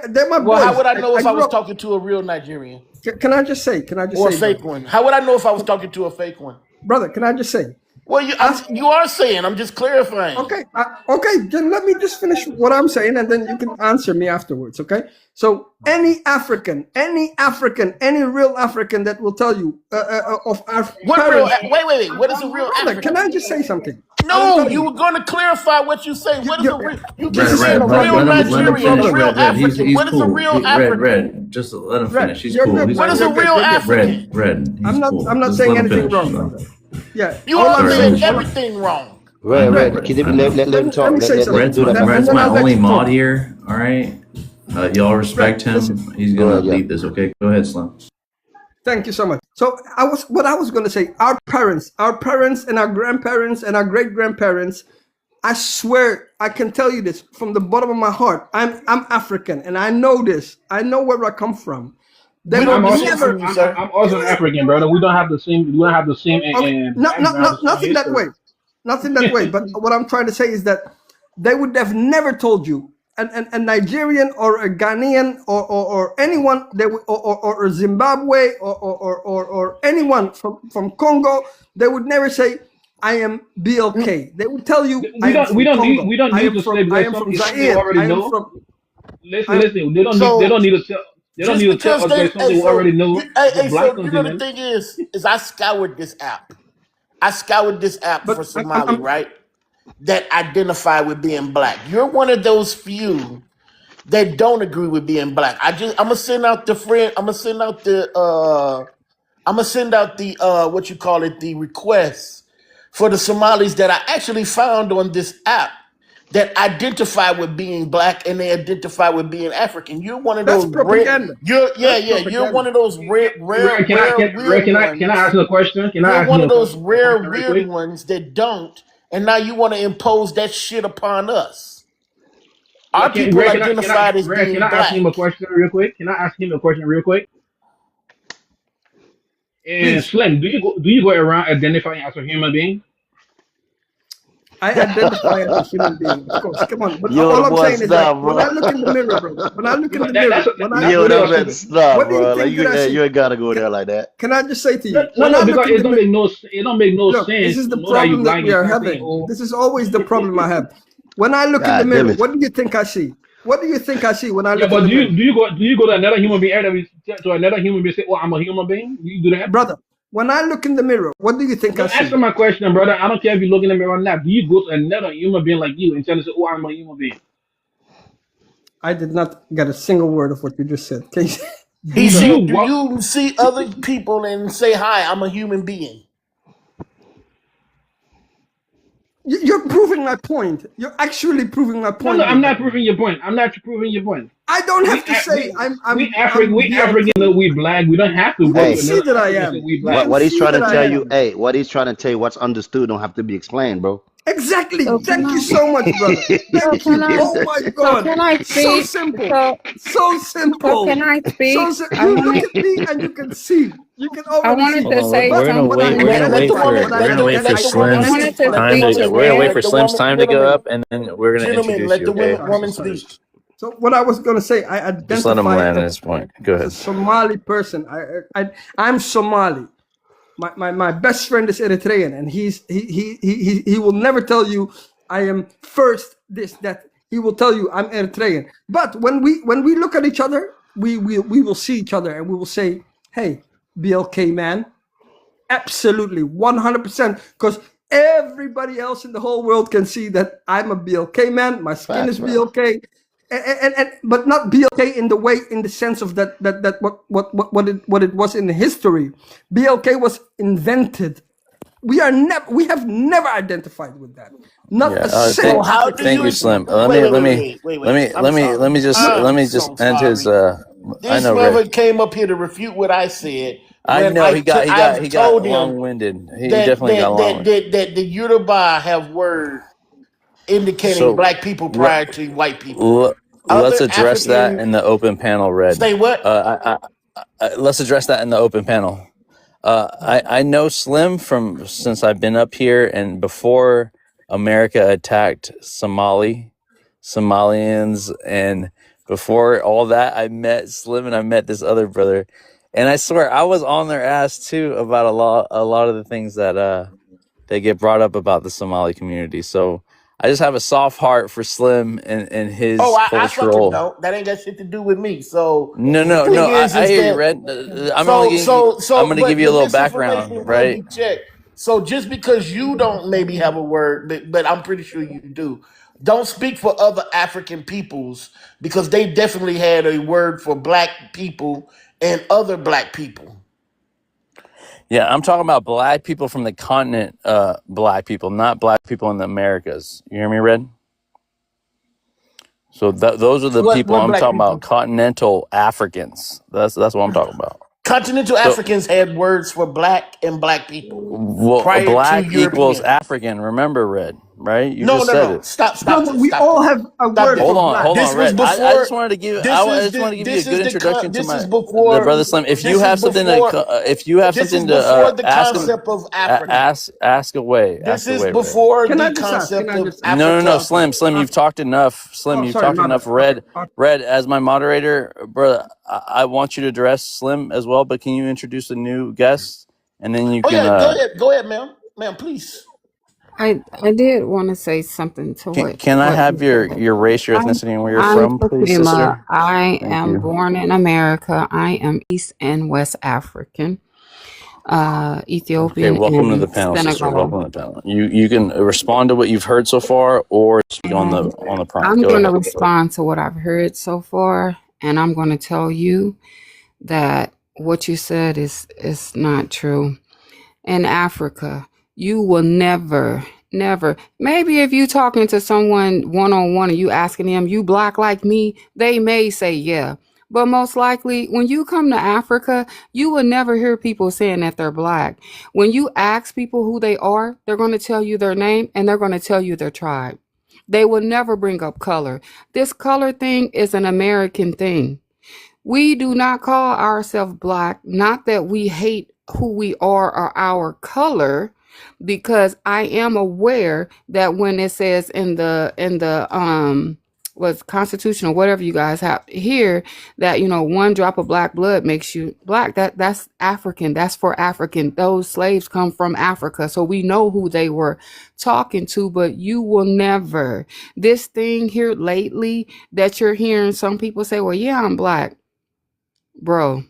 They're my Well, how boys. would I know I if I grew was up. talking to a real Nigerian Can I just say? Can I just or a say, fake brother? one? How would I know if I was talking to a fake one? Brother, can I just say? Well, Ask. you are saying. I'm just clarifying. Okay, okay. Then let me just finish what I'm saying, and then you can answer me afterwards. Okay. So any African, any real African that will tell you of our What real? parents. Wait. What is a real Brother, can I African? just say something? I'm No, telling you you. were going to clarify what you say. What is a real? You keep Red, This is saying the red. a Let, real problem. This is let the him Nigerian, a finish. problem. real Red, he's African. What is a cool. real Red, African? just let him Red, finish. He's you're cool. good, He's What man. is You're a cool. good. real You're good. Red, African? red. He's cool. I'm not Just saying let him anything finish. wrong, brother. Yeah. You All are I'm All right, saying. saying finish. everything wrong. Red, I know, red. Red. Can I let, know. let, let him Let talk. me say Let him something, Red's do my that and, for and Red's then my I'll Fleming. let only you mod talk. here. All right. Y'all Red, respect listen. him. He's Go gonna ahead, yeah. lead this. Okay. Go ahead, Slim. Thank you so much. So what I was going to say. Our parents, and our grandparents, and our great grandparents. I swear, I can tell you this from the bottom of my heart. I'm African, and I know this. I know where I come from. They We will don't I'm also descend never. from you, sir. I'm also an African, brother. We don't have the same. We don't have the same Okay, background, the same nothing that way, history. nothing that way. But what I'm trying to say is that they would have never told you, a Nigerian or a Ghanaian or anyone they would, or Zimbabwe or anyone from Congo, they would never say I am BLK. They would tell you I am from Congo. We don't need to say I because am from it's something we Zaire. already I am know. from. Listen, I, listen. They So don't need to tell. They don't just need to tell because us because they, it's something we already know. The black so you know the continent. thing is I scoured this app. I scoured this app but for Somali, right? That identify with being black. You're one of those few that don't agree with being black. I'm gonna send out the friend. I'm gonna send out the what you call it, the requests for the Somalis that I actually found on this app that identify with being black and they identify with being African. You're one of that's those rare. propaganda. Yeah. That's You're propaganda. one of those Ray, weird can I ask ones. you a question? Can I You're ask one you of those a rare question real weird quick? ones that don't, and now you want to impose that shit upon us. Yeah, Our people identified as Ray, can being I ask him black. a question real quick? Can I ask him a question real quick? And Please. Slim, do you go around identifying as a human being? I identify as a human being, of course. Come on, but Yo, the all I'm boy saying is like stop, when I bro. look in the mirror, brother. When I look in Because the mirror, that's Yo, really that a man stupid. stop, what do you bro. Like think that I you see? ain't gotta go Can, there like that. can I just say to No, you, no, when I no, look because in the mirror, it don't make no look, this sense is to the know that you're problem that black we and are start saying, having. "Oh, This is always the problem I have. When I look in the God damn mirror, it. what do you think I see? What do you think I see when I yeah." look in But the mirror? do you go to another human being to another human being say, "Oh, I'm a human being"? You do that? Brother, when I look in the mirror, what do you think No, I see? answer my question, brother. I don't care if you look in the mirror or not. Do you go to another human being like you and tell us, "Oh, I'm a human being"? I did not get a single word of what you just said. Can you, He Do you said, "Do walk? you see other people and say hi? I'm a human being." You're proving my point. You're actually proving my No, point. no, I'm with not that. proving your point. I'm not proving your point. I don't We have to A- say we I'm African BLK. know we black. We don't have to You go can to Hey, see another that I African to say am. we You black. can what he's see trying to that I tell you, am. hey, what he's trying to tell you, what's understood don't have to be explained, bro. Exactly. So can Thank you I? so much, brother. So Thank can you. I? Oh my So God. can I So speak? simple. So So so simple. can I So speak? I you look wanted at me and you can see. You can I already wanted see. Hold to on, say But we're gonna what I wait. something. We're gonna Let wait the for. woman what I We're let gonna the wait ident- for let I the woman I Slim's wanted speak. to identify Let the time speak to. to woman We're gonna that. wait let for the Slim's woman time to go gentlemen up, and then we're gonna gentlemen introduce let you. the Okay. woman Sorry, woman sorry. speak. So what I was gonna say, I Just let him identify land his point. Go as a ahead. Somali person. I'm Somali. My best friend is Eritrean, and he will never tell you I am first this that. He will tell you I'm Eritrean. But when we look at each other, we will see each other and we will say, hey, BLK man, absolutely 100%, because everybody else in the whole world can see that I'm a BLK man. My skin Facts, is bro. BLK, and but not BLK in the way, in the sense of that what it was in the history. BLK was invented. We have never identified with that. Not Yeah. a So single how do African Thank you you, person. Slim. Let wait, me. wait, Let wait, me. wait, wait, Let wait. me. I'm Let me. Let sorry. me just. Let I'm me just so end his. sorry. I This know, Red. brother came up here to refute what I said I when know he got. He got. I've He got told him long winded. He that definitely got that long that winded. that, that the Yoruba have word indicating So black people let, prior to white people. let's Other address that African in the open panel, Red. say what? Let's address that in the open panel. I know Slim from since I've been up here and before America attacked Somalians, and before all that, I met Slim and I met this other brother, and I swear I was on their ass too about a lot of the things that they get brought up about the Somali community. So I just have a soft heart for Slim and Oh, his I fucking cultural. don't. That ain't got shit to do with me. So No, the no, thing no. I is hear you, that Red. I'm gonna give you a but little this information background, can right? be checked. So just because you don't maybe have a word, but I'm pretty sure you do. Don't speak for other African peoples because they definitely had a word for black people and other black people. Yeah, I'm talking about black people from the continent, black people, not black people in the Americas. You hear me, Red? So those are the people What I'm black talking about, people? continental Africans. That's what I'm talking about. Continental So, Africans had words for black and black people well, prior to black equals European. African. Remember, Red? Right? You No, just no, said no. it. Stop Brother, this. we Stop all this. have a Stop word this. for black. Hold This on, was Red. I before. just wanted to give. This I is just want to give you a this good is the introduction to this is the before. brother Slim. If you This is have something before. if you have This is something to before the ask him, concept of Africa. ask away, This is Red. before Can I the just ask? Can concept I of just ask? No, no, no, Africa. Slim, Uh, you've talked enough. Slim, oh, you've sorry, talked my bad. enough. Red, as my moderator, brother, I want you to address Slim as well. But can you introduce a new guest, and then you Oh can yeah, go ahead, ma'am, please. I did want to say something to can I what he have said. your race, your I'm ethnicity, and where you're I'm from, please, Fatima. sister? I Thank am you. born in America. I am East and West African, Okay, Ethiopian welcome to the and panel, sister. Senegal. Welcome to the panel. You can respond to what you've heard so far, or speak And on the prompt. I'm Go going to ahead. respond to what I've heard so far, and I'm going to tell you that what you said is not true. In Africa, you will never. Maybe if you talking to someone one on one and you asking them, you black like me, they may say yeah. But most likely, when you come to Africa, you will never hear people saying that they're black. When you ask people who they are, they're going to tell you their name and they're going to tell you their tribe. They will never bring up color. This color thing is an American thing. We do not call ourselves black, not that we hate who we are or our color, because I am aware that when it says in the was constitution or whatever you guys have here, that one drop of black blood makes you black, that's African, that's for African. Those slaves come from Africa, so we know who they were talking to. But you will never, this thing here lately that you're hearing some people say, well, yeah, I'm black. Bro,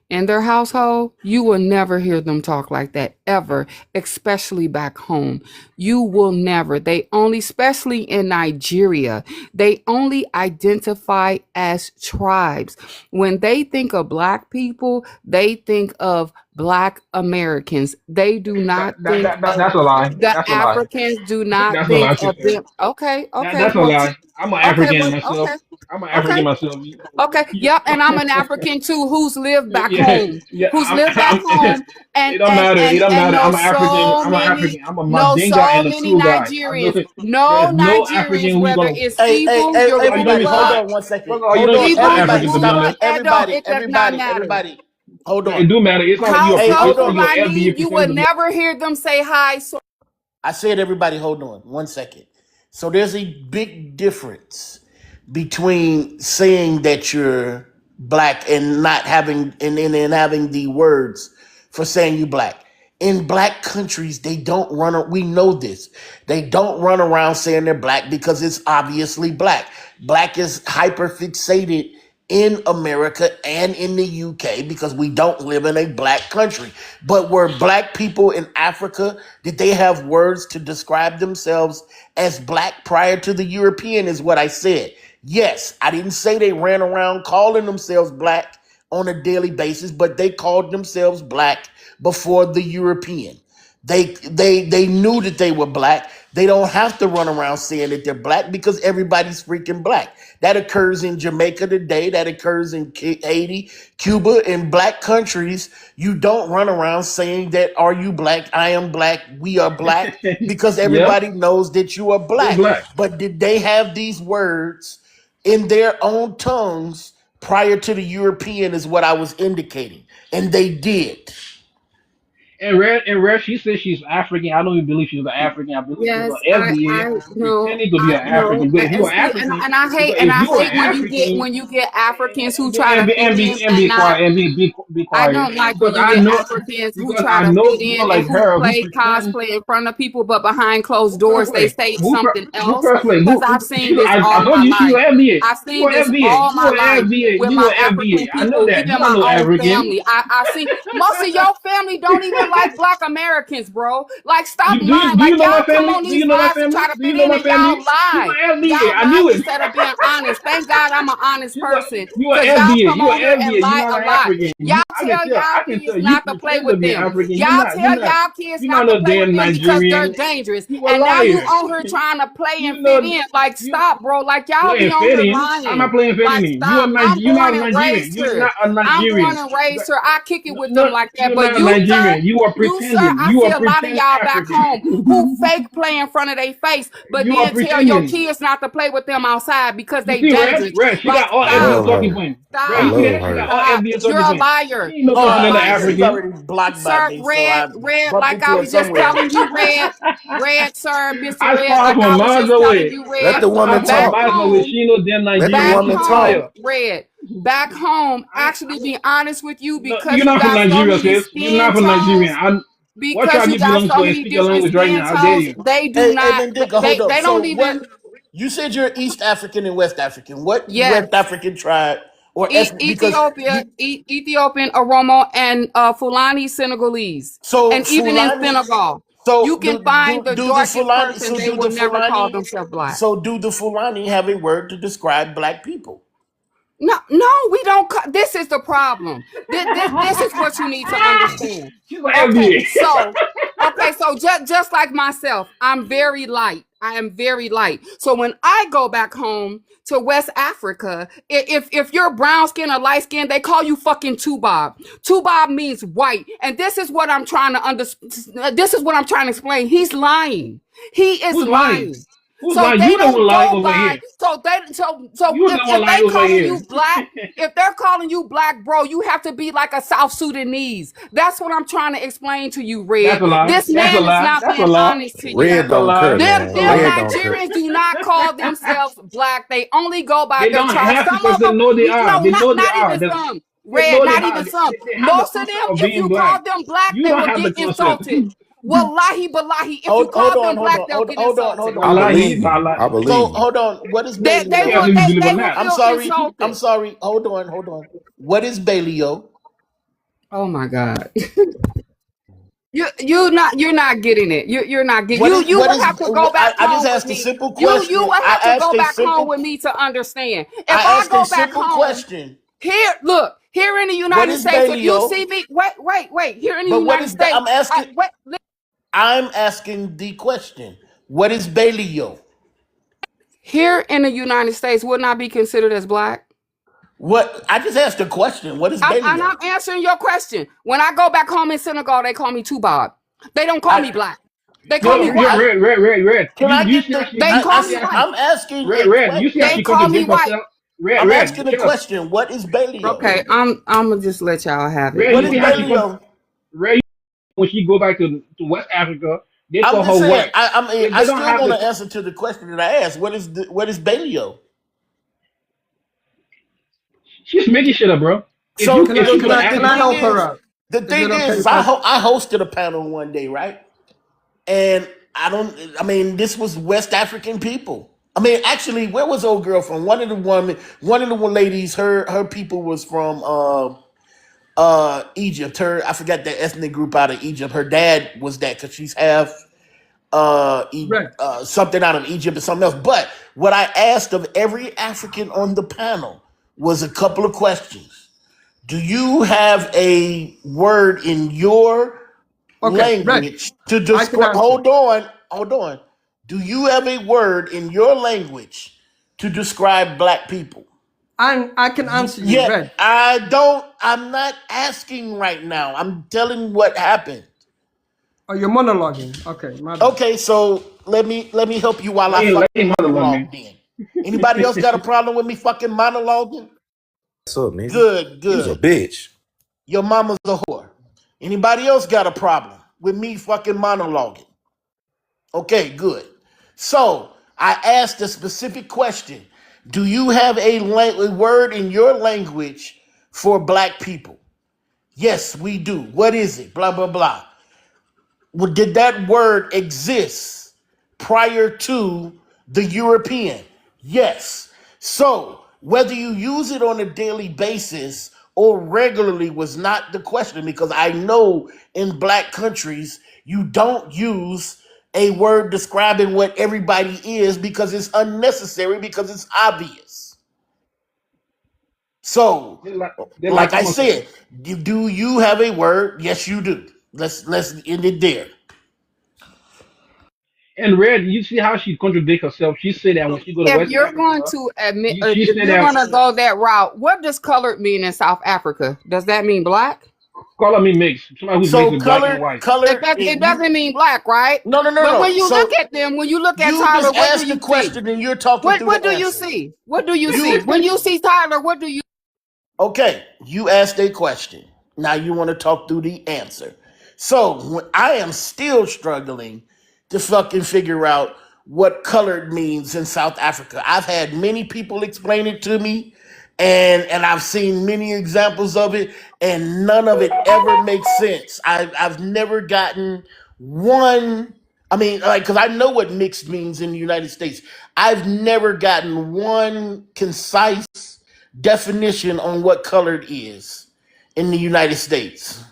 in their household, you will never hear them talk like that ever, especially back home. You will never. They only, especially in Nigeria, they only identify as tribes. When they think of black people, they think of black Americans. They do not think of That's a lie. the That's a lie. Africans, do not That's a think lie, of sister. them. Okay, okay, That's a well, lie. I'm an okay, African well, myself. okay, I'm an okay. African myself. Okay, yep, and I'm an African too who's lived back Yeah, home. yeah. Who's lived back home It don't matter. It don't and matter. know I'm an African. so I'm an many African. I'm a know Mandinga so and a many Sioux guy. Nigerians. There's No no Nigerians, African we whether gonna. it's Hey, hey, Igbo, hey, First of all, you don't everybody, even hold Yoruba, speak. on one second. First of all, you Hold don't even on, speak everybody, African to be stop. honest. Everybody, it does not everybody, matter. everybody, hold It on. do matter. It's not like you're. How Hey, It's hold not like on. you're Fulani, FBA you would percentage. never hear them say hi. So I said everybody, hold on one second. So there's a big difference between saying that you're black and not having and having the words for saying you black. In black countries, they don't we know this. They don't run around saying they're black because it's obviously black. Black is hyper fixated in America and in the UK because we don't live in a black country. But were black people in Africa, did they have words to describe themselves as black prior to the European, is what I said. Yes, I didn't say they ran around calling themselves black on a daily basis, but they called themselves black before the European. They knew that they were black. They don't have to run around saying that they're black because everybody's freaking black. That occurs in Jamaica today. That occurs in Haiti, Cuba, in black countries. You don't run around saying that, are you black? I am black. We are black, because Yep, everybody knows that you are we're black. black. But did they have these words in their own tongues prior to the European, is what I was indicating. And they did. And Red, she says she's African. I don't even believe she's an African. I believe she's yes, an FBA I know, pretending to be an African. But if you and are see, African, and I hate, because if you are African, when you get Africans who try and to be fit and in be and and be not. quiet and be I quiet don't like when because you get Africans who try I to know fit people in like and who her who play pretend cosplay in front of people, but behind closed who doors they cosplay say something who else. cosplay Because I've who seen she this I all told my you she life. was FBA. I've You seen were this FBA. all You my were life FBA. with You my were African FBA. I know people, that. even You are my no own African. family. I see most of your family don't even like black Americans, bro. Like, stop You lying. do you Like, know my y'all come family? on Do you these know my lives to family? try to Do you fit know in my and family? y'all You lie. were FBA. Y'all I lie knew it. instead of being honest. Thank God I'm an honest person. You are Because y'all FBA. come You are on here and FBA. You're lie not a an lot. African. Y'all tell I y'all can kids tell you not to play pretend to with be them. African. Y'all tell y'all kids You're not not to no play with damn them because they're Nigerian. dangerous. You a And now you liar. on here trying to play and You fit know in. Like, you stop, bro. Like, y'all be playing on fit here in. I'm not lying. playing fit Like, in. You are stop. I'm You're not born a and Nigerian. raised You're here. not a I'm born Nigerian. and raised here. I kick it with them No, like that. you're But not a you, sir, Nigerian. You are you, sir, pretending. I You see are a lot of pretend y'all back African. home who fake play in front of their face, but You are then tell your pretending. kids not to play with them outside because You they see, dangerous. Red, she Like, got all I FBA love stop, talking her. points. I Red, you stop, see love that? She got her. all stop. FBA You're talking a points. liar. She ain't no You're Oh, a fucking other liar. she's African. already blocked by Sir, me, so red, I red, bumped like I into her was just somewhere. telling you, red, sir, Mr. I Red, spy like from I was miles just telling away. you, Let red, the I spy woman from back talk. miles away. home. She ain't no damn Let the Back Nigerian. woman She's a talk. home, liar. red. Back home, I, actually be honest with you, no, because you're you not from got so Nigeria, many sis. You're skin not from Nigeria. tones, What because tribe you you got belong so to and many speak your different language right skin now? How dare tones, you? they do Hey, not, Bendigo, hold up. they So don't what? even, You said you're East African and West African. What yes. West African tribe or ethnic? Because you Ethiopian, Oromo, and Fulani Senegalese, so and even in Fulani. Senegal, you So can find the do the darkest Fulani? person; So they do the will never call Fulani? themselves black. So do the Fulani have a word to describe black people? No, no, we don't. This is the problem. This is what you need to understand. She's like Okay, FBA. so just like myself, I'm very light. I am very light. So when I go back home to West Africa, if you're brown skin or light skin, they call you fucking Tubob. Tubob means white, and this is what I'm trying to This is what I'm trying to explain. He's lying. He is Who's lying? lying. Who's So lying? they You the one don't lying go over by. here. So You the one if lying they over calling here. you black, if they're calling you black, bro, you have to be like a South Sudanese. That's what I'm trying to explain to you, That's Red. a lie. This That's a man is lie. not That's a being lie. honest to Red you. That's a don't lie. care, Them That's a man. them lie. Red don't care. Nigerians do not call themselves black. They only go by They their don't tribe. have to Some because of they them, know they are. no, They know they not are. even some. They Red, know they not are. even some. They have the Most of concept them, of if being you black. call them black, You they don't will have the get concept. insulted. Wallahi, billahi, if you Hold call on, them hold black, on, they'll hold get hold on, hold insulted. I on. Allah, believe he's you. Allah. I So believe you. hold on. What is They He Balio? has will to believe they in will that. I'm feel sorry. I'm insulted. sorry. Hold on, hold on. What is Balio? Oh my God. You're not getting it. You're not getting you what will is have to go back I just home with asked a me. simple You question. will I have to asked go a back home simple with me to understand. If I I asked a go back simple home, question. here in the What United is States, if you see Baleo? me, wait, here in the But what United is States, I'm asking wait, I'm asking the question. What is Baleo? here in the United States, wouldn't I be considered as black? What I just asked a question. What is I'm Baleo? not answering your question. When I go back home in Senegal, they call me Tubab. They don't call I me black. They call me Yo, yo, white. red. can I You get see how the she, They you call see me how white. she, I'm asking a red. You see how They she question. call me contradict white. herself. I'm Red. asking a Chill. question. What is Baleo? Okay, I'm gonna just let y'all have it. Red. What You is see how she Baleo? red when she go back to West Africa, they I'm call just her saying. white. I They don't still have want the. to answer to the question that I asked. What is Baleo? She's making shit up, bro. So If she go to the Can I Africa, thing help her is, out? the Is it thing okay is if I? I hosted a panel one day, right? And I don't. I mean, this was West African people. I mean, actually, where was old girl from? One of the ladies. Her people was from Egypt. I forgot the ethnic group out of Egypt. Her dad was that because she's half Red. something out of Egypt and something else. But what I asked of every African on the panel was a couple of questions. Do you have a word in your Okay, Red. language to I can describe? answer. Hold on. Do you have a word in your language to describe black people? I can answer you, Yet Red. I'm not asking right now. I'm telling what happened. Oh, you're monologuing. Okay, my bad. Okay, so let me help you while I let fucking him monologue, monologue man. then. Anybody else got a problem with me fucking monologuing? What's up, nigga? Good, You's a good. bitch. Your mama's a whore. Anybody else got a problem with me fucking monologuing? Okay, good. So I asked a specific question. Do you have a word in your language for black people? Yes, we do. What is it? Blah, blah, blah. Well, did that word exist prior to the European? Yes. So whether you use it on a daily basis or regularly was not the question, because I know in black countries you don't use a word describing what everybody is because it's unnecessary, because it's obvious. So, They like like I common sense. said, do you have a word? Yes, you do. Let's end it there. And red, you see how she contradict herself. She said that when she go to If West you're going Africa, to admit, she if said you're that going to go that route, what does colored mean in South Africa? Does that mean black? color me mixed. Somebody who's mixed So with black and white. It doesn't mean black, right? But when no. you look So at them, when you look at you Tyler, just what do asked the you see? question and you're talking through What the do you answer. see? What do you see? You When you see Tyler, what do you? okay? You asked a question. Now you want to talk through the answer. So I am still struggling to fucking figure out what colored means in South Africa. I've had many people explain it to me, and I've seen many examples of it, and none of it ever makes sense. I've never gotten one. I mean, like, because I know what mixed means in the United States. I've never gotten one concise definition on what colored is in the United States.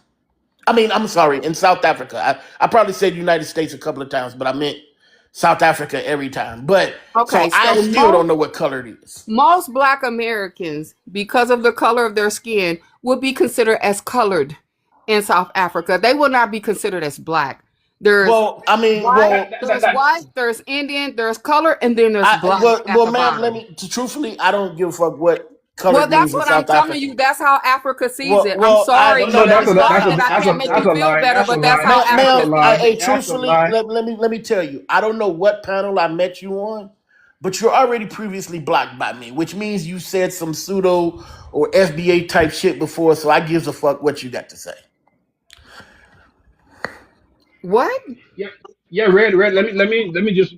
I mean, I'm sorry, in South Africa. I probably said United States a couple of times, but I meant South Africa every time. But so Okay, I so still don't know what colored is. most Black Americans, because of the color of their skin, would be considered as colored in South Africa. They will not be considered as black. There's Well, I mean, white, well, there's Indian, there's color, and then there's black at the ma'am, let bottom. me. Truthfully, I don't give a fuck what Well, colored that's means in what I'm South telling Africa. you. That's how Africa sees Well, it. I'm well, sorry. No, I'm that's sorry that I can't make that's you a feel lie. better, That's a but that's lie. how That's a Africa ma'am, sees lie. it. That's a truthfully, lie. let me tell you. I don't know what panel I met you on, but you're already previously blocked by me, which means you said some pseudo or FBA type shit before. So I gives a fuck what you got to say. What? Yeah, yeah, red. Let me just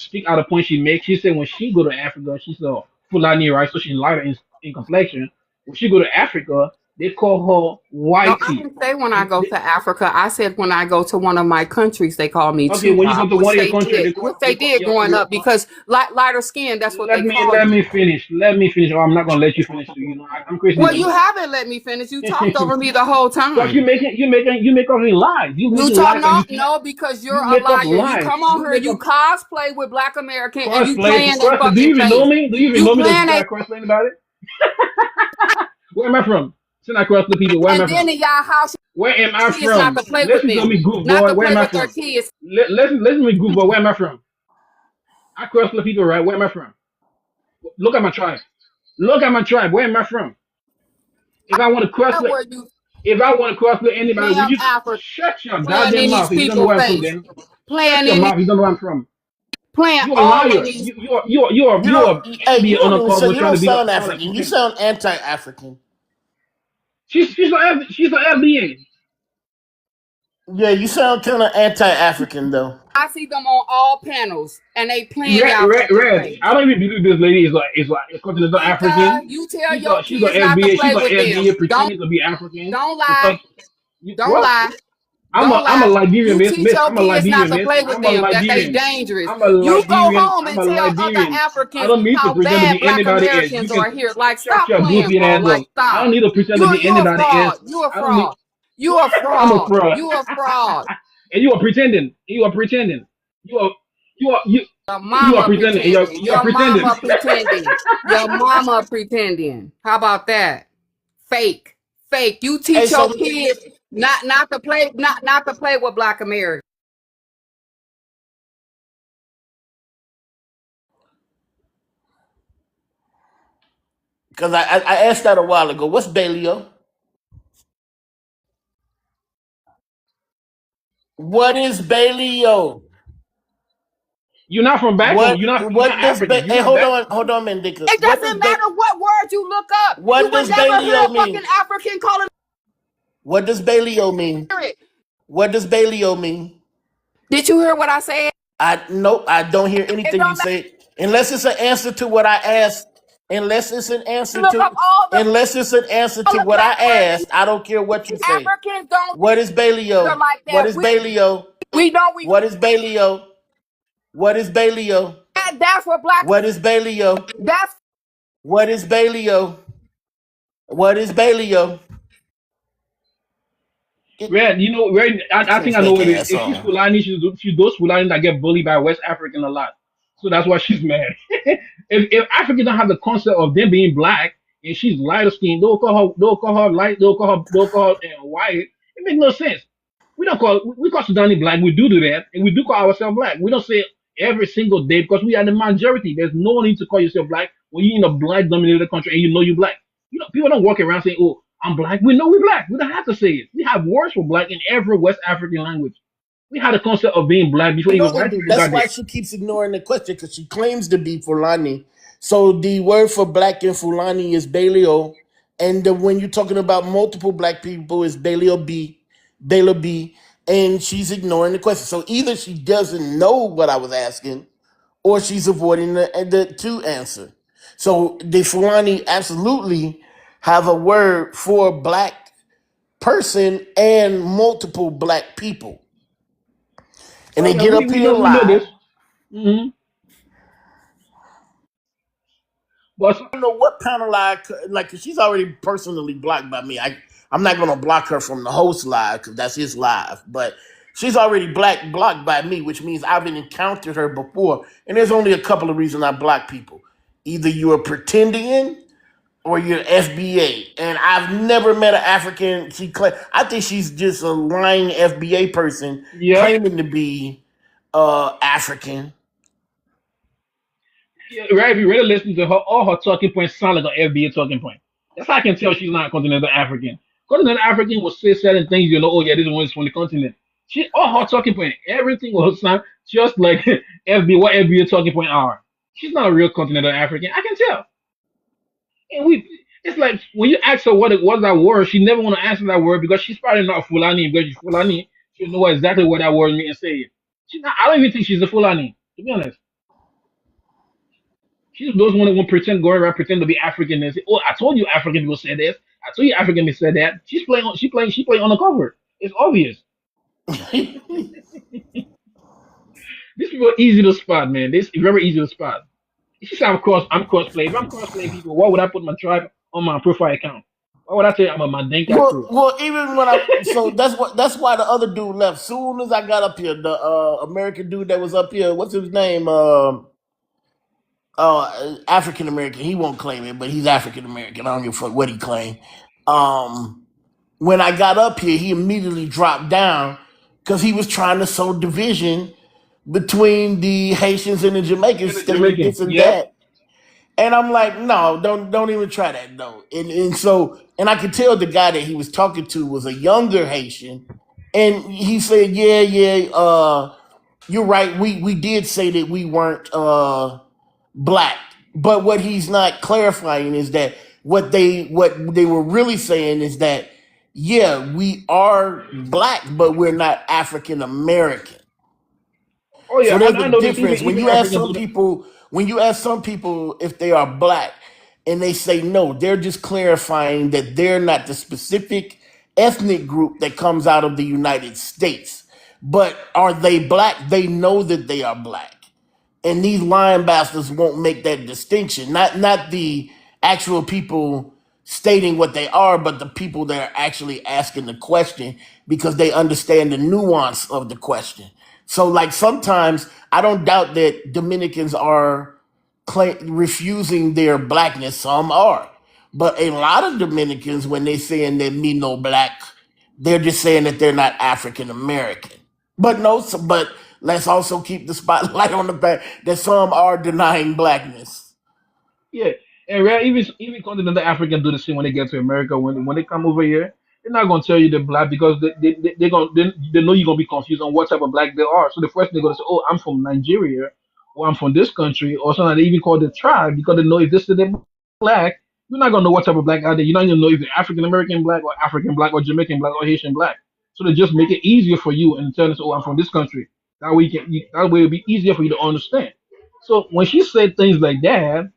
speak out a point she makes. She said when she go to Africa, she's a Fulani, right? So she's lighter in complexion. When she go to Africa, They call her No, I Whitey. didn't say when I And go to Africa. I said when I go to one of my countries, they call me okay, when you go Tupac, to one of your country, which they did your, growing up because lighter skin, that's what let they me call let you. me finish. Let me finish, or I'm not gonna let you finish. Too. You know, I'm crazy Well, you too. haven't let me finish. You talked over me the whole Because time. you make up lies. You You making talk lies and no, no, because you're you a make up liar. You lies. come on You here, make you up cosplay with Black American, and you cosplay. playing a Do you fucking even know face. me? Do you even You know me that you playing try a, to cross anybody? Where am I from? Since I cross the people, where am and I then from? in y'all house, Where am I kids not from? to play with Listen to them, me, good not boy. to Where play am I with their from? kids. Listen to me, good boy. Where am I from? I cross the people, right? Where am I from? Look at my tribe. Look at my tribe. Where am I from? If I want to cross Where you if I want to cross anybody, would damn you Africa shut your playing goddamn in these mouth if you don't know people's where I'm from? face, Then shut playing your in these, mouth if you don't know where I'm from. playing You a all in liar. these. You You don't. a Hey, you be don't even say. undercover You trying don't to be sound sound like African. You pretend. sound anti-African. She's an FBA. Yeah, you sound kind of anti-African though. I see them on all panels, and they playing Red, y'all red, fucking red. face. I don't even believe this lady is like a continental Nika, African. you tell your She's a kids not to FBA. play She's a with them. FBA pretending to be African. Don't To lie. talk, Don't what? lie. Don't I'm a lie. Liberian, You miss. teach Miss, your I'm a kids not Liberian, to miss. play with I'm a them, that they Liberian. dangerous. I'm a You go Liberian. home I'm and a tell other Liberian. I Africans don't need to how pretend to bad be black anybody else. Americans You can are here. Like, shut stop your playing, goofy bro. ass Like, up. I don't stop. need to pretend to be You a anybody else. fraud. You a I don't need. fraud. You a I'm a fraud. fraud. You a fraud. And you are pretending. You are pretending. You are you are you Your you are mama pretending. And pretending. you are Your pretending. mama pretending. Your mama pretending. How about that? Fake. Fake. You Hey, teach your so kids not to play not to play with black Americans. because I asked that a while ago. What's Baleo? What is Baleo? You're not from back home. You're not What does African. You're hey not back home. hold on, Mendika. It doesn't matter what word you look up. You What would does never hear Baleo a fucking mean? African calling What does Baleo mean? it. What does Baleo mean? Did you hear what I said? I nope, I don't hear It anything you don't matter. say unless it's an answer to what I asked. Unless it's an answer Look up to all the what I black words. asked, I don't care what you say. Africans don't What is hear Baleo? like What that. is Baleo? We know we What is Baleo? What is Baleo? that's what black What is Baleo? that's What is Baleo? What is Baleo? Get Red, you know, Red, I your think I know fake what it is. ass If she's on. Fulani, she's those Fulani that get bullied by West African a lot. So that's why she's mad. If Africans don't have the concept of them being black and she's lighter skinned, they'll call her light, they'll call her white. It makes no sense. We call Sudani black. We do that, and we do call ourselves black. We don't say every single day because we are the majority. There's no need to call yourself black when you're in a black dominated country and you know you're black. You know, people don't walk around saying, "Oh, I'm black." We know we're black. We don't have to say it. We have words for black in every West African language. We had the concept of being black before I even know we white do. people That's got why there. she keeps ignoring the question because she claims to be Fulani. So the word for black in Fulani is Baleo, and when you're talking about multiple black people is Baleo B, and she's ignoring the question. So either she doesn't know what I was asking, or she's avoiding the to answer. So the Fulani absolutely have a word for black person and multiple black people, and Oh they yeah, get up here and we know lie. this. hmm But I don't know what panel like. 'Cause she's already personally blocked by me. I'm not gonna block her from the host live because that's his live. But she's already blocked by me, which means I've encountered her before. And there's only a couple of reasons I block people. Either you're pretending or you're FBA. And I've never met an African. I think she's just a lying FBA person yep. claiming to be African. Yeah, right, if you really listen to her, all her talking points sound like an FBA talking point. That's how I can tell she's not continental African. Continental African will say certain things, you know, oh yeah, this one is from the continent. She all her talking point, everything will sound just like what FBA talking point are. She's not a real continental African. I can tell. And it's like when you ask her what's that word, she never want to answer that word because she's probably not Fulani. Because she's Fulani, she know exactly what that word means and say it. She's not. I don't even think she's a Fulani, to be honest. She's those one that won't pretend, go around pretend to be African and say, "Oh, I told you African people say this. I told you African said that. She playing on the cover. It's obvious. These people are easy to spot, man. This is very easy to spot. If you say I'm cosplay. If I'm cosplaying people, why would I put my tribe on my profile account? Why would I say I'm a Mandinka crew? Well, even when so that's why the other dude left. Soon as I got up here, the American dude that was up here, what's his name? African American. He won't claim it, but he's African American. I don't give a fuck what he claimed. Um, when I got up here, he immediately dropped down because he was trying to sow division between the Haitians and the Jamaicans, And the stating Jamaican. this and Yep. that. And I'm like, no, don't even try that, no. And I could tell the guy that he was talking to was a younger Haitian, and he said, yeah, you're right. We did say that we weren't black, but what he's not clarifying is that what they were really saying is that yeah, we are black, but we're not African American. Oh So yeah, there's I a know that difference even Africans do that. when you ask some people if they are black and they say no, they're just clarifying that they're not the specific ethnic group that comes out of the United States. But are they black? They know that they are black. And these lying bastards won't make that distinction. Not the actual people stating what they are, but the people that are actually asking the question because they understand the nuance of the question. So, like sometimes I don't doubt that Dominicans are refusing their blackness. Some are, but a lot of Dominicans, when they saying that me no black, they're just saying that they're not African American. But no, but let's also keep the spotlight on the fact that some are denying blackness. Yeah, and even continental Africans do the same when they get to America. When they come over here, they're not gonna tell you they're black because they know you're gonna be confused on what type of black they are. So the first thing they're gonna say, "Oh, I'm from Nigeria," or "I'm from this country," or something. They even call the tribe because they know if this is the black, you're not gonna know what type of black are they. You're not gonna know if they're African American black or Jamaican black or Haitian black. So they just make it easier for you and tell us, "Oh, I'm from this country." That way it'll be easier for you to understand. So when she said things like that.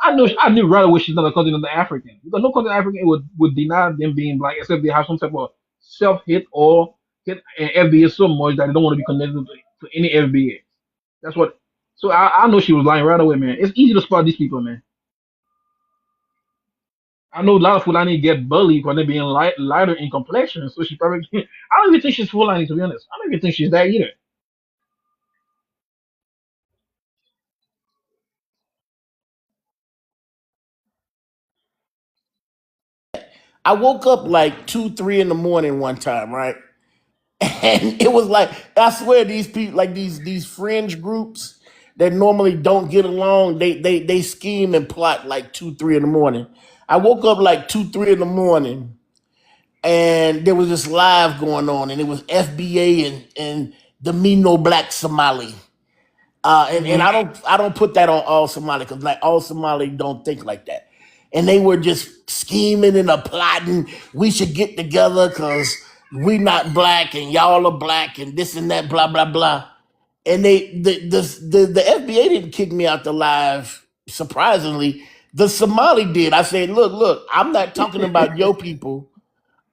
I knew right away she's not a continental African. Because no continental African would deny them being black except they have some type of self hate or hate an FBA so much that they don't want to be connected to any FBA. That's what. So I know she was lying right away, man. It's easy to spot these people, man. I know a lot of Fulani get bullied because they're being lighter in complexion. So she probably. I don't even think she's Fulani, to be honest. I don't even think she's that either. I woke up like 2, 3 in the morning one time, right? And it was like I swear these people, like these fringe groups that normally don't get along, they scheme and plot like 2, 3 in the morning. I woke up like 2, 3 in the morning, and there was this live going on, and it was FBA and the Me No Black Somali. And Hmm. I don't put that on all Somali because like all Somali don't think like that. And they were just scheming and plotting. We should get together because we not black and y'all are black and this and that, blah blah blah. And the FBA didn't kick me out the live. Surprisingly, the Somali did. I said, look, I'm not talking about your people.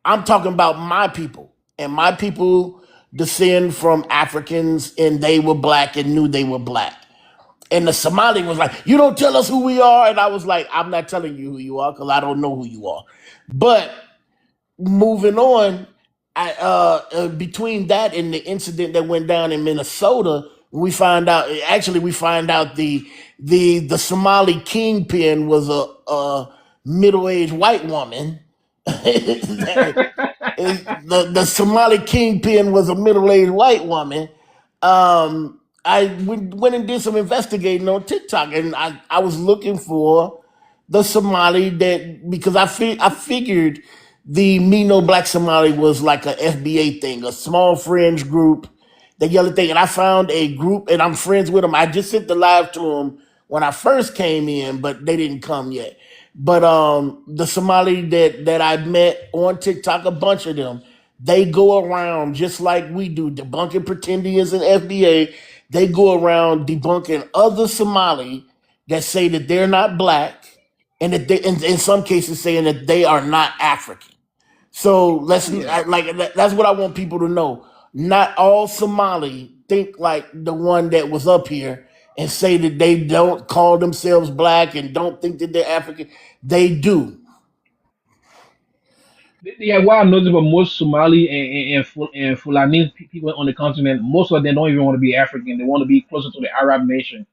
I'm talking about my people. And my people descend from Africans and they were black and knew they were black. And the Somali was like, "You don't tell us who we are." And I was like, "I'm not telling you who you are because I don't know who you are." But moving on, between that and the incident that went down in Minnesota, we find out the Somali kingpin was a middle aged white woman. The Somali kingpin was a middle aged white woman. I went and did some investigating on TikTok, and I was looking for the Somali that because I figured the Me No Black Somali was like a FBA thing, a small fringe group, the yellow thing, and I found a group, and I'm friends with them. I just sent the live to them when I first came in, but they didn't come yet. But the Somali that I met on TikTok, a bunch of them, they go around just like we do, debunking pretenders and FBA. They go around debunking other Somali that say that they're not black and that they, in some cases, saying that they are not African. So Oh yeah. that's what I want people to know. Not all Somali think like the one that was up here and say that they don't call themselves black and don't think that they're African. They do. Yeah, what I noticed about most Somali and Fulani people on the continent, most of them don't even want to be African. They want to be closer to the Arab nation.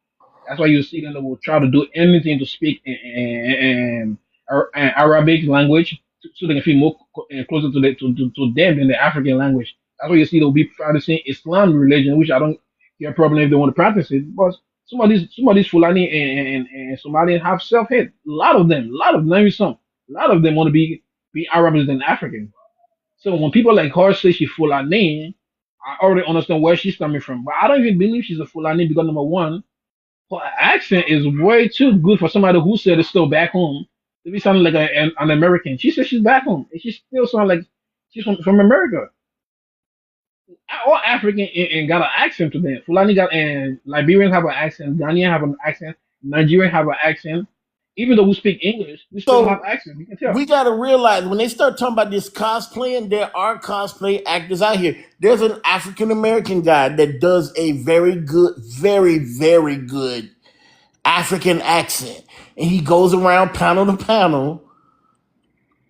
That's why you see them that will try to do anything to speak in Arabic language so they can feel more closer to them than the African language. That's why you see they'll be practicing Islam religion, which I don't get a problem if they want to practice it. But some of these Fulani and Somalians have self hate. A lot of them, not even some. A lot of them want to be Arabs than African. So when people like her say she's Fulani, I already understand where she's coming from. But I don't even believe she's a Fulani because number one, her accent is way too good for somebody who said it's still back home to be sounding like an American. She says she's back home, and she still sounds like she's from America. All African and got an accent to them. Fulani got and Liberians have an accent. Ghanaian have an accent. Nigerian have an accent. Even though we speak English, we still have So accents. You can tell. we got to realize when they start talking about this cosplaying, there are cosplay actors out here. There's an African American guy that does a very good, very, very good African accent. And he goes around panel to panel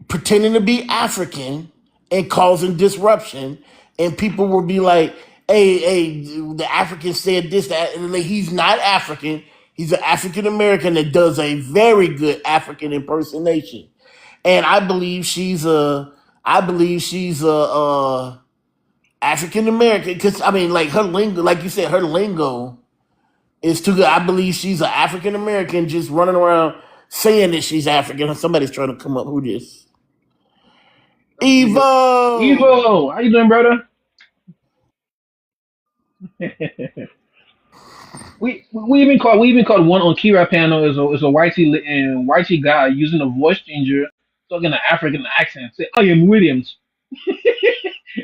pretending to be African and causing disruption. And people will be like, hey, the African said this, that. And like, he's not African. He's an African American that does a very good African impersonation. And I believe she's a African American because I mean, like her lingo, like you said, her lingo is too good. I believe she's an African American just running around saying that she's African. Somebody's trying to come up. Who this? Evo. Evo, how you doing, brother? we even caught one on Kira panel is a whitey guy using a voice changer talking an African accent. Say, I am Williams.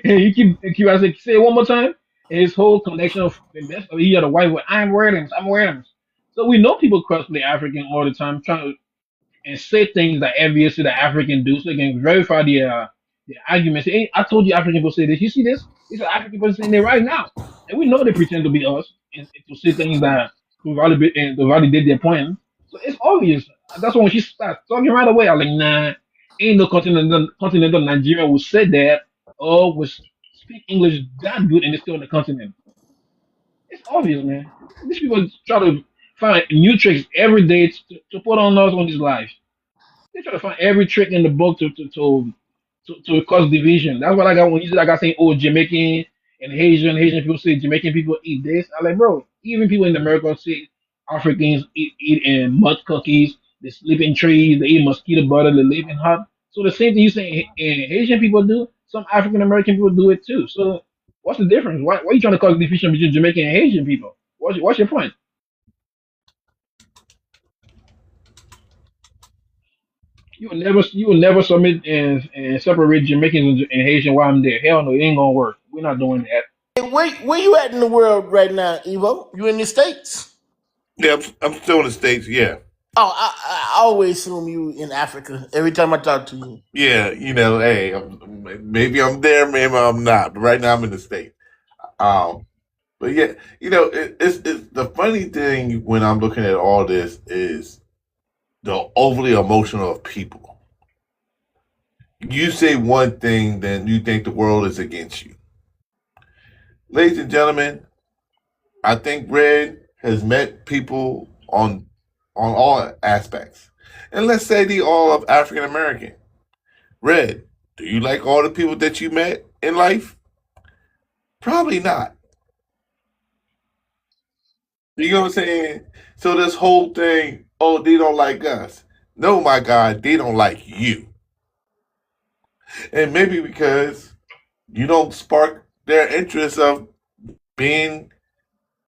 And Kira said, say it one more time. And his whole connection of he had a white word. I'm Williams. I'm Williams. So we know people crossplay African all the time, trying to and say things that obviously the African do, so they can verify the argument. Say, hey, I told you African people say this. You see this? These are African people saying it right now, and we know they pretend to be us and to say things that to validate their point. So it's obvious. That's why when she starts talking right away, I'm like, nah, ain't no continental Nigeria will say that or will speak English that good and it's still on the continent. It's obvious, man. These people try to find new tricks every day to put on us on this life. They try to find every trick in the book to cause division. That's what I got when you like I saying, oh, Jamaican and Haitian people say Jamaican people eat this. I'm like, bro, even people in America say Africans eat in mud cookies, they sleep in trees, they eat mosquito butter, they live in hut. So the same thing you say Haitian people do, some African American people do it too. So what's the difference? Why are you trying to cause division between Jamaican and Haitian people? What's your point? You will never submit and separate Jamaicans and Haitian while I'm there. Hell no, it ain't gonna work. We're not doing that. Hey, where you at in the world right now, Evo? You in the States? Yeah, I'm still in the States. Yeah. Oh, I always assume you in Africa every time I talk to you. Yeah, hey, maybe I'm there, maybe I'm not. But right now I'm in the States. Um, but yeah, it's the funny thing when I'm looking at all this is the overly emotional of people. You say one thing, then you think the world is against you. Ladies and gentlemen, I think Red has met people on all aspects. And let's say they all of African American. Red, do you like all the people that you met in life? Probably not. You know what I'm saying? So this whole thing, oh, they don't like us. No, my God, they don't like you. And maybe because you don't spark their interest of being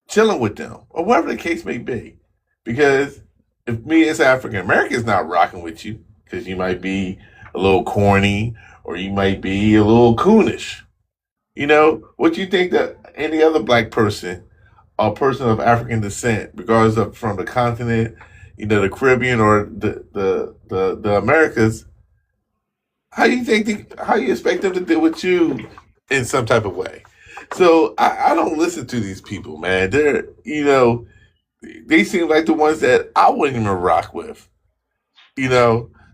chilling with them, or whatever the case may be. Because if me as African American is not rocking with you, because you might be a little corny or you might be a little coonish, what you think that any other black person or person of African descent, regardless of from the continent, the Caribbean or the Americas, how you expect them to deal with you in some type of way? So I don't listen to these people, man. They seem like the ones that I wouldn't even rock with.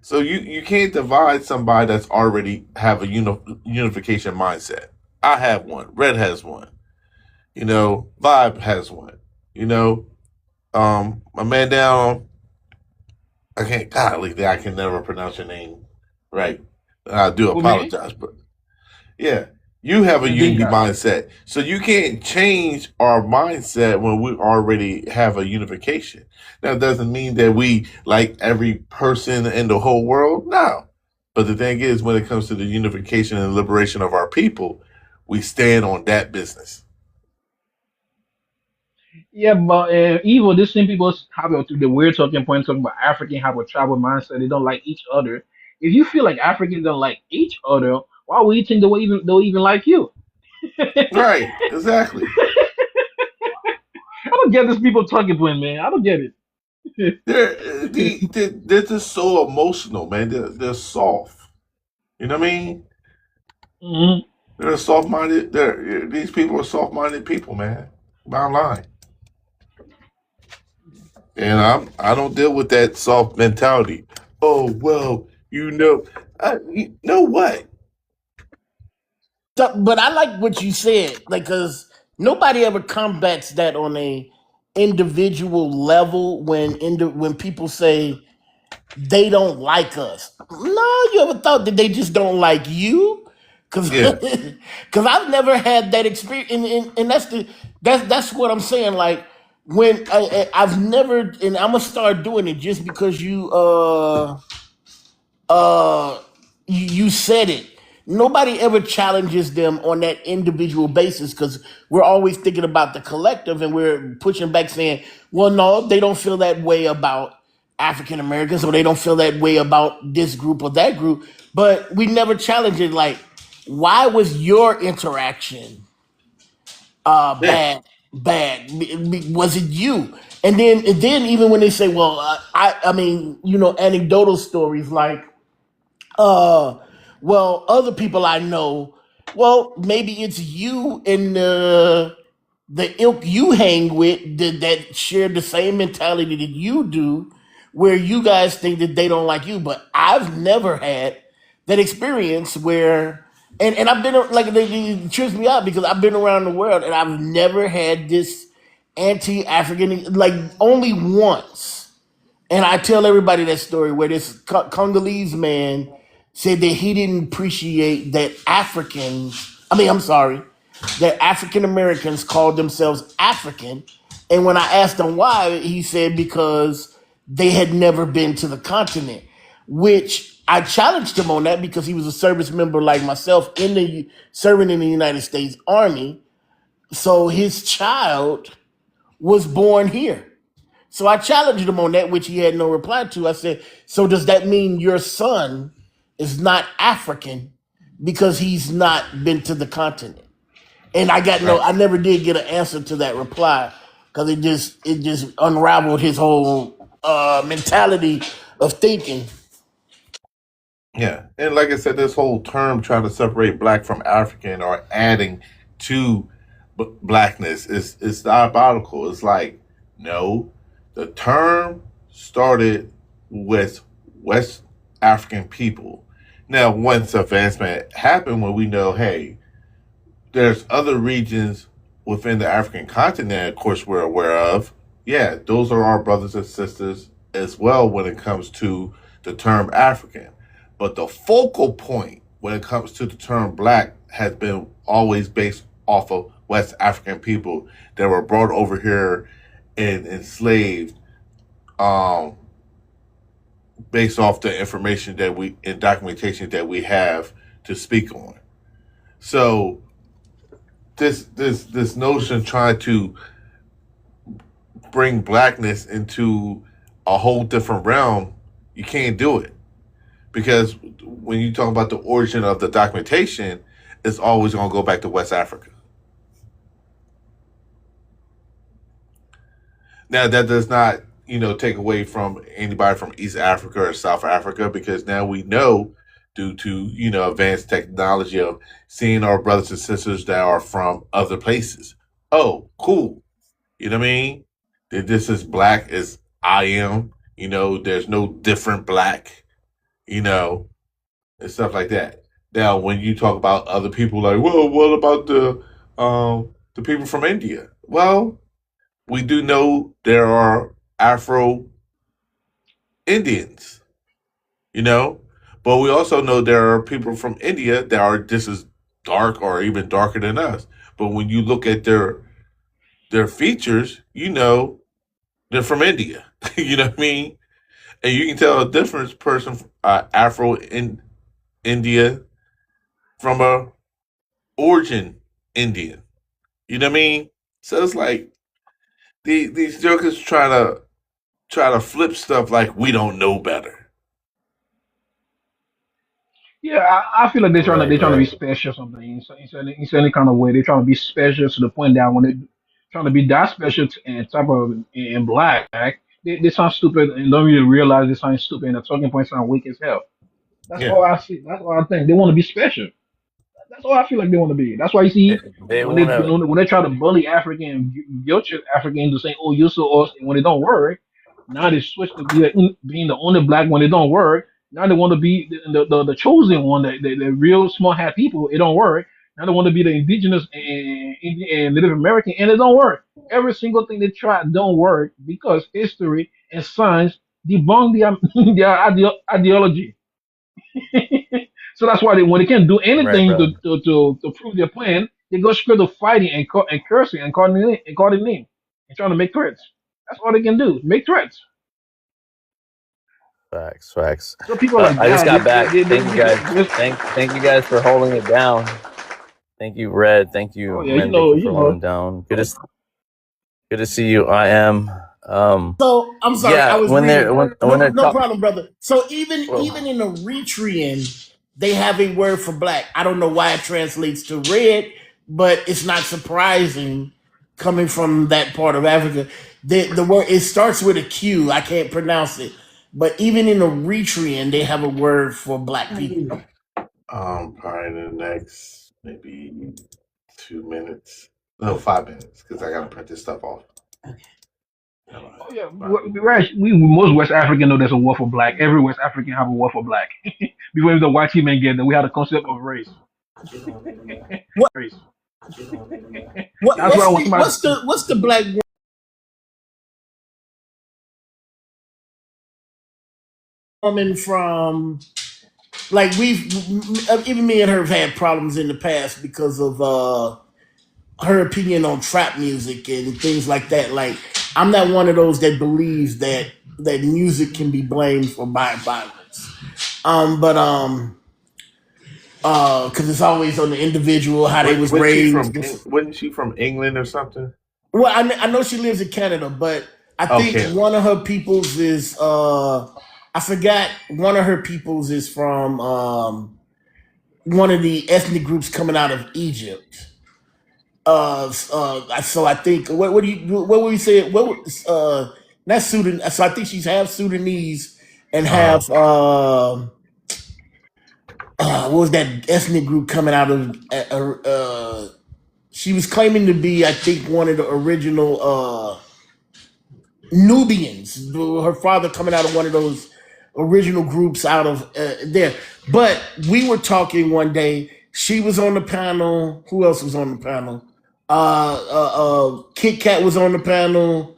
So you can't divide somebody that's already have a unification mindset. I have one. Red has one. Vibe has one. My man down. I can't. Golly, I can never pronounce your name right. I do Who, me? apologize, but yeah, you have a unity Mandinka. mindset, so you can't change our mindset when we already have a unification. Now, it doesn't mean that we like every person in the whole world. No, but the thing is, when it comes to the unification and liberation of our people, we stand on that business. Yeah, but even these same people have the weird talking point talking about African have a tribal mindset. They don't like each other. If you feel like Africans don't like each other, why would you think they'll even like you? Right, exactly. I don't get these people talking point, man. I don't get it. They're just so emotional, man. They're soft. You know what I mean? Mhm. They're soft-minded. These people are soft-minded people, man. Bottom line. And I don't deal with that soft mentality. Oh well, you know what? But I like what you said, like, because nobody ever combats that on a individual level when people say they don't like us. No, you ever thought that they just don't like you? Because Yeah, because I've never had that experience, and that's what I'm saying. Like when I've never, and I'm gonna start doing it just because uh you said it. Nobody ever challenges them on that individual basis because we're always thinking about the collective and we're pushing back saying, well, no, they don't feel that way about African Americans or they don't feel that way about this group or that group. But we never challenge it like, why was your interaction yeah, bad? Was it you? And then even when they say, well, I mean, anecdotal stories like, uh, well, other people I know, well, maybe it's you and the ilk you hang with that share the same mentality that you do, where you guys think that they don't like you. But I've never had that experience where, and I've been like it trips me out because I've been around the world and I've never had this anti-African like only once. And I tell everybody that story where this Congolese man said that he didn't appreciate that I'm sorry, that African Americans called themselves African. And when I asked him why, he said because they had never been to the continent, which I challenged him on that because he was a service member like myself serving in the United States Army. So his child was born here. So I challenged him on that, which he had no reply to. I said, so does that mean your son is not African because he's not been to the continent? And right. I never did get an answer to that reply because it just unraveled his whole mentality of thinking. Yeah, and like I said, this whole term trying to separate black from African or adding to blackness is diabolical. It's like, no, the term started with West African people. Now, once advancement happened, when we know, hey, there's other regions within the African continent, of course, we're aware of. Yeah, those are our brothers and sisters as well when it comes to the term African. But the focal point when it comes to the term black has been always based off of West African people that were brought over here and enslaved, um, based off the information that we and documentation that we have to speak on. So this notion trying to bring blackness into a whole different realm, you can't do it because when you talk about the origin of the documentation, it's always going to go back to West Africa. Now that does not take away from anybody from East Africa or South Africa, because now we know, due to advanced technology of seeing our brothers and sisters that are from other places. Oh, cool. You know what I mean? That this is black as I am. There's no different black. And stuff like that. Now, when you talk about other people, like, well, what about the people from India? Well, we do know there are Afro Indians, but we also know there are people from India that are just as dark or even darker than us. But when you look at their features, they're from India. You know what I mean? And you can tell a difference person, Afro in India, from a origin Indian. You know what I mean? So it's like these jokers try to flip stuff like we don't know better. Yeah, I feel like Right, they're trying to be right. special or something in any kind of way. They're trying to be special to the point that when they trying to be that special and type of in black, they sound stupid and don't really realize they sound stupid and the talking points sound weak as hell. That's Yeah. all I see. That's all I think. They want to be special. That's all I feel like they want to be. That's why you They, see they want to. when they try to bully African and guilt trip African into saying, "Oh, you're so awesome," and when it don't work, now they switch to being the only black when it don't work. Now they want to be the chosen one, the real small hat people. It don't work. Now they want to be the indigenous and Native American, and it don't work. Every single thing they try don't work because history and science debunk their ideology. So that's why when they can't do Right, anything brother. to prove their plan, they go straight to fighting and cursing and calling name and trying to make threats. That's all they can do, make threats. Facts, facts. So people like I just that, got back. Thank you guys. just, Thank you guys for holding it down. Thank you, Red. Thank oh you, yeah, Mendic, for holding it down. Good to see you. I am. So I'm sorry, I Yeah, was when reading. they're when No, they're no talk. problem, brother. So Well, even in Eritrean, they have a word for black. I don't know why it translates to red, but it's not surprising coming from that part of Africa. The word, it starts with a Q. I can't pronounce it, but even in Eritrean, they have a word for black people. Probably in the next maybe 2 minutes. No, 5 minutes, because I gotta print this stuff off. oh yeah, most West African know there's a war for black. Every West African have a war for black. Before even the white team man get there, we had a concept of race. What Race. That's why what's when the somebody what's the black woman from? Like even me and her have had problems in the past because of her opinion on trap music and things like that. Like I'm not one of those that believes that music can be blamed for violence. But because it's always on the individual how they was Wasn't she raised. from wasn't she from England or something? Well, I know she lives in Canada, but I think Okay. one of her peoples is I forgot one of her peoples is from one of the ethnic groups coming out of Egypt. So I think what would you say? Not Sudan. So I think she's half Sudanese and Uh half what was that ethnic group coming out of? She was claiming to be, I think, one of the original Nubians. Her father coming out of one of those original groups out of there. But we were talking one day. She was on the panel. Who else was on the panel? Kit Kat was on the panel.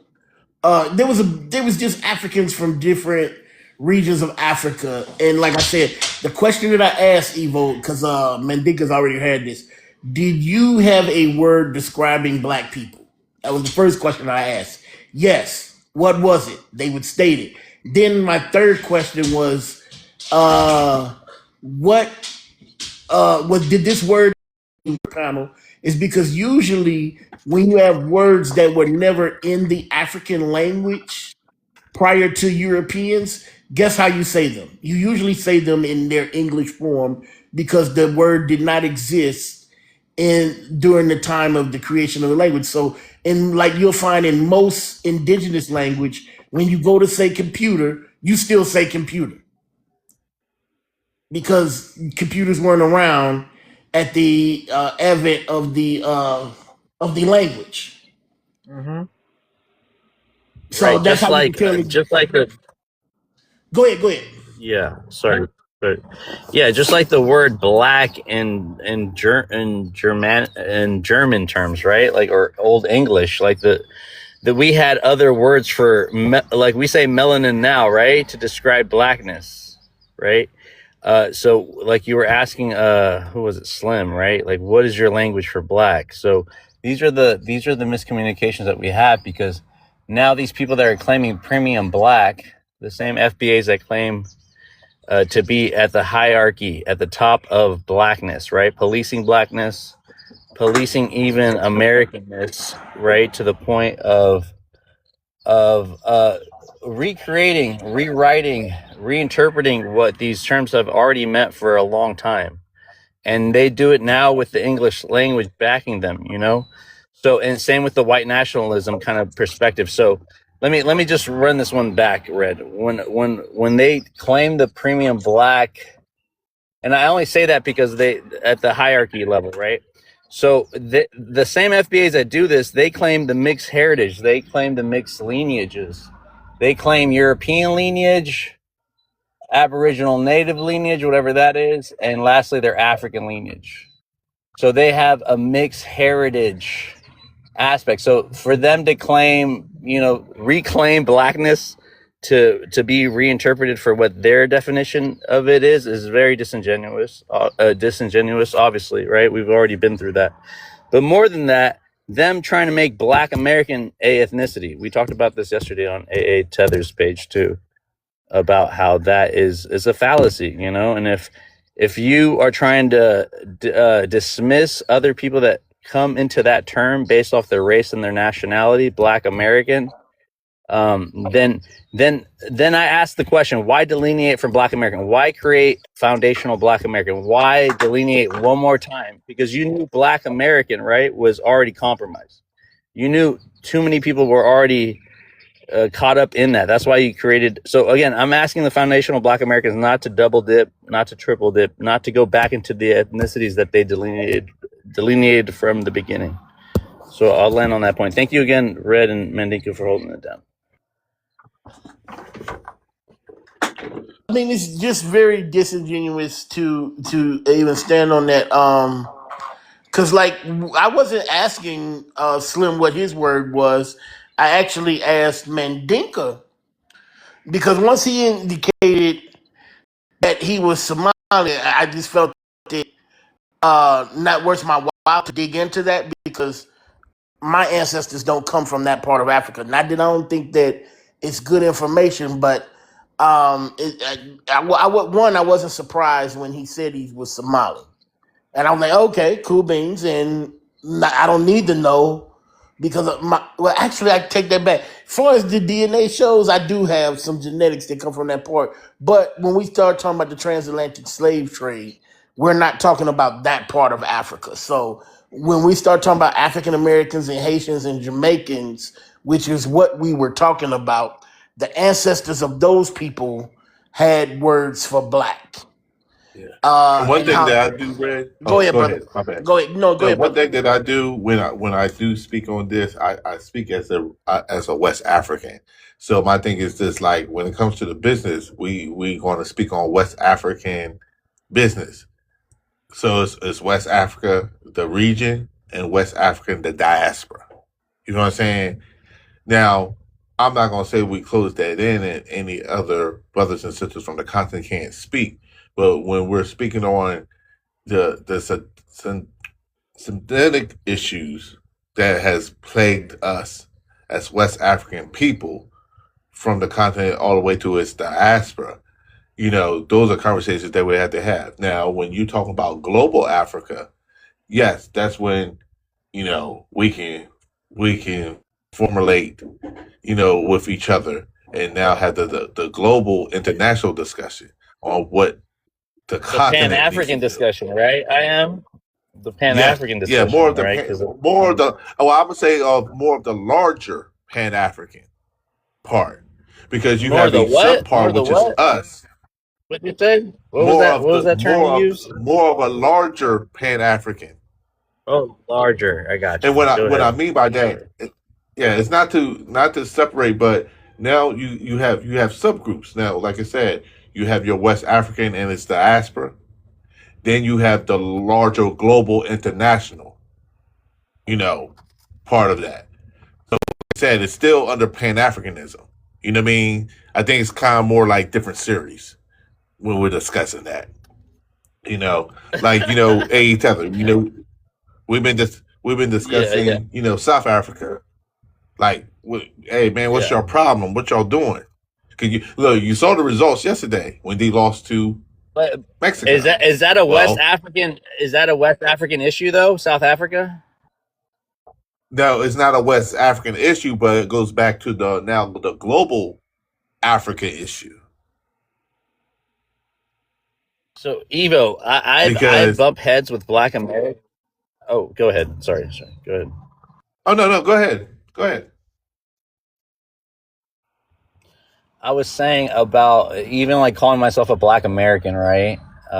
There was just Africans from different regions of Africa, and like I said, the question that I asked Evo, because Mandika's already had this, did you have a word describing black people? That was the first question I asked. Yes. What was it? They would state it. Then my third question was, what did this word panel is because usually when you have words that were never in the African language prior to Europeans, guess how you say them? You usually say them in their English form because the word did not exist in during the time of the creation of the language. So in like you'll find in most indigenous language, When you go to say computer, you still say computer because computers weren't around at the advent of the language. Hmm. So Right. that's how we can tell it. Just like the Go ahead, go ahead. yeah. Sorry, but yeah, just like the word black in German terms, right? Like or Old English, like that we had other words for like we say melanin now, right, to describe blackness, right? So like you were asking, who was it, Slim, right? Like, what is your language for black? So these are the miscommunications that we have because now these people that are claiming premium black, the same FBAs that claim to be at the hierarchy, at the top of blackness, right? Policing blackness, policing even Americanness, right? To the point of recreating, rewriting, reinterpreting what these terms have already meant for a long time. And they do it now with the English language backing them, you know? So, and same with the white nationalism kind of perspective. So let me just run this one back, Red. When they claim the premium black, and I only say that because they at the hierarchy level, right? So the same FBAs that do this, they claim the mixed heritage, they claim the mixed lineages, they claim European lineage, Aboriginal Native lineage, whatever that is, and lastly, their African lineage. So they have a mixed heritage aspect. So for them to claim, reclaim blackness to be reinterpreted for what their definition of it is very disingenuous. Disingenuous, obviously, right? We've already been through that. But more than that, them trying to make Black American a ethnicity. We talked about this yesterday on AA Tether's page too, about how that is a fallacy, and if you are trying to dismiss other people that come into that term based off their race and their nationality, Black American, then I ask the question, why delineate from Black American? Why create foundational Black American? Why delineate one more time? Because you knew Black American, right, was already compromised. You knew too many people were already caught up in that. That's why you created. So again, I'm asking the foundational Black Americans not to double dip, not to triple dip, not to go back into the ethnicities that they delineated from the beginning. So I'll land on that point. Thank you again, Red and Mandinka, for holding it down. I mean, it's just very disingenuous to even stand on that. Because like I wasn't asking Slim what his word was. I actually asked Mandinka because once he indicated that he was Somali, I just felt it not worth my while to dig into that because my ancestors don't come from that part of Africa. Not that I don't think that it's good information, but I wasn't surprised when he said he was Somali. And I'm like, okay, cool beans. And I don't need to know because of actually, I take that back. As far as the DNA shows, I do have some genetics that come from that part. But when we start talking about the transatlantic slave trade, we're not talking about that part of Africa. So when we start talking about African Americans and Haitians and Jamaicans, which is what we were talking about, the ancestors of those people had words for black. And one And thing how? that I do, Red. Go Oh, ahead, go brother. ahead. My bad. Go ahead. No, go No, ahead, one brother. thing that I do when I do speak on this, I speak as a West African. So my thing is this: like when it comes to the business, we going to speak on West African business. So it's West Africa, the region, and West African, the diaspora. You know what I'm saying? Now, I'm not going to say we close that in and any other brothers and sisters from the continent can't speak. But when we're speaking on the synthetic issues that has plagued us as West African people from the continent all the way to its diaspora, those are conversations that we have to have. Now, when you talk about global Africa, yes, that's when, we can formulate, with each other and now have the global international discussion on what the The continent needs to Pan-African do. discussion, right? The Yeah, Pan-African yeah, more discussion, of the right? Because more of the I would say more of the larger Pan African part. because you More have the a what? More subpart the which is what? us, What you say? What was more that? of What was the that term you used? more of a larger Pan African. Oh, larger. I got And you. Go what I ahead. mean by that, yeah, it's not to separate, but now you have subgroups. Now, like I said, you have your West African and its diaspora. Then you have the larger global international, you know, part of that. Like I said, it's still under Pan Africanism. You know what I mean? I think it's kind of more like different series when we're discussing that. Like A Tether. We've been Yeah, yeah, discussing South Africa. Like, hey man, what's yeah. your problem? What y'all doing? Cause you saw the results yesterday when they lost to But Mexico. is that a West Well, African? Is that a West African issue though? South Africa. no, it's not a West African issue, but it goes back to the global Africa issue So Evo, I've because bumped heads with Black America. Oh, go ahead. Sorry. Go ahead. oh no, go ahead. I was saying about even like calling myself a Black American, right?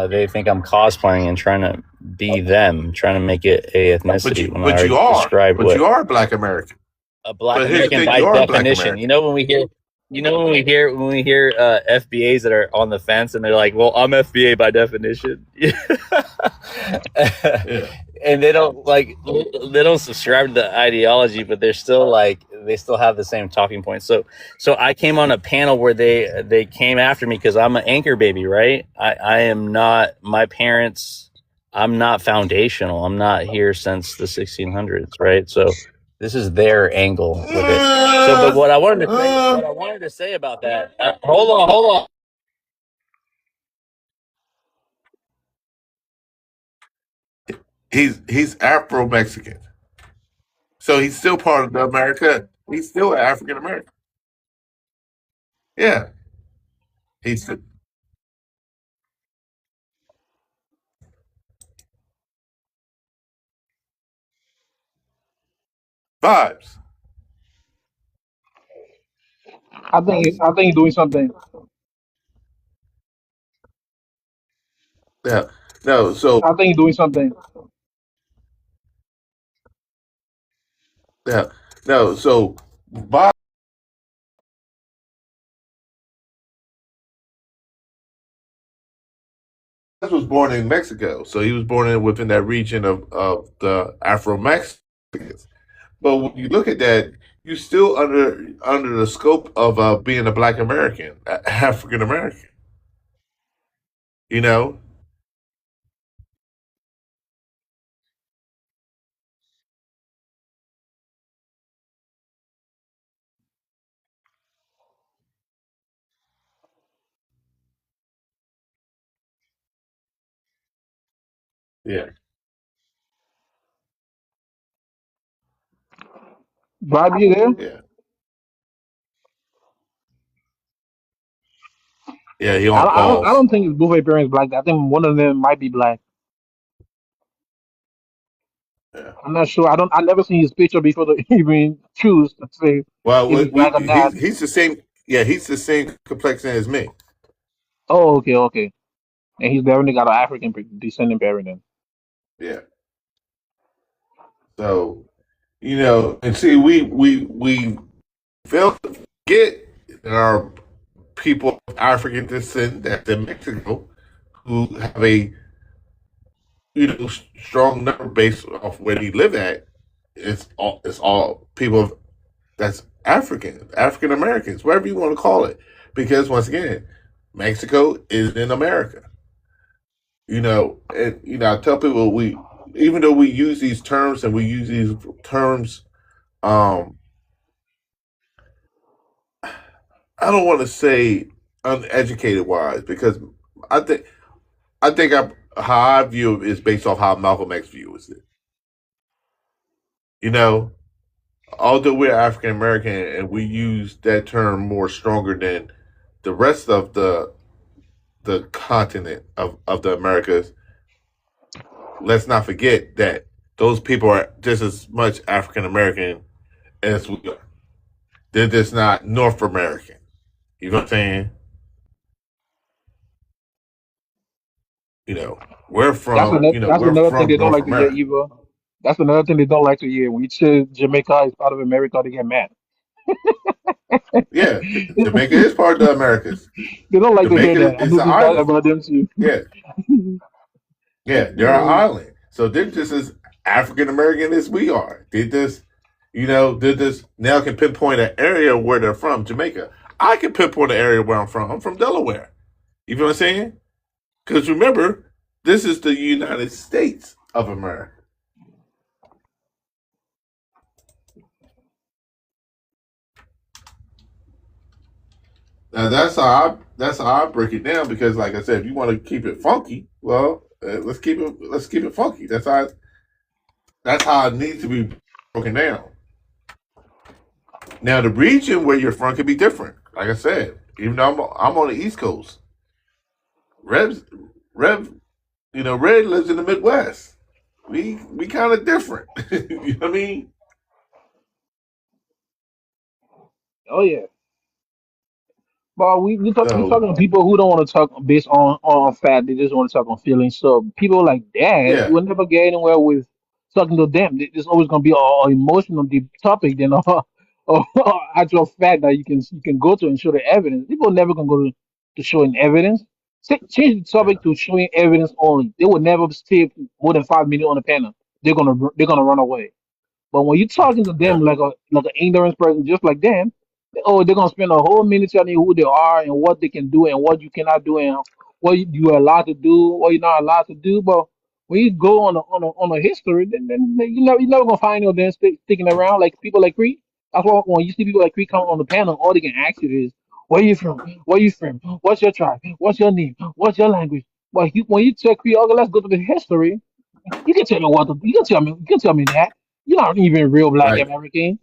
They think I'm cosplaying and trying to be them, trying to make it a ethnicity when I But already described you what are Black American. a Black But here's the American thing, by you are Black definition. American. When we hear FBAs that are on the fence and they're like, "Well, I'm FBA by definition," Yeah. and they don't subscribe to the ideology, but they're still like they still have the same talking points. So I came on a panel where they came after me because I'm an anchor baby, right? I am not my parents. I'm not foundational. I'm not here since the 1600s, right? So this is their angle with it. So, but what I wanted to say about that. Hold on. He's Afro Mexican, so he's still part of the America. He's still African American. Yeah, he's vibes. I think he's doing something. Yeah, no. I think he's doing something. Yeah, no. So vibes was born in Mexico, so he was born within that region of the Afro Mexicans. But when you look at that, you still under the scope of being a Black American, African American. You know? Yeah, Bob, you there? yeah, yeah. He on I pause. don't think both of parents black. I think one of them might be black. Yeah. I'm not sure. I never seen his picture before they even choose to say Well, if he's black or not. he's the same. Yeah, he's the same complexion as me. Oh, okay. And he's definitely got an African descendant parent then. Yeah. So and see, we fail to forget there are people of African descent that's in Mexico who have a strong number based off where they live at. It's all people that's African Americans, whatever you want to call it, because once again, Mexico is in America. And I tell people even though we use these terms and we use these terms, um, I don't want to say uneducated wise because I think how I view it is based off how Malcolm X views it. You know, although we're African American and we use that term more stronger than the rest of the continent of the Americas, let's not forget that those people are just as much African American as we are. They're just not North American. You know what I'm saying? You know, we're from, you know, That's we're another thing from they don't North like to hear, America. Eva. That's another thing they don't like to hear. When you say Jamaica is part of America, they get mad. Yeah, Jamaica is part of the Americas. They don't like to hear Jamaica that. I is an noticed that island. about them too. Yeah, yeah, they're an island. So they're just as African American as we are. They just, you know, they just now can pinpoint an area where they're from. Jamaica. I can pinpoint an area where I'm from. I'm from Delaware. You feel what I'm saying? Because remember, this is the United States of America. Now that's how I break it down. Because, like I said, if you want to keep it funky, well, let's keep it funky. That's how it needs to be broken down. Now, the region where you're from can be different. Like I said, even though I'm on the East Coast, Rev, Rev, Red lives in the Midwest. We kind of different. You know what I mean? Oh yeah. But we So talking to people who don't want to talk based on fact. They just want to talk on feelings. So people like that yeah, will never get anywhere with talking to them. There's always gonna be a emotional deep topic than a actual fact that you can go to and show the evidence. People never gonna go to showing evidence. Change the yeah, topic to showing evidence only. They will never stay more than 5 minutes on the panel. They're gonna run away. But when you're talking to yeah, them like an ignorant person, just like them, oh, they're gonna spend a whole minute telling you who they are and what they can do and what you cannot do and what you are allowed to do, what you're not allowed to do. But when you go on a history, then you're never gonna find any of them sticking around like people like Creed. That's why when you see people like Creed come on the panel, all they can ask you is, "Where you from? Where you from? What's your tribe? What's your name? What's your language?" But when you tell Creed, okay, let's go to the history. You can tell me what to, you can tell me that. You're not even real black right. American.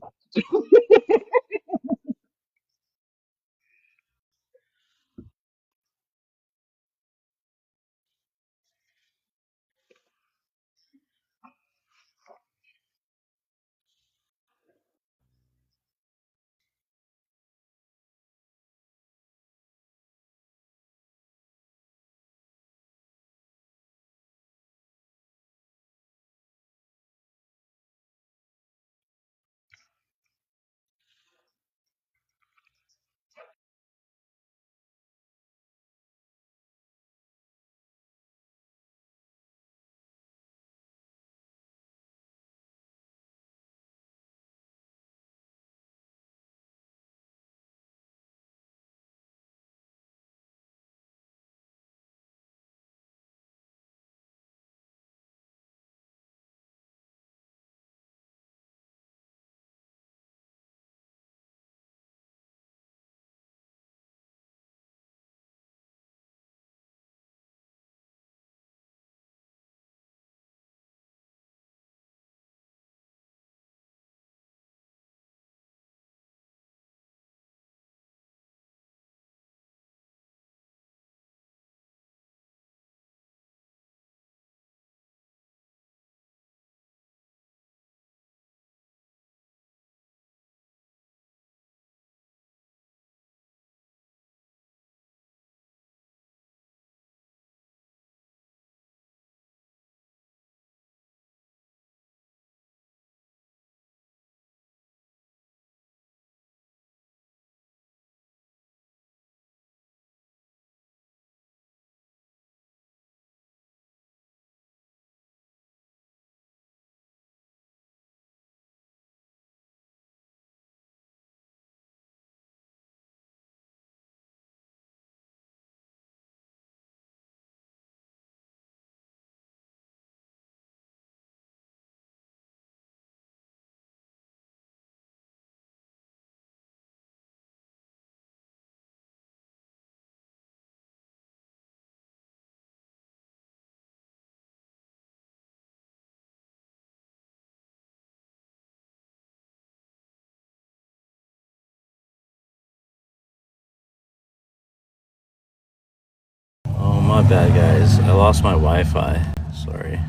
Oh, my bad, guys. I lost my Wi-Fi. Sorry.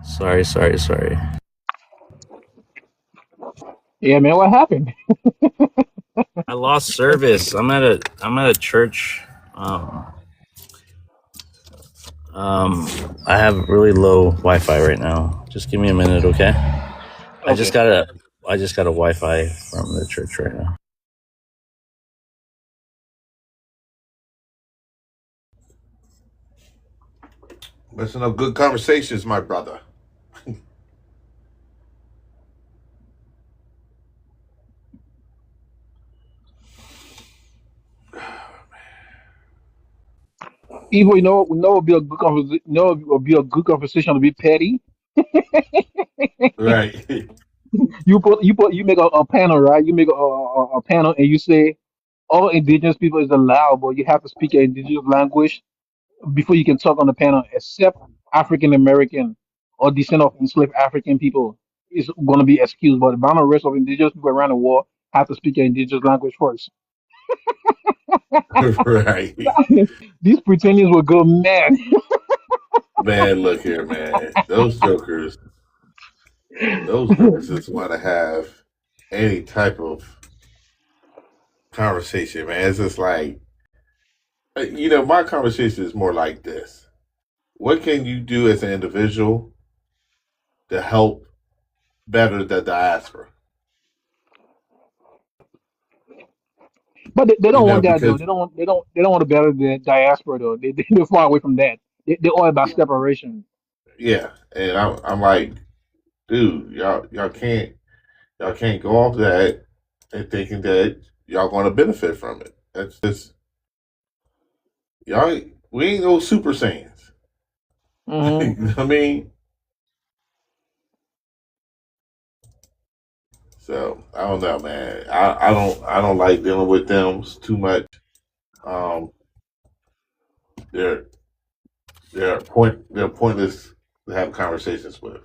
Sorry, sorry, sorry. Yeah, man, what happened? I lost service. I'm at a church. I have really low Wi-Fi right now. Just give me a minute, okay? I just Okay. got a Wi-Fi from the church right now. Listen up, good conversations, my brother. Evil, would be a good conversation. It would be a good conversation to be petty. Right. You make a panel, right? You make a panel, and you say all indigenous people is allowed, but you have to speak an indigenous language before you can talk on the panel, except African American or descent of enslaved African people is going to be excused. But the rest of indigenous people around the world have to speak an indigenous language first. Right. These pretenders will go mad. Man, look here, man. Those jokers just want to have any type of conversation, man. It's just like, my conversation is more like this. What can you do as an individual to help better the diaspora? But they don't want that though. Because They don't want to better the diaspora though. They're far away from that. They're all about separation. yeah, and I'm like, dude, y'all can't go off that and thinking that y'all going to benefit from it. That's just we ain't no Super Saiyans. Hmm. You know what I mean? So I don't know, man. I don't like dealing with them too much. Um, they're they're pointless to have conversations with.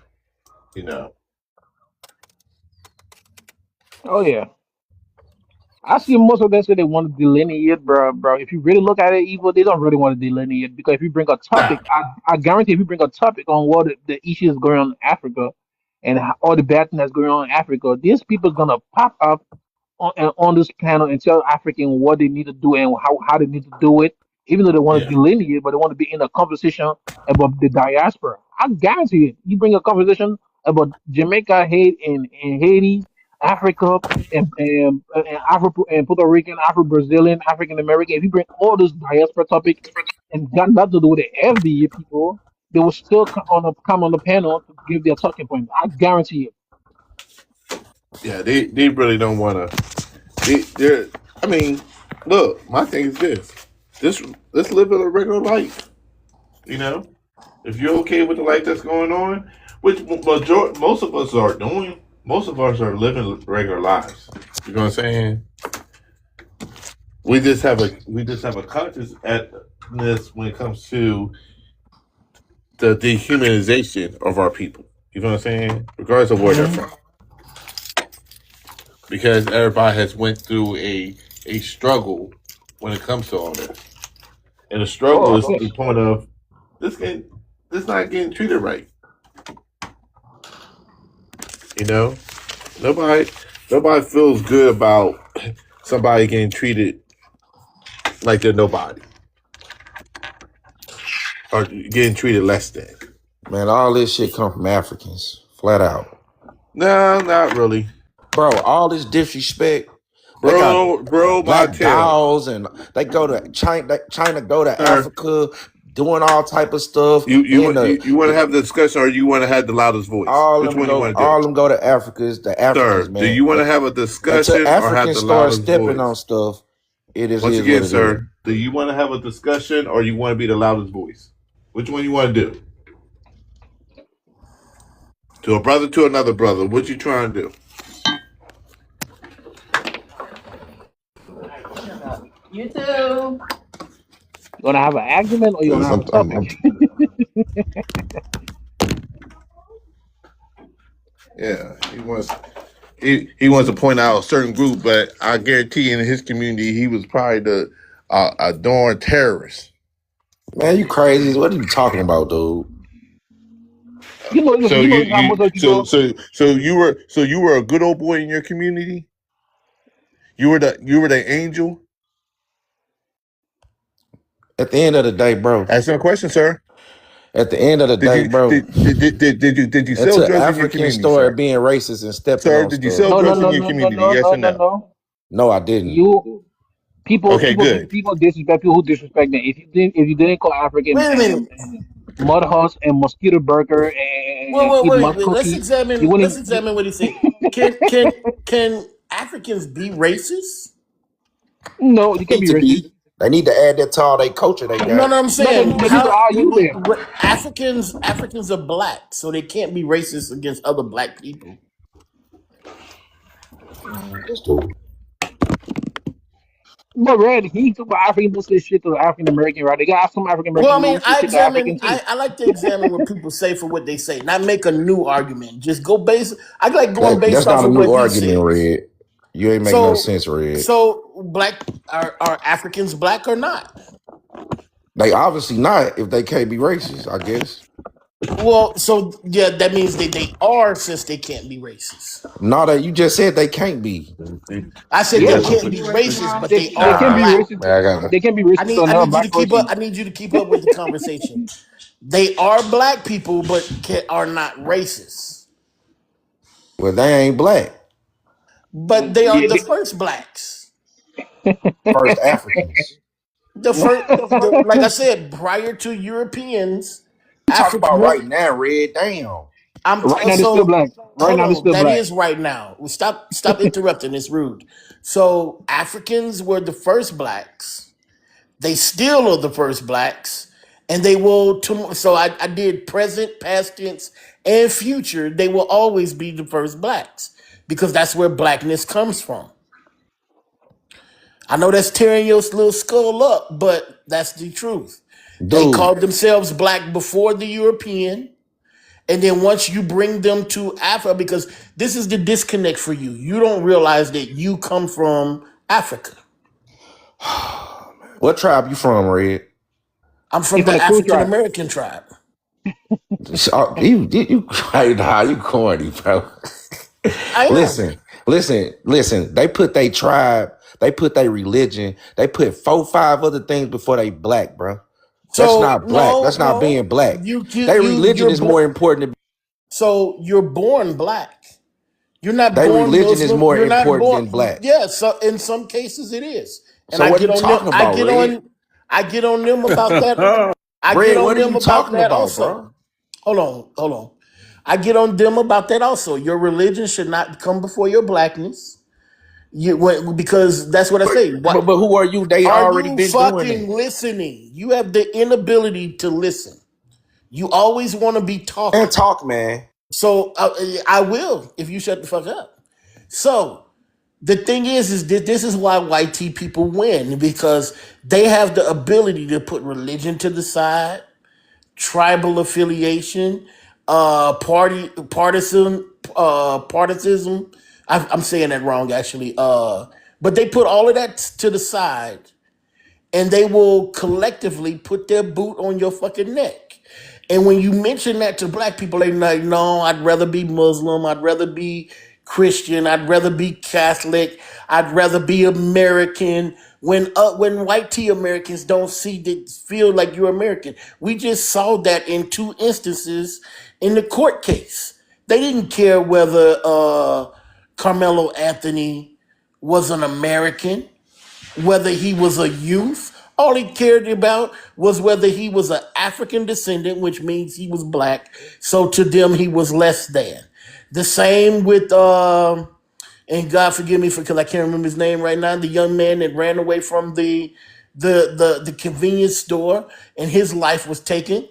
You know. Oh yeah. I see most of them say they want to delineate, bro. If you really look at it, evil, they don't really want to delineate because if you bring a Nah. topic, I guarantee if you bring a topic on what the issues going on in Africa and all the bad things that's going on in Africa, these people's gonna pop up on this panel and tell African what they need to do and how they need to do it, even though they want to Yeah. delineate, but they want to be in a conversation about the diaspora. I guarantee it. You bring a conversation about Jamaica, Haiti, and Haiti, Africa, and Afro and Puerto Rican, Afro Brazilian, African American. If you bring all this diaspora topic and got nothing to do with the FDA people, they will still come on the panel to give their talking point. I guarantee you. Yeah. They really don't want to. They're. I mean, look. My thing is this. Let's live a regular life. You know. If you're okay with the life that's going on, which most of us are doing, most of us are living regular lives. You know what I'm saying? We just have a consciousness when it comes to the dehumanization of our people. You know what I'm saying? Regardless of where they're Hmm. from, because everybody has went through a struggle when it comes to all this, and the Oh, struggle of is to the course. point of this getting this not getting treated right. You know, nobody nobody feels good about somebody getting treated like they're nobody or getting treated less than. Man, all this shit come from Africans, flat out. No, not really, Bro, all this disrespect. They got bro. black Montel, dolls and they go to China go to sir, Africa doing all type of stuff. you Then you want to have the discussion, or you want to have the loudest voice? Which one you want to do, all them go to Africans, the Africans, sir? Do man. you want to have a Until discussion or have Africans the start loudest stepping on voice? stuff, it is Once what again, it is. sir, do you want to have a discussion or you want to be the loudest voice? Which one you want to do? To a brother, to another brother. What you trying to do? You too. You gonna have an argument or you gonna Because have a topic? yeah, he wants to point out a certain group, but I guarantee in his community he was probably the a darn terrorist. Man, you crazy. What are you talking about, dude? So You know how most of the people. you were a good old boy in your community. You were the angel. At the end of the day, bro. Ask a question, sir. At the end of the day, bro. Did you sell Until drugs in your Africans community, started sir? being racist and stepping Sir, on did you stuff. sell No, no, drugs in no, your no, no, community? no, Yes no, or no, no? no. No, I didn't. You Okay, good. people disrespect people who disrespect them. If you didn't call African Wait a minute. and mud husk and mosquito burger and eat mud Wait. Let's cookie, you examine. Let's wouldn't. examine what he said. Can Africans be racist? No, you can't Need be to racist. be. They need to add that to all their culture they No, got. no. I'm No, saying but neither how are you then. Africans are black, so they can't be racist against other black people. This dude. But Red, he took about African do this shit to the African American, right? They got some African Well, I American mean, do this shit to African too. I like to examine what people say for what they say, not make a new argument. Just go base. I like going That's based not off a of new what he argument, says. Red. You ain't making no sense, Red. So black are Africans black or not? They obviously not if they can't be racist, I guess. Well, so yeah, that means they are since they can't be racist. No, that you just said they can't be. I said Yeah, they can't be racist, but they they are can be black. racist. Man, I got They can be racist to I another need you to black keep up. person. I need you to keep up with the conversation. They are black people, but are not racist. Well, they ain't black. But they are Yeah, the first blacks. First Africans. The first, like I said, prior to Europeans, You talk about African. right now, Red. Damn. right now they're still black. Right Hold now they're on. still That black. is right now. Stop interrupting. It's rude. So Africans were the first blacks. They still are the first blacks, and they will. So I did present, past tense, and future. They will always be the first blacks because that's where blackness comes from. I know that's tearing your little skull up, but that's the truth. They Dude, called themselves black before the European. And then once you bring them to Africa, because this is the disconnect for you, you don't realize that you come from Africa. what tribe you from, Red? I'm He from from the the Crew African tribe. American tribe. You corny, bro. I am. Listen. They put their tribe, they put their religion, they put 4-5 other things before they black, bro. That's So not black. That's not being black. Their religion is more important. So you're born black. You're not Their born religion is Muslim. more You're not important born. than black. Yeah. So in some cases it is, and So I what are get you on them. talking about, Red? I get on them about that. I get Red, on what are them you about talking that about, also. bro? Hold on. I get on them about that also. Your religion should not come before your blackness. Because that's what I say. But who are you? They Are already you been doing fucking it. listening? You have the inability to listen. You always want to be talking. And talk, man. So I will if you shut the fuck up. So the thing is that this is why white tea people win because they have the ability to put religion to the side, tribal affiliation, partisanship. I'm saying that wrong actually. But they put all of that to the side, and they will collectively put their boot on your fucking neck. And when you mention that to black people, they're like, no, I'd rather be Muslim, I'd rather be Christian, I'd rather be Catholic, I'd rather be American. When white tea Americans don't feel like you're American. We just saw that in 2 instances in the court case. They didn't care whether Carmelo Anthony was an American, whether he was a youth. All he cared about was whether he was an African descendant, which means he was black. So to them, he was less than. The same with, and God forgive me because I can't remember his name right now, the young man that ran away from the convenience store and his life was taken.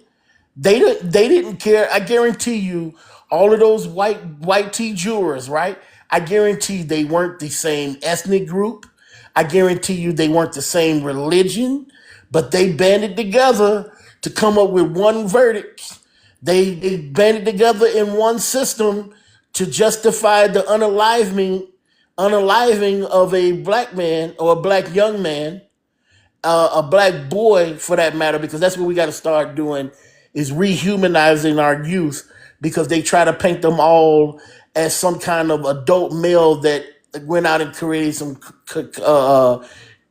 They didn't care. I guarantee you, all of those white tea jurors, right? I guarantee they weren't the same ethnic group. I guarantee you they weren't the same religion, but they banded together to come up with one verdict. They banded together in one system to justify the unaliving of a black man or a black young man, a black boy for that matter, because that's what we got to start doing is rehumanizing our youth because they try to paint them all as some kind of adult male that went out and created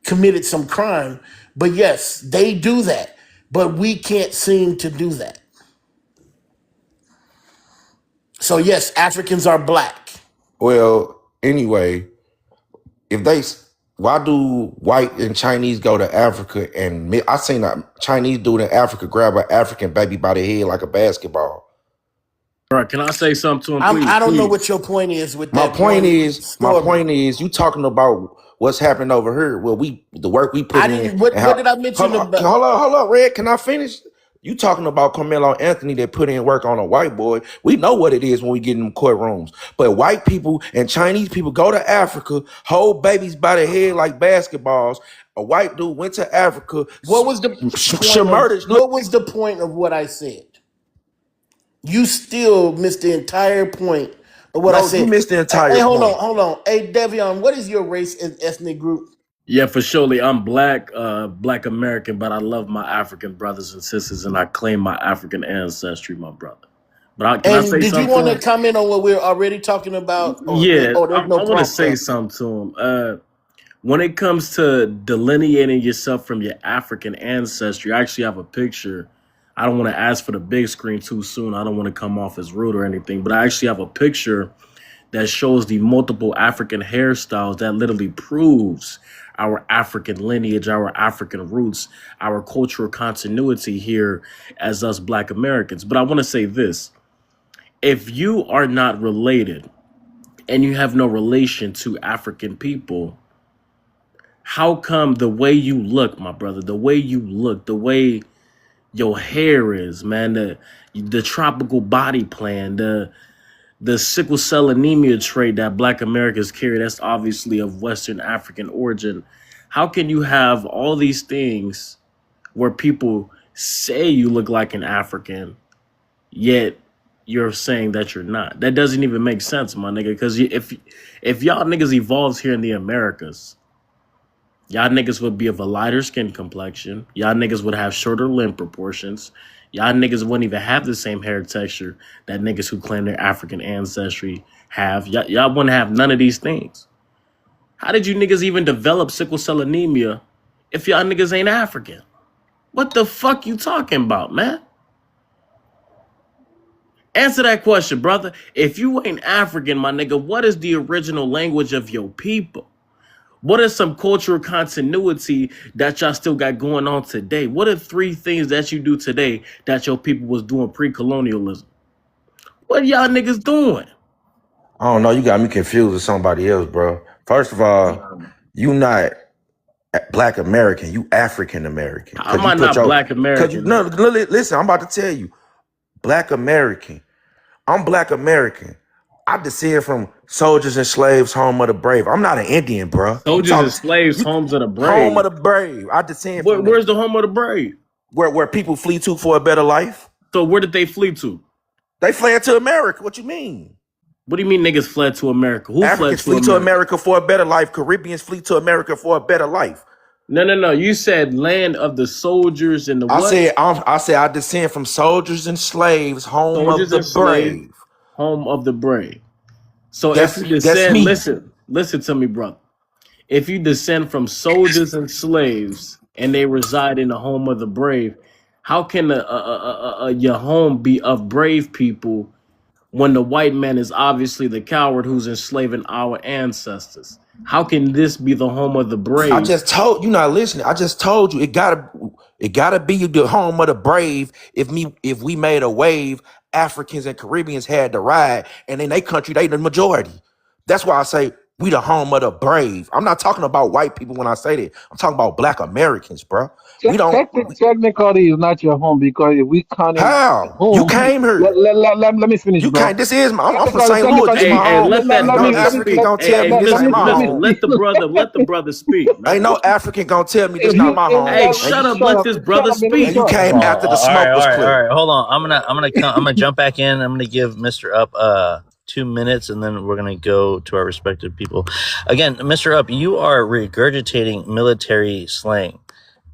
committed some crime. But yes, they do that. But we can't seem to do that. So yes, Africans are black. Well, anyway, if they, why do white and Chinese go to Africa and I seen a Chinese dude in Africa grab an African baby by the head like a basketball. All right, can I say something to him, please? I don't know what your point is with My that. point is, you talking about what's happening over here. Well, the work we put in. What did I mention about? Hold on, Red. Can I finish? You talking about Carmelo Anthony that put in work on a white boy. We know what it is when we get in them courtrooms. But white people and Chinese people go to Africa, hold babies by the head like basketballs. A white dude went to Africa. What was the point of what I said? You still missed the entire point of what I said. You missed the entire point. Hold on. Hey, Devion, what is your race and ethnic group? Yeah, for surely I'm black, black American, but I love my African brothers and sisters, and I claim my African ancestry, my brother. But did you want to comment on what we're already talking about? I want to say something to him. When it comes to delineating yourself from your African ancestry, I actually have a picture. I don't want to ask for the big screen too soon. I don't want to come off as rude or anything, but I actually have a picture that shows the multiple African hairstyles that literally proves our African lineage, our African roots, our cultural continuity here as us Black Americans. But I want to say this. If you are not related and you have no relation to African people, how come the way you look, my brother, the way you look, the way your hair is, man, the tropical body plan, the sickle cell anemia trait that Black Americans carry, that's obviously of Western African origin. How can you have all these things where people say you look like an African, yet you're saying that you're not? That doesn't even make sense, my nigga, because if y'all niggas evolved here in the Americas, y'all niggas would be of a lighter skin complexion. Y'all niggas would have shorter limb proportions. Y'all niggas wouldn't even have the same hair texture that niggas who claim their African ancestry have. Y'all wouldn't have none of these things. How did you niggas even develop sickle cell anemia if y'all niggas ain't African? What the fuck you talking about, man? Answer that question, brother. If you ain't African, my nigga, what is the original language of your people? What is some cultural continuity that y'all still got going on today? What are 3 things that you do today that your people was doing pre-colonialism? What y'all niggas doing? I don't know. You got me confused with somebody else, bro. First of all, you not Black American. You African American. How am I not Black American? Listen, I'm about to tell you. Black American. I'm Black American. I descend from soldiers and slaves, home of the brave. I'm not an Indian, bro. Soldiers and slaves, homes of the brave. Home of the brave. I descend from where's the home of the brave? Where people flee to for a better life. So where did they flee to? They fled to America. What you mean? What do you mean niggas fled to America? Who Africans fled flee to America for a better life. Caribbeans flee to America for a better life. No. You said land of the soldiers and the what? I said I descend from soldiers and slaves, home of the brave. Home of the brave. So if you descend, listen to me, brother. If you descend from soldiers and slaves and they reside in the home of the brave, how can your home be of brave people when the white man is obviously the coward who's enslaving our ancestors? How can this be the home of the brave? I just told you, not listening. I just told you it gotta be the home of the brave. If we made a wave, Africans and Caribbeans had to ride, and in their country they the majority. That's why I say we the home of the brave. I'm not talking about white people when I say that. I'm talking about Black Americans, bro. Technically, it's not your home because if we count how home, you came here. Let me finish. You bro. came. This is my. I'm from St. Louis. Let the brother speak. Man. Ain't no African gonna tell me this not my home. Hey, shut up. Let this brother speak. You came after the smoke was clear. All right. Hold on. I'm gonna jump back in. I'm gonna give Mr. Up 2 minutes, and then we're gonna go to our respective people. Again, Mr. Up, you are regurgitating military slang.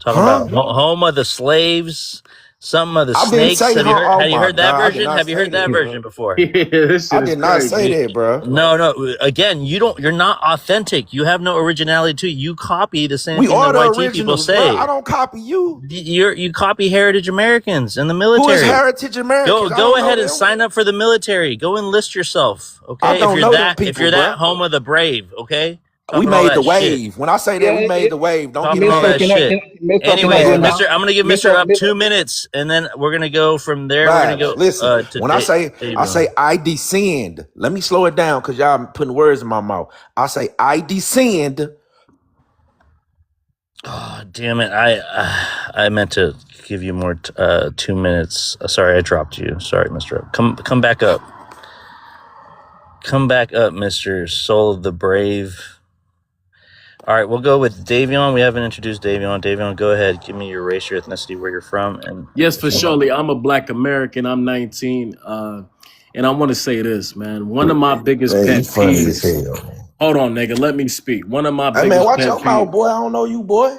Talking about home of the slaves, Something of the I didn't snakes. say, Have you heard? oh Have you my heard that God, I did version? not Have you say heard that that, version bro. before? Yeah, this shit I is did not say crazy. that, bro. No. Again, you're not authentic. You have no originality too. You copy the same We thing are that the white people originals, bro. I say. don't copy you. You copy heritage Americans in the Who is military. Heritage Americans? I Go don't know ahead and them. sign up for the military. Go enlist yourself. I Okay, don't know them if people, you're that bro. home of the brave. Okay, We talking all made the that shit. wave. When I say that, Yeah, we made the wave. Don't get Talking all Mister, that mad. shit. Can I Anyways, go Man, now? I'm gonna give Mr. Up 2 minutes, and then we're gonna go from there. We're gonna vibes. go Listen, to when I say Davion. I descend. Let me slow it down because y'all putting words in my mouth. I say I descend. Oh, damn it! I meant to give you more 2 minutes. Sorry, I dropped you. Sorry, Mr. Up. Come back up. Come back up, Mr. Soul of the Brave. All right, we'll go with Davion. We haven't introduced Davion. Davion, go ahead. Give me your race, your ethnicity, where you're from, and Yes, for surely. I'm a Black American. I'm 19. And I want to say this, man. One of my biggest Man, you pet funny as peeves. hell, man. Hold on, nigga. Let me speak. One of my Hey man, biggest watch pet your mouth, peeves. boy. I don't know you, boy.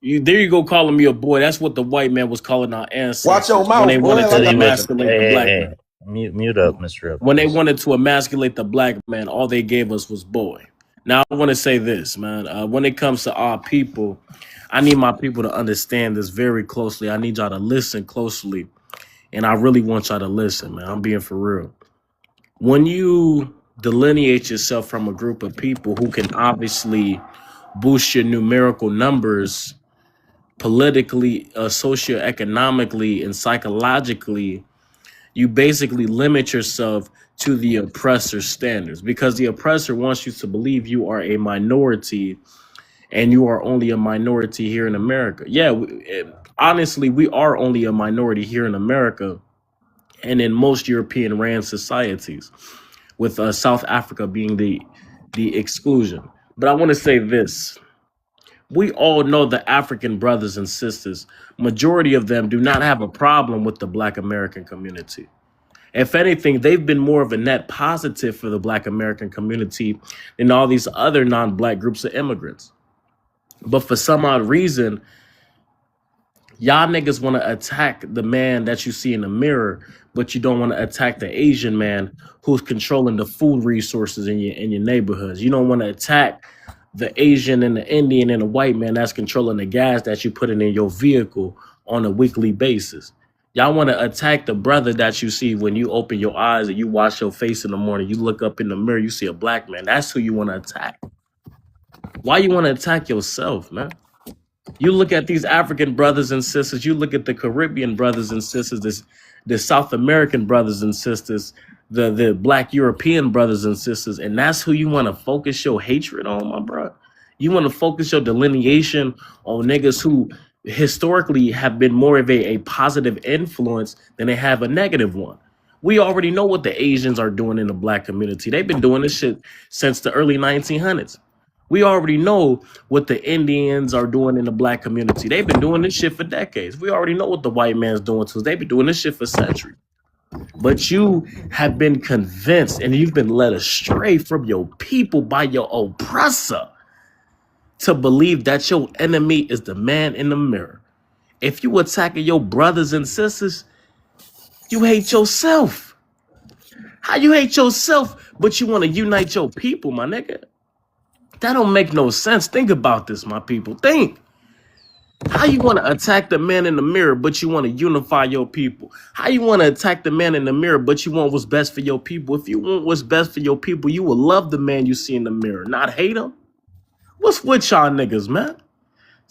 There you go, calling me a boy. That's what the white man was calling our Watch your ancestors when mouth, they boy. wanted to Like emasculate the black man. Mute up, Mr. Up. When they wanted to emasculate the black man, all they gave us was boy. Now I want to say this, man. When it comes to our people, I need my people to understand this very closely. I need y'all to listen closely, and I really want y'all to listen, man. I'm being for real. When you delineate yourself from a group of people who can obviously boost your numerical numbers politically, socioeconomically, and psychologically, you basically limit yourself to the oppressor's standards because the oppressor wants you to believe you are a minority and you are only a minority here in America. Yeah, honestly, we are only a minority here in America and in most European RAND societies, with South Africa being the exclusion. But I want to say this. We all know the African brothers and sisters, majority of them do not have a problem with the Black American community. If anything, they've been more of a net positive for the Black American community than all these other non-Black groups of immigrants. But for some odd reason, y'all niggas want to attack the man that you see in the mirror, but you don't want to attack the Asian man who's controlling the food resources in your neighborhoods. You don't want to attack the Asian and the Indian and the white man that's controlling the gas that you put in your vehicle on a weekly basis. Y'all want to attack the brother that you see when you open your eyes and you wash your face in the morning. You look up in the mirror, you see a black man. That's who you want to attack. Why you want to attack yourself, man? You look at these African brothers and sisters. You look at the Caribbean brothers and sisters, the South American brothers and sisters, the Black European brothers and sisters, and that's who you want to focus your hatred on, my bro. You want to focus your delineation on niggas who historically have been more of a positive influence than they have a negative one. We already know what the Asians are doing in the Black community. They've been doing this shit since the early 1900s. We already know what the Indians are doing in the Black community. They've been doing this shit for decades. We already know what the white man's doing to us. They've been doing this shit for centuries. But you have been convinced and you've been led astray from your people by your oppressor to believe that your enemy is the man in the mirror. If you attacking your brothers and sisters, you hate yourself. How you hate yourself, but you want to unite your people, my nigga? That don't make no sense. Think about this, my people. Think. How you want to attack the man in the mirror, but you want to unify your people? How you want to attack the man in the mirror, but you want what's best for your people? If you want what's best for your people, you will love the man you see in the mirror, not hate him. What's with y'all niggas, man?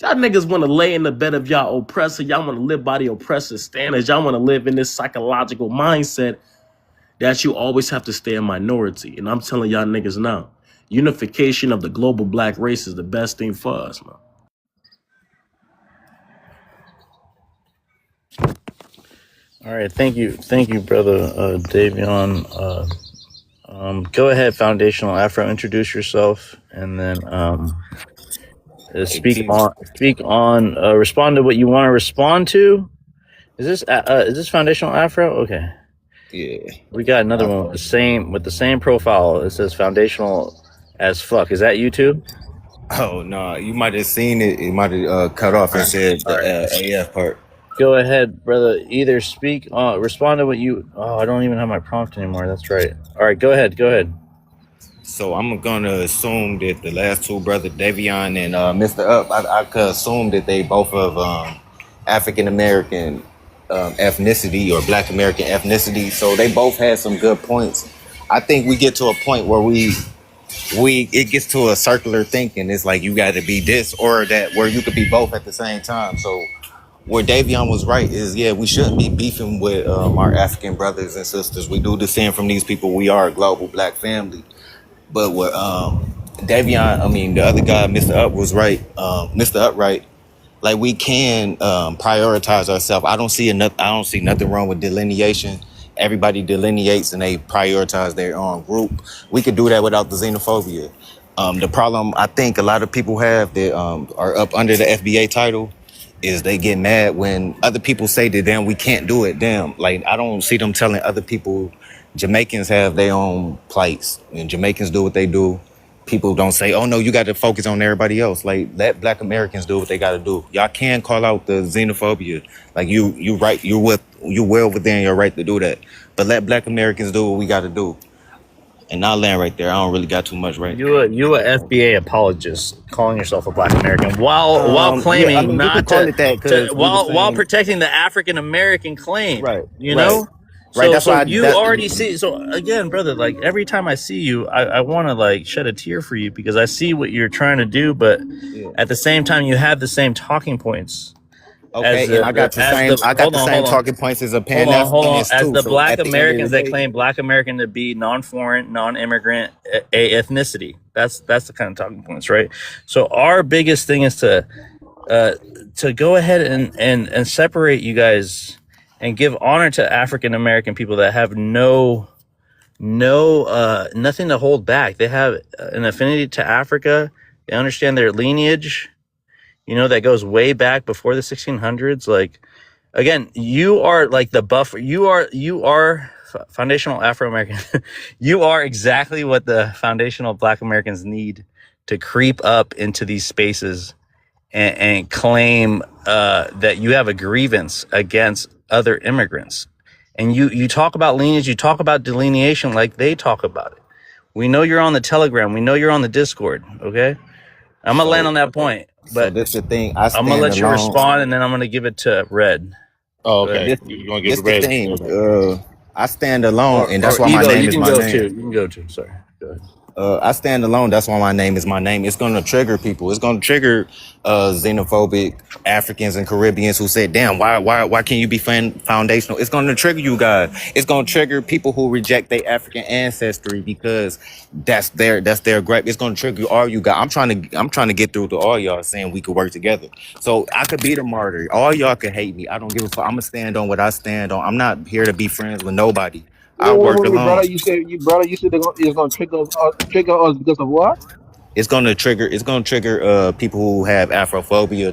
Y'all niggas want to lay in the bed of y'all oppressor. Y'all want to live by the oppressor's standards. Y'all want to live in this psychological mindset that you always have to stay a minority. And I'm telling y'all niggas now, unification of the global black race is the best thing for us, man. All right, thank you, brother Davion. Go ahead, Foundational Afro. Introduce yourself, and then respond to what you want to respond to. Is this Foundational Afro? Okay. Yeah. We got another one with the same profile. It says Foundational as fuck. Is that you too? Oh no, you might have seen it. It might have cut off and said the AF part. Go ahead, brother. Either speak, respond to what you. Oh, I don't even have my prompt anymore. That's right. All right, go ahead. Go ahead. So I'm gonna assume that the last two brothers, Davion and Mr. Up, I could assume that they both of African American ethnicity or Black American ethnicity. So they both had some good points. I think we get to a point where it gets to a circular thinking. It's like you got to be this or that, where you could be both at the same time. So where Davion was right is, yeah, we shouldn't be beefing with our African brothers and sisters. We do descend from these people. We are a global Black family. But what Davion, I mean, the other guy, Mr. Up, was right. Mr. Upright, like we can prioritize ourselves. I don't see nothing wrong with delineation. Everybody delineates and they prioritize their own group. We could do that without the xenophobia. The problem I think a lot of people have that are up under the FBA title is they get mad when other people say to them, we can't do it. Damn, like I don't see them telling other people Jamaicans have their own plights and Jamaicans do what they do. People don't say, oh no, you got to focus on everybody else. Like let Black Americans do what they got to do. Y'all can call out the xenophobia. Like you right, you well within your right to do that. But let Black Americans do what we got to do. And I'll land right there. I don't really got too much right. You a FBA apologist, calling yourself a Black American while claiming I mean, not call to, it that while protecting the African American claim. Right. You know. Right. So, That's why you already see. So again, brother, like every time I see you, I want to like shed a tear for you because I see what you're trying to do, but at the same time, you have the same talking points. Okay, and I got the same talking points as a Pan-Africanist as too. the So Black at the end of Americans the that day- claim Black American to be non-foreign, non-immigrant, a ethnicity. That's the kind of talking points, right? So our biggest thing is to go ahead and separate you guys and give honor to African American people that have nothing to hold back. They have an affinity to Africa. They understand their lineage. You know, that goes way back before the 1600s. Like, again, you are like the buffer. You are foundational Afro-American. You are exactly what the foundational Black Americans need to creep up into these spaces and claim that you have a grievance against other immigrants. And you talk about lineage, you talk about delineation like they talk about it. We know you're on the Telegram. We know you're on the Discord, okay? I'm going to land on that point. But that's the thing. I'm going to let you respond, and then I'm going to give it to Red. Oh, okay. You're going to give it Red. Thing. I stand alone, and that's or why my Evo, name you is can my go name. too. You can go too. Sorry. Go ahead. I stand alone. That's why my name is my name. It's going to trigger people. It's going to trigger xenophobic Africans and Caribbeans who said, damn, why can't you be foundational? It's going to trigger you guys. It's going to trigger people who reject their African ancestry because that's their great. It's going to trigger all you guys. I'm trying to get through to all y'all saying we could work together. So I could be the martyr. All y'all could hate me. I don't give a fuck. I'm going to stand on what I stand on. I'm not here to be friends with nobody. I work alone. Brother, you said it's gonna trigger us because of what? It's gonna trigger people who have Afrophobia,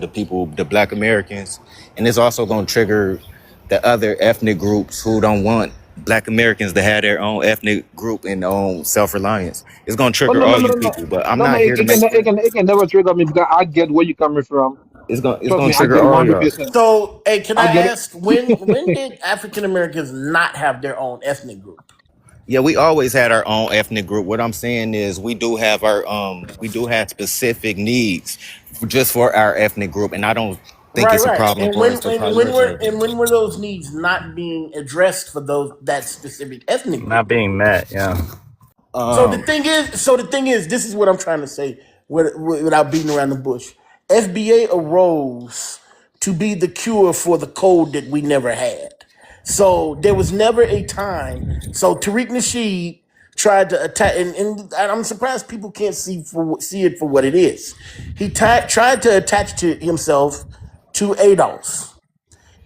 the Black Americans, and it's also gonna trigger the other ethnic groups who don't want Black Americans to have their own ethnic group and their own self-reliance. It's gonna trigger all you people, but I'm not here to make. It can never trigger me because I get where you're coming from. It's gonna trigger all y'all. So, hey, can I get ask when did African Americans not have their own ethnic group? Yeah, we always had our own ethnic group. What I'm saying is we do have specific needs just for our ethnic group, and I don't think it's a problem for us to when were those needs not being addressed for that specific ethnic group? Not being met, yeah. So the thing is, this is what I'm trying to say without beating around the bush. FBA arose to be the cure for the code that we never had. So there was never a time. So Tariq Nasheed tried to attack, and I'm surprised people can't see it for what it is. He tried to attach to himself to ADOS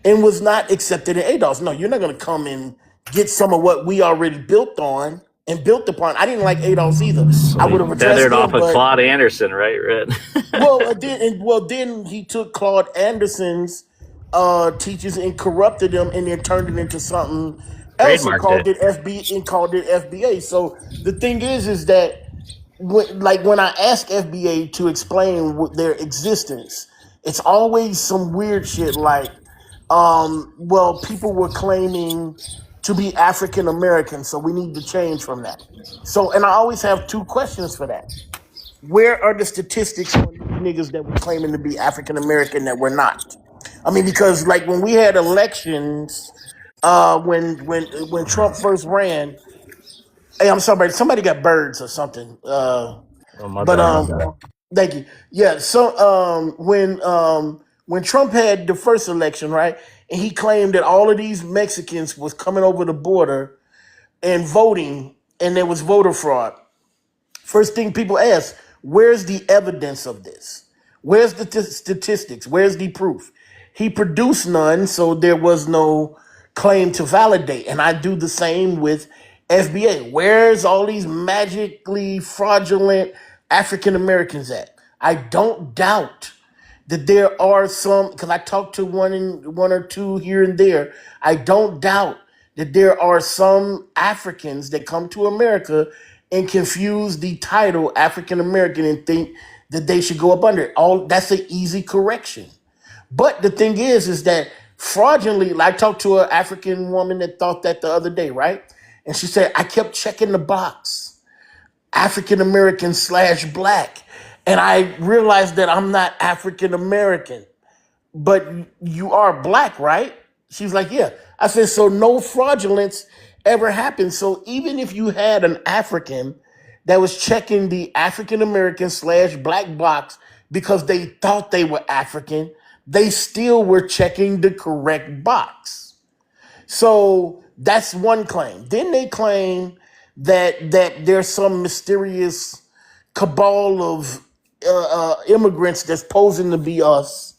and was not accepted in ADOS. No, you're not going to come and get some of what we already built on and built upon. I didn't like ADOS either. I would have addressed Feathered him, off of but Claude Anderson, right, Red? then he took Claude Anderson's teachers and corrupted them, and then turned it into something else and called it FBA. So the thing is that when I ask FBA to explain their existence, it's always some weird shit like well, people were claiming to be African American, so we need to change from that. So, and I always have two questions for that. Where are the statistics on these niggas that were claiming to be African American that were not? I mean, because like when we had elections, when Trump first ran, hey, I'm sorry, somebody got birds or something. Oh, my But bad, my bad. thank you. Yeah. So when Trump had the first election, right, and he claimed that all of these Mexicans was coming over the border and voting, and there was voter fraud. First thing people ask, where's the evidence of this? Where's the statistics? Where's the proof? He produced none, so there was no claim to validate. And I do the same with FBA. Where's all these magically fraudulent African Americans at? I don't doubt that there are some, because I talked to one or two here and there. I don't doubt that there are some Africans that come to America and confuse the title African American and think that they should go up under it. All that's an easy correction. But the thing is that fraudulently, I talked to an African woman that thought that the other day, right? And she said, I kept checking the box, African American / black. And I realized that I'm not African American, but you are black, right? She's like, yeah. I said, so no fraudulence ever happened. So even if you had an African that was checking the African American / black box because they thought they were African, they still were checking the correct box. So that's one claim. Then they claim that there's some mysterious cabal of immigrants that's posing to be us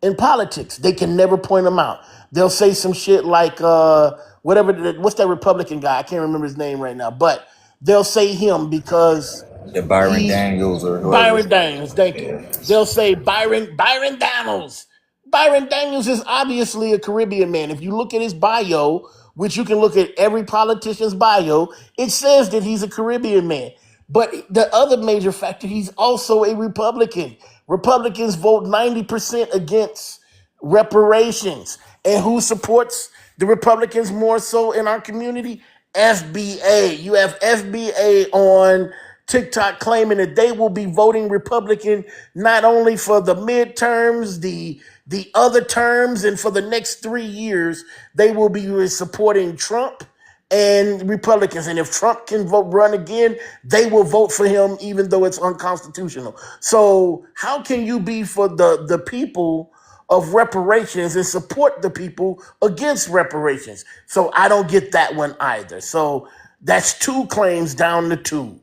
in politics. They can never point them out. They'll say some shit like what's that Republican guy? I can't remember his name right now, but they'll say him because The Byron he Daniels or whoever. Byron Daniels, thank you. Yeah. They'll say Byron Daniels. Byron Daniels is obviously a Caribbean man. If you look at his bio, which you can look at every politician's bio, it says that he's a Caribbean man. But the other major factor, he's also a Republican. Republicans vote 90% against reparations. And who supports the Republicans more so in our community? FBA. You have FBA on TikTok claiming that they will be voting Republican not only for the midterms, the other terms, and for the next 3 years, they will be supporting Trump and Republicans. And if Trump can run again, they will vote for him, even though it's unconstitutional. So how can you be for the people of reparations and support the people against reparations? So I don't get that one either. So that's two claims down the tube.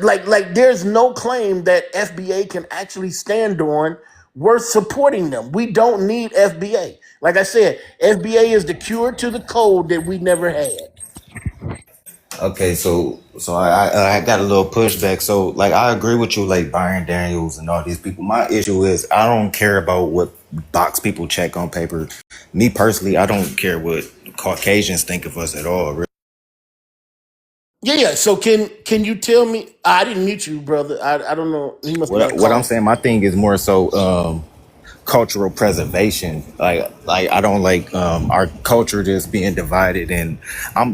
Like there's no claim that FBA can actually stand on worth supporting them. We don't need FBA. Like I said, FBA is the cure to the cold that we never had. Okay, so I got a little pushback. So like I agree with you, like Byron Daniels and all these people. My issue is I don't care about what box people check on paper. Me personally, I don't care what Caucasians think of us at all. Really. Yeah. So can you tell me? I didn't mute you, brother. I don't know. He must be on the What I'm call. saying, my thing is more so cultural preservation. Like I don't like our culture just being divided, and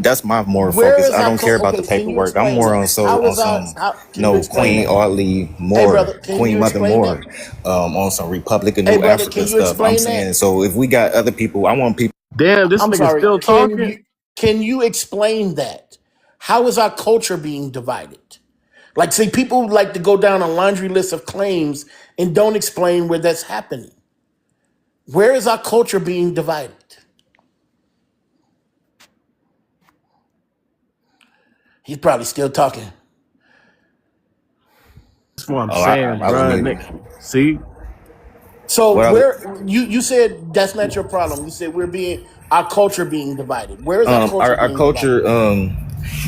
that's my more Where focus. is I our don't care about okay? the Can you paperwork. I'm explain more that? on How on is our? some Can you explain Queen that? Audley Hey, Moore, brother, can Queen you Mother explain Moore, that? on some Republic of Hey, New brother, Africa can you stuff. I'm explain saying, that? so if we got other people, I want people. Damn, this I'm nigga sorry. still talking. Can you explain that? How is our culture being divided? Like, see, people like to go down a laundry list of claims and don't explain where that's happening. Where is our culture being divided? He's probably still talking. That's what I'm Oh, saying, I was bro. muted. See, So What I was, where you said that's not your problem. You said our culture being divided. Where is our culture our being divided? culture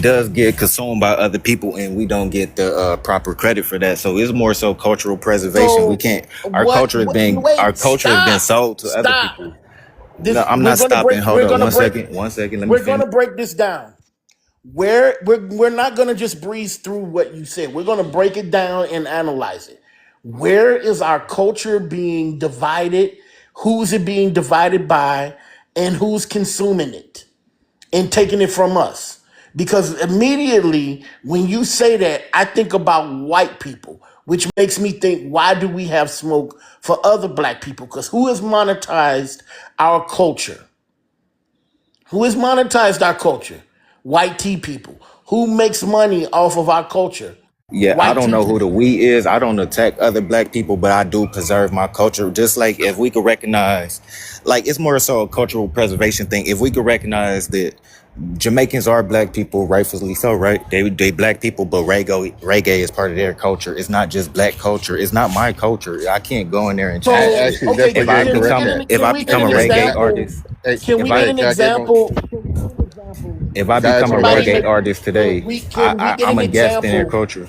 does get consumed by other people, and we don't get the proper credit for that. So it's more so cultural preservation. We So can't. what? Our Wait, culture has been stop, sold to other stop. people. No, This I'm not stopping. Hold we're up, gonna break. one second. Let me We're finish. gonna break this down. We're not gonna just breeze through what you said. We're gonna break it down and analyze it. Where is our culture being divided? who's it being divided by, and who's consuming it and taking it from us. Because immediately when you say that, I think about white people, which makes me think, why do we have smoke for other black people? Because who has monetized our culture? Who has monetized our culture? White tea people. Who makes money off of our culture? Yeah, I White don't tea know who the people. we is. I don't attack other black people, but I do preserve my culture. Just like if we could recognize, like it's more so a cultural preservation thing. If we could recognize that Jamaicans are black people, rightfully so, right? They black people, but reggae is part of their culture. It's not just black culture. It's not my culture. I can't go in there and change So, it. Actually, okay, that's a If I good can we become get correction. an if can I we get become a an reggae example? artist, Hey, Can if we I get hey, an can I get one? example? if I Can I ask become a one Somebody reggae question? artist today, can we get I'm an a guest in their example? culture.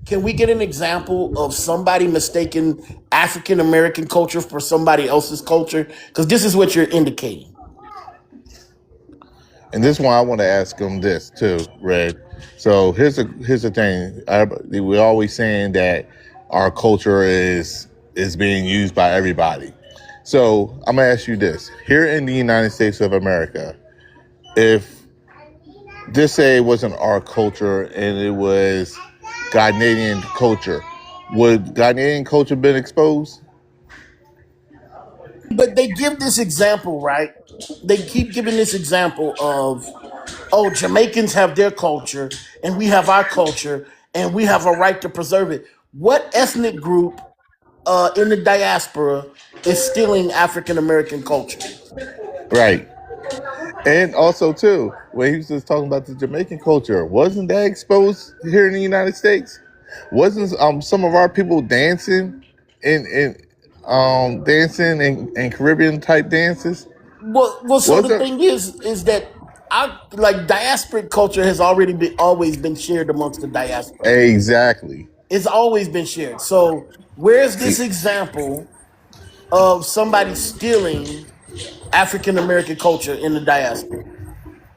Can we get an example of somebody mistaking African American culture for somebody else's culture? Because this is what you're indicating. And this one, I want to ask him this too, Red. So here's the thing. We're always saying that our culture is being used by everybody. So I'm gonna ask you this: here in the United States of America, if this say it wasn't our culture and it was Ghanaian culture, would Ghanaian culture been exposed? But they give this example, right? They keep giving this example of, oh, Jamaicans have their culture and we have our culture and we have a right to preserve it. What ethnic group in the diaspora is stealing African American culture? Right. And also too, when he was just talking about the Jamaican culture, wasn't that exposed here in the United States? Wasn't some of our people dancing in Caribbean type dances? Well, so the Wasn't thing is that I like diasporic culture has always been shared amongst the diaspora. exactly. It's always been shared. So where's See, this example of somebody stealing African American culture in the diaspora?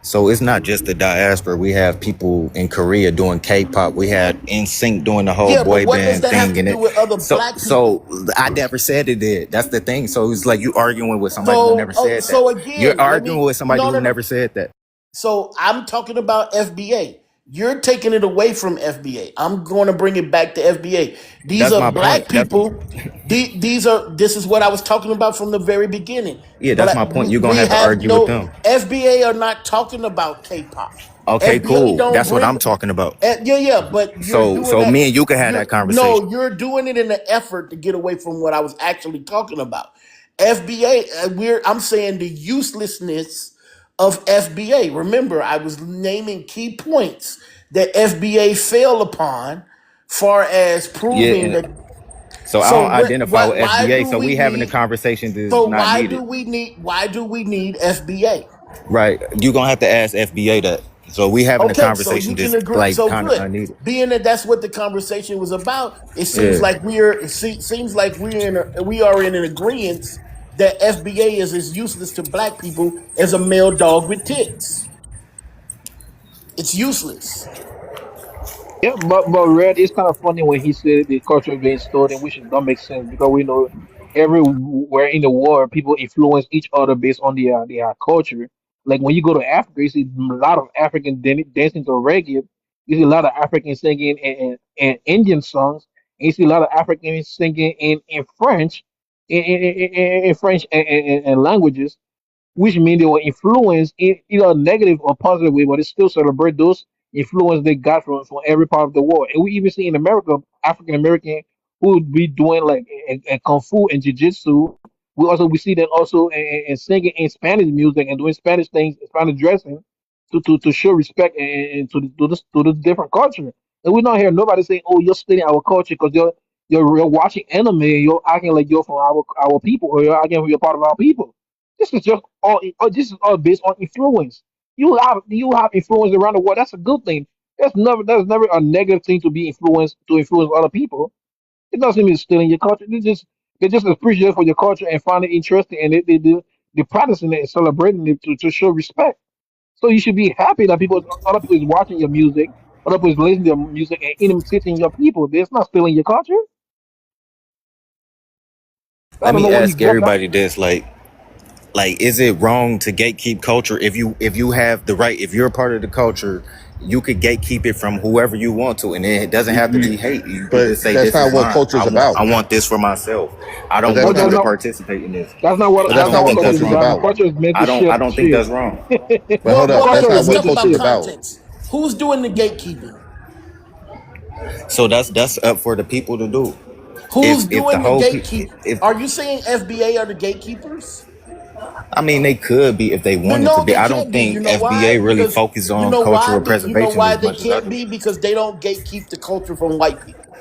so it's not just the diaspora. We have people in Korea doing K-pop. We had NSYNC doing the whole Yeah, but boy what does band that have thing, to and do it. with other So, black people? so I never said it did. That's the thing. So it's like you arguing with somebody who never said that. So You're again, arguing with somebody no, who no, no. never said that. So I'm talking about FBA. You're taking it away from FBA. I'm going to bring it back to FBA. These That's are my point. black people. This is what I was talking about from the very beginning. That's But my point. You're gonna we have to have argue with no them. FBA are not talking about K-pop. Okay, FBA cool. don't That's what I'm bring. talking about. Yeah, but you're So, doing so that. me and you can have that conversation. You're doing it in an effort to get away from what I was actually talking about. FBA, I'm saying the uselessness of FBA. Remember, I was naming key points that FBA failed upon, far as Yeah, proving and that. so I So don't identify with why FBA. do So we we having a need? conversation that's So not needed. why do we need FBA? Right. You're gonna have to ask FBA that. So we having a Okay, so you conversation can that's agree. like So kind of good. unneeded. Being that that's what the conversation was about, Yeah. seems like we are in an agreement that FBA is as useless to black people as a male dog with tits. It's useless. Yeah, but Red, it's kind of funny when he said the culture is being stolen, which don't make sense because we know everywhere in the world people influence each other based on their culture. Like when you go to Africa, you see a lot of African dancing to reggae. You see a lot of Africans singing in Indian songs. And you see a lot of Africans singing in French, in French and languages, which mean they were influenced in either a negative or positive way, but they still celebrate those influence they got from every part of the world. And we even see in America, African American who would be doing like kung fu and jiu-jitsu. We see them also in singing in Spanish music and doing Spanish things, Spanish dressing to show respect and to the different culture. And we don't hear nobody saying, "Oh, you're stealing our culture because you're watching anime and you're acting like you're from our people or you're acting like you're part of our people." This is all based on influence. You have influence around the world. That's a good thing. That's never a negative thing to influence other people. It doesn't mean stealing your culture. They just appreciate for your culture and find it interesting and they practicing it and celebrating it to show respect. So you should be happy that other people is watching your music, other people is listening to your music and imitating your people. It's not stealing your culture. I Let don't know me where he ask got that. everybody this: like, is it wrong to gatekeep culture? If you have the right, if you're a part of the culture, you could gatekeep it from whoever you want to, and it doesn't have to be hate. You could But just say, that's "This is not what mine. culture is I about. want this for myself. I But don't that's But want you that's to not. not participate in this." But that's that's not not what what culture That's is culture is about. wrong. about. Culture is meant to I shift don't think shit. that's wrong. But hold up, Well, that's Culture is not let's meant what talk to culture about is shift. about. context. Who's doing the gatekeeping? So that's up for the people to do. Who's If the doing the whole gatekeep? if Are you saying FBA are the gatekeepers? I mean, they could be if they No, wanted to no, be. they I don't can't be. You think know why? FBA really Because focuses you on know why? cultural You know preservation why as they much as can't others. be? Because they don't gatekeep the culture from white people.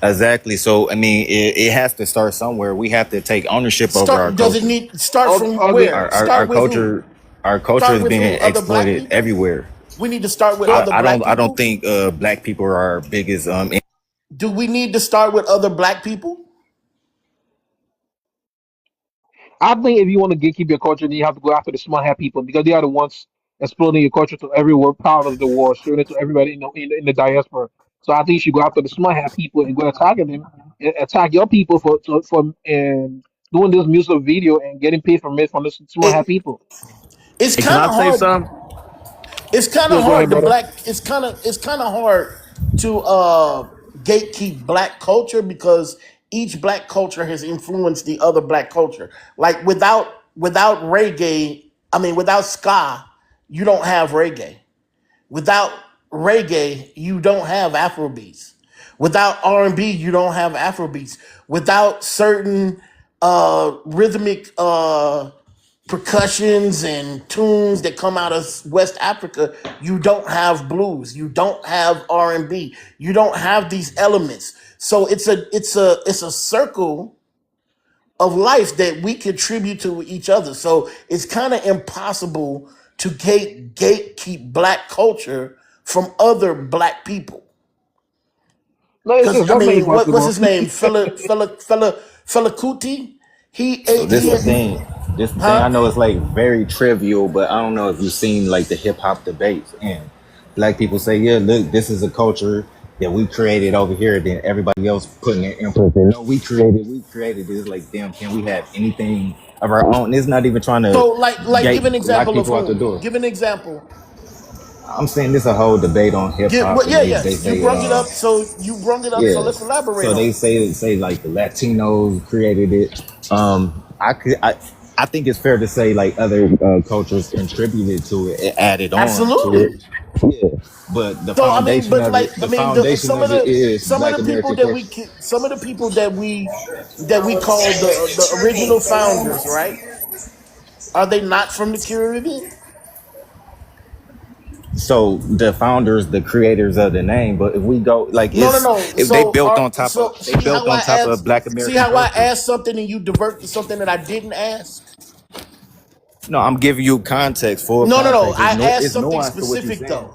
Exactly. So I mean, it has to start somewhere. We have to take ownership over our Start. Does it culture. need start All, from all the where? Our Start with who? culture, our culture Start is with who? being Other black exploited people? everywhere. We need to start with so other black I don't people. think black people are our biggest Do we need to start with other black people? I think if you want to gatekeep your culture, then you have to go after the smart hat people because they are the ones exploding your culture to every part of the world, showing it to everybody in the diaspora. So I think you should go after the smart hat people and go attacking them, and attack your people for and doing this music video and getting paid from the smart hat It people. it's Hey, can kind I of say hard. something? It's kind of Yeah, go ahead, hard to brother. black. It's kind of hard to gatekeep black culture because each black culture has influenced the other black culture. Like without reggae, I mean without ska, you don't have reggae. Without reggae, you don't have Afrobeats. Without R&B, you don't have Afrobeats. Without certain rhythmic percussions and tunes that come out of West Africa, you don't have blues, you don't have R&B, you don't have these elements. So it's a circle of life that we contribute to each other. So it's kind of impossible to gatekeep black culture from other black people. No, Because I that's not mean, what's impossible. his name? Fela Kuti. So this the He thing. This the thing. I huh? know it's like very trivial, but I don't know if you've seen like the hip hop debates and black people say, "Yeah, look, this is a culture that we created over here." Then everybody else putting their input. No, we created this. Like, damn, can we have anything of our own? It's not even trying to So like give gate an lock example of people out the whom? door. Give an example. I'm saying this a whole debate on hip Give hop, well, and yeah, they yes. You say, brung it up, so you brung it up. So yeah. let's elaborate So on they it. say like the Latinos created it. I think it's fair to say like other cultures contributed to it, and added on to it. Absolutely. Yeah, but So I mean, but like I the mean, foundation some of of it the is some of Black the people American that culture. some of the people that we call the original founders, right? Are they not from the Caribbean? So the founders, the creators of the name, but if we go like No, no, no. if So they see built how I on top asked. of Black See American how I culture. asked something and you divert to something that I didn't ask. No, I'm giving you context, full No, no, no. context. I asked It's something nuance to what you're specific saying. though.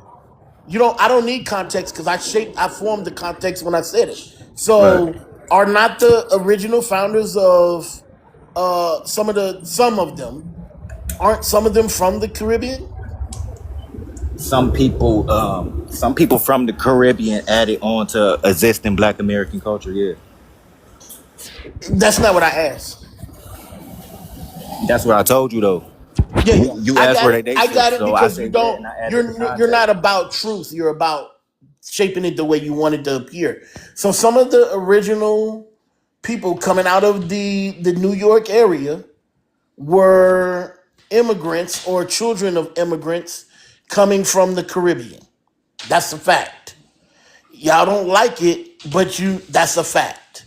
You don't. I don't need context because I formed the context when I said it. Right. So are not the original founders of some of them aren't some of them from the Caribbean? Some people from the Caribbean added on to existing Black American culture. Yeah, That's not what I asked. that's what I told you though. Yeah, You I asked got where it. they I sit, got it so I because you said yeah, don't. and I added the You're context. not about truth. You're about shaping it the way you want it to appear. So some of the original people coming out of the New York area were immigrants or children of immigrants coming from the Caribbean. That's a fact. Y'all don't like it, but that's a fact.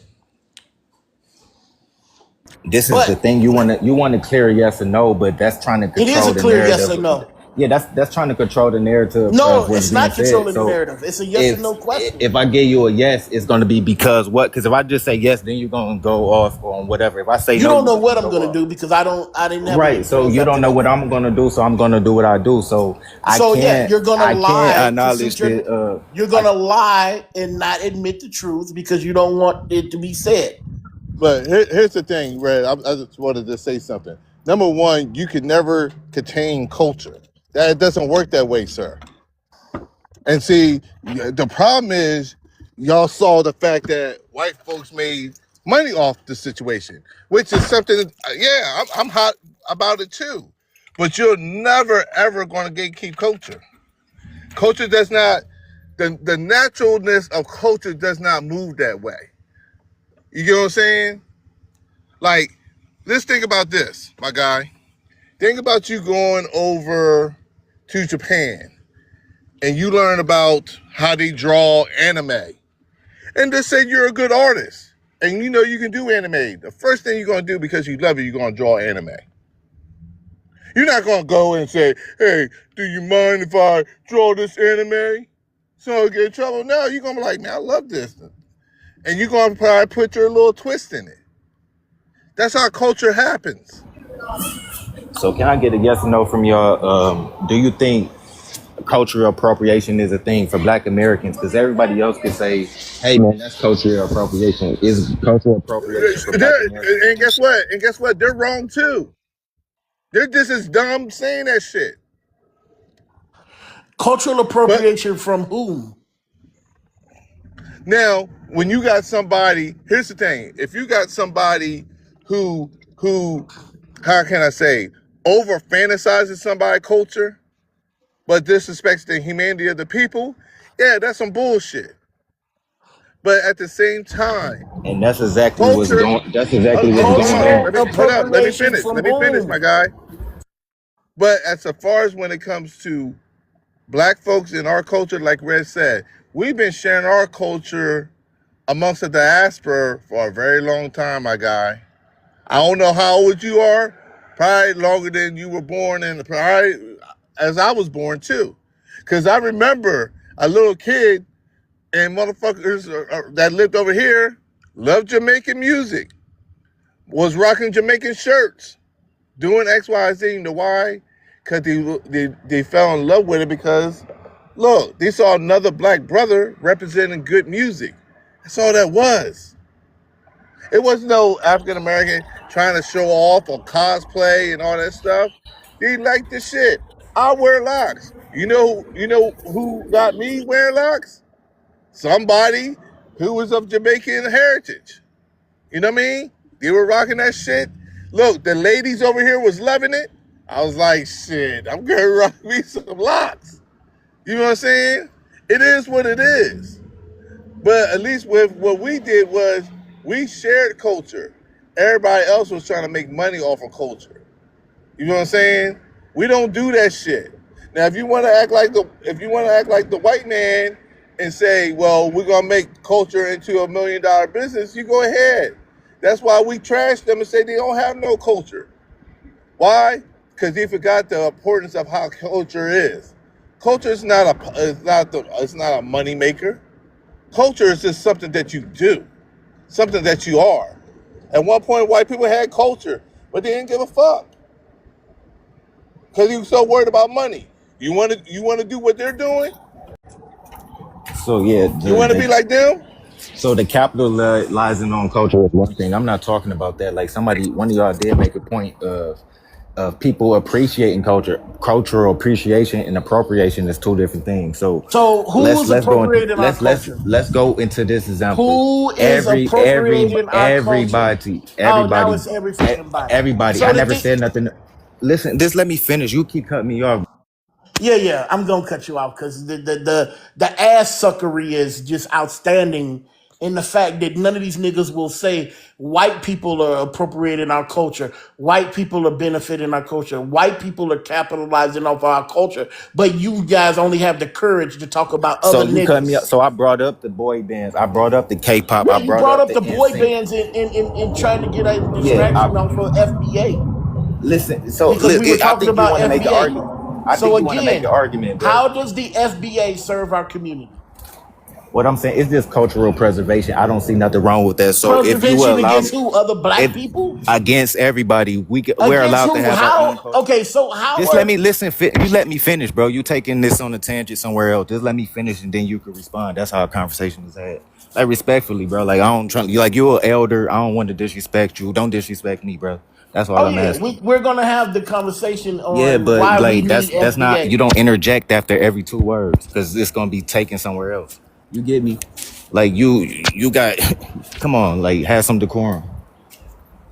This is the But thing you want to clear yes or no, but that's trying to it is control a the clear yes narrative. or no. Yeah, that's trying to control the narrative No, of what's it's being not said. controlling the So narrative. It's a yes or if no question. if I give you a yes, it's going to be because what? Because if I just say yes, then you're going to go off on whatever. If I say You no, don't you're know just what going to I'm go gonna off. do because I didn't have any Right. So proof you don't after know that. what I'm going to do, so I'm going to do what I do. So So yeah, I can't since acknowledge that. you're gonna lie and not admit the truth because you don't want it to be said. But here's the thing, Red. I just wanted to say something. Number one, you can never contain culture. That it doesn't work that way, sir. And see, the problem is y'all saw the fact that white folks made money off the situation, which is something. Yeah, I'm hot about it too. But you're never ever going to gatekeep culture. Culture does not. The naturalness of culture does not move that way. You get what I'm saying? Like, let's think about this, my guy. Think about you going over to Japan and you learn about how they draw anime. And just say you're a good artist and you know you can do anime. The first thing you're going to do because you love it, you're going to draw anime. You're not going to go and say, hey, do you mind if I draw this anime? So I get in trouble. No, you're going to be like, man, I love this. And you're going to probably put your little twist in it. That's how culture happens. So can I get a yes or no from y'all? Do you think cultural appropriation is a thing for Black Americans? Because everybody else could say, hey man, that's cultural appropriation. Is cultural appropriation for Black Americans? And guess what? And guess what? They're wrong too. They're just as dumb saying that shit. Cultural appropriation from whom? Now, when you got somebody, here's the thing. If you got somebody who, how can I say, over fantasizes somebody's culture, but disrespects the humanity of the people, yeah, that's some bullshit. But at the same time, and that's exactly what's going. That's exactly what's going on. Let me finish, my guy. But as far as when it comes to Black folks in our culture, like Red said, we've been sharing our culture amongst the diaspora for a very long time, my guy. I don't know how old you are, probably longer than you were born, and probably as I was born too. Because I remember a little kid and motherfuckers that lived over here loved Jamaican music, was rocking Jamaican shirts, doing X, Y, Z. You know why? Because they fell in love with it because, look, they saw another Black brother representing good music. That's all that was. It wasn't no African American trying to show off or cosplay and all that stuff. They liked the shit. I wear locks. You know who got me wearing locks? Somebody who was of Jamaican heritage. You know what I mean? They were rocking that shit. Look, the ladies over here was loving it. I was like, shit, I'm gonna rock me some locks. You know what I'm saying? It is what it is. But at least with what we did was we shared culture. Everybody else was trying to make money off of culture. You know what I'm saying? We don't do that shit. Now, if you want to act like the white man and say, well, we're gonna make culture into $1 million business, you go ahead. That's why we trash them and say they don't have no culture. Why? Because they forgot the importance of how culture is. Culture is not a money maker. Culture is just something that you do, something that you are. At one point, white people had culture, but they didn't give a fuck because he was so worried about money. You want to do what they're doing? So yeah, You want to be like them? So the capitalizing on culture is one thing. I'm not talking about that. Like one of y'all did make a point of people appreciating culture. Cultural appreciation and appropriation is two different things. So who's appropriating our culture? Let's go into this example. Who is appropriating our culture? Now it's every fucking body. Everybody. So I never said nothing. Listen, just let me finish. You keep cutting me off. Yeah, I'm gonna cut you off because the ass suckery is just outstanding in the fact that none of these niggas will say white people are appropriating our culture, white people are benefiting our culture, white people are capitalizing off our culture, but you guys only have the courage to talk about So other you cut me up. niggas. So I brought up the boy bands. I brought up the K-pop. Yeah, I you brought brought up up the boy NSYNC. bands in trying to get a Yeah, distraction off of FBA listen. So because we were I talking think you about want to make an FBA. argument. I So think you want to make again, an argument, bro. how does the FBA serve our community? What I'm saying is just cultural preservation. I don't see nothing wrong with that. So if you Preservation will allow against who? Other Black people? against everybody, we're Against allowed who? to have our own How? culture. Okay, so how Just are let me listen. You let me finish, bro. You taking this on a tangent somewhere else. Just let me finish, and then you can respond. That's how a conversation is had. Like respectfully, bro. Like I don't try. Like you're an elder. I don't want to disrespect you. Don't disrespect me, bro. That's all Oh I'm yeah, asking. we're gonna have the conversation Yeah, on but why we like need that's not. FBA. You don't interject after every 2 words because it's gonna be taken somewhere else. You get me? Like you got, come on, like have some decorum.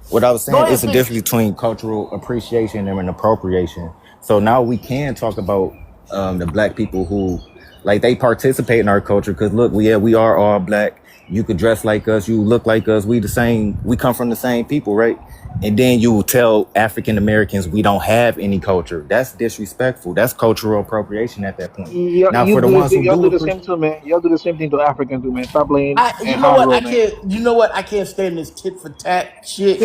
What I was Go saying, ahead, it's a finish. difference between cultural appreciation and an appropriation. So now we can talk about the black people who, like, they participate in our culture. Because look, we are all black. You could dress like us. You look like us. We the same. We come from the same people, right? And then you tell African Americans we don't have any culture. That's disrespectful. That's cultural appropriation at that point. Now, You for the do ones this. who Y'all do do the same appreciate, too, man. Y'all do the same thing to Africans too, man. Stop playing You and know what? Congo, man. You know what? I can't stand this tit for tat shit.